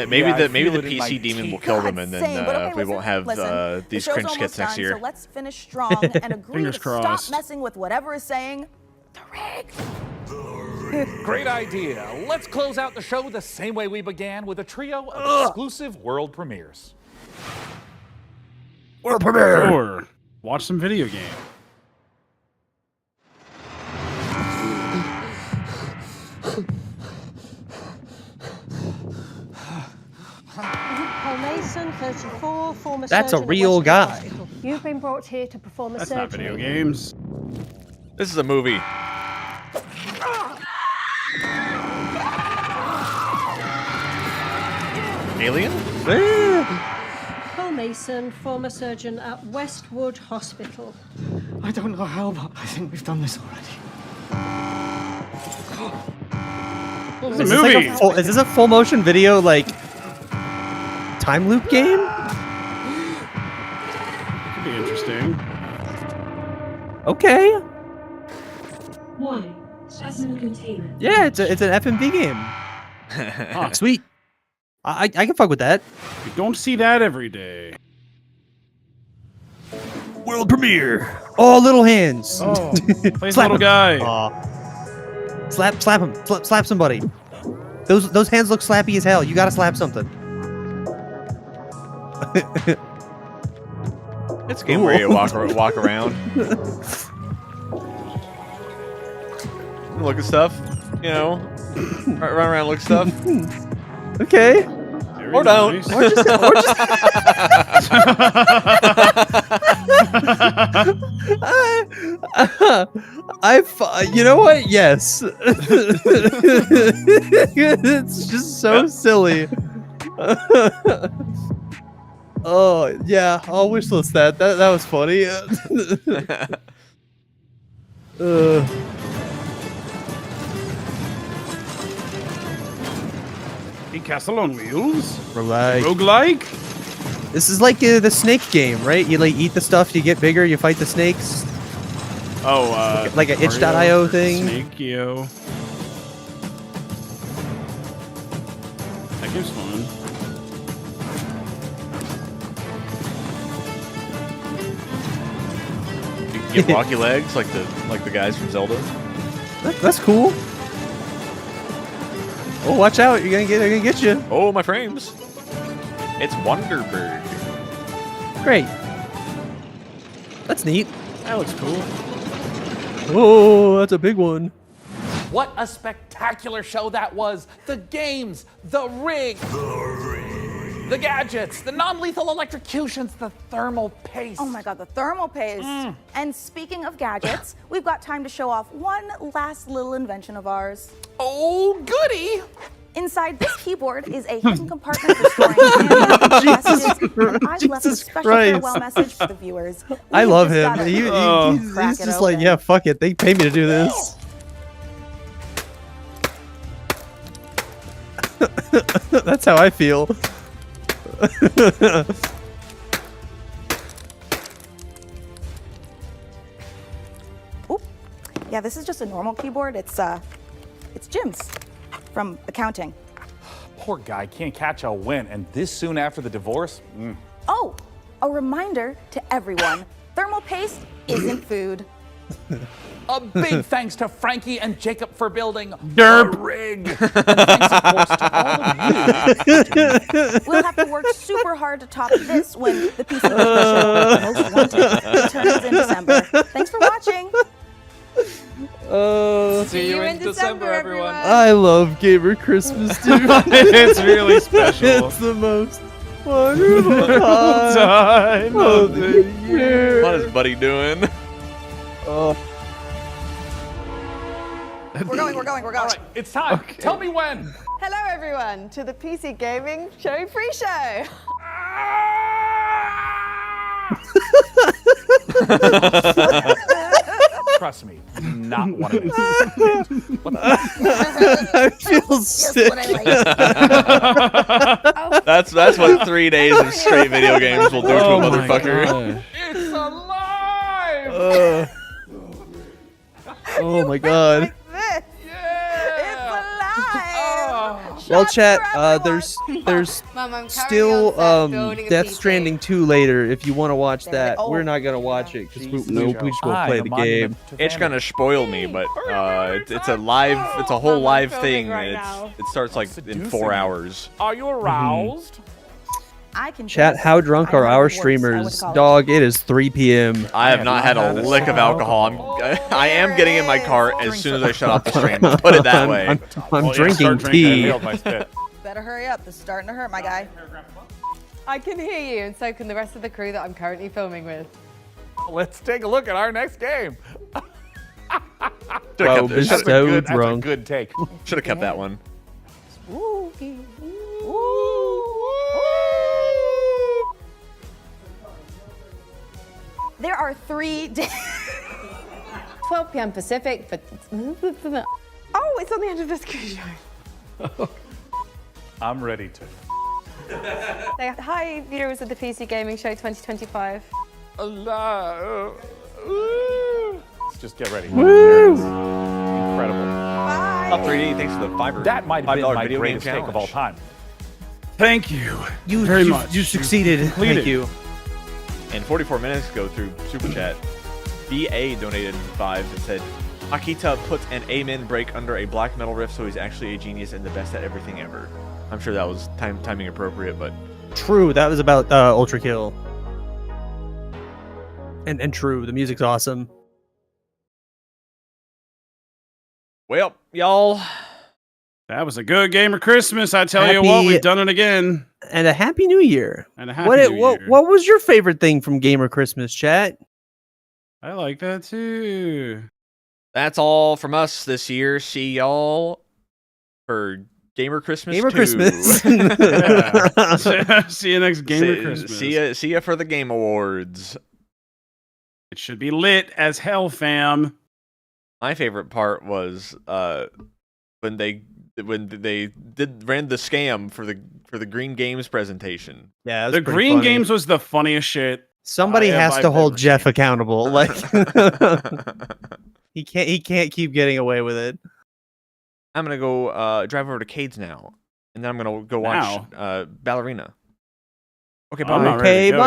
Maybe the feel it in PC my demon will teeth. kill them, and then Same, but okay, we won't have listen, these the show's cringe almost skits next done, year. So let's finish strong and agree Fingers to crossed. stop messing with whatever is saying the rig. Great idea. Let's close out the show the same way we began, with a trio of exclusive world premieres. World premiere! Or watch some video game. Paul Mason, 34, former That's a surgeon at real Western guy. Hospital. You've been brought here to perform a That's surgery. not video games. This is a movie. Alien? Paul Mason, former surgeon at Westwood Hospital. I don't know how, but I think we've done this already. Is this, like is this a full motion video, like, time loop game? Could be interesting. Okay. Warning. Specimen containment. Yeah, it's an FMV game. Sweet. I can fuck with that. You don't see that every day. World premiere. Oh, little hands. Oh, plays Slap little him. guy. Aw. Slap him. Slap somebody. Those hands look slappy as hell. You gotta slap something. It's a game where you walk around. Look at stuff. You know, run around, look at stuff. Okay. Or don't. Or just you know what? Yes. It's just so silly. Oh yeah, I'll wishlist that. That was funny. A Castle on Wheels. Roguelike. This is like the snake game, right? You like eat the stuff, you get bigger, you fight the snakes. Oh, like a itch.io thing. Snake.io. That game's fun. You get walkie legs like the guys from Zelda. That's cool. Oh, watch out! They're gonna get you. Oh, my frames! It's Wonderbird. Great. That's neat. That looks cool. Oh, that's a big one. What a spectacular show that was! The games, the rig, the gadgets, the non-lethal electrocutions, the thermal paste. Oh my God, the thermal paste. And speaking of gadgets, we've got time to show off one last little invention of ours. Oh, goody! Inside this keyboard is a hidden compartment for storing handwritten messages, and I've left a special farewell message for the viewers. I love him. He's He's just like, yeah, fuck it. They pay me to do this. That's how I feel. Yeah, this is just a normal keyboard. It's Jim's from accounting. Poor guy can't catch a win, and this soon after the divorce? Oh, a reminder to everyone, thermal paste isn't food. A big thanks to Frankie and Jacob for building Derp. the rig. And thanks, of course, to all of you. We'll have to work super hard to top this when the PC show Most Wanted returns in December. Thanks for watching. See you in December, everyone. I love Gamer Christmas, dude. It's really special. It's the most wonderful time of the year. What is Buddy doing? Oh. We're going. All right, it's time. Okay. Tell me when. Hello, everyone, to the PC Gaming Show pre-show. Trust me, not one of these. I feel sick. That's what 3 days of straight video games will do to a motherfucker. It's alive! Oh my god. It's alive. Well, chat, there's Mom, I'm still building a Death PC. Stranding 2 later if you want to watch that. Oh. We're not gonna watch it because we just won't play the the game. It's gonna spoil me, but it's a whole live thing. right And it starts like in 4 hours. Are you aroused? I can Chat, how drunk are our streamers? Dog, it is 3 p.m. I have not had a lick of alcohol. I am getting in my car as soon as I shut off the stream. Put it that way. I'm drinking tea. Better hurry up. This is starting to hurt, my guy. I can hear you, and so can the rest of the crew that I'm currently filming with. Let's take a look at our next game. Bro, That's so That's a drunk. good take. Should have kept that one. Spooky. There are 3 days. 12 p.m. Pacific, but oh, it's on the end of the screen show. I'm ready to. Say hi, viewers of the PC Gaming Show 2025. Let's just get ready. Woo! Incredible. Top 3D, thanks for the $5. That might have been $5 my video game greatest take of all challenge. time. Thank you. You very much. You succeeded. completed. Thank you. And 44 minutes ago through Super Chat, BA donated 5 and said, Akita puts an amen break under a black metal riff, so he's actually a genius and the best at everything ever. I'm sure that was timing appropriate, but True, that was about Ultra Kill. And true, the music's awesome. well, y'all. That was a good Gamer Christmas. I tell you what, we've done it again. And a Happy New Year. And a Happy New Year. What was your favorite thing from Gamer Christmas, chat? I like that too. That's all from us this year. See y'all for Gamer Christmas. Gamer 2. Christmas. Yeah. See you next Gamer Christmas. See ya for the Game Awards. It should be lit as hell, fam. My favorite part was when they ran the scam for the Green Games presentation. Yeah, the Green Games was the funniest shit. Somebody has to hold Jeff accountable. Like he can't keep getting away with it. I'm gonna go drive over to Cade's now, and then I'm gonna go watch Ballerina. Okay, bye. Okay, bye.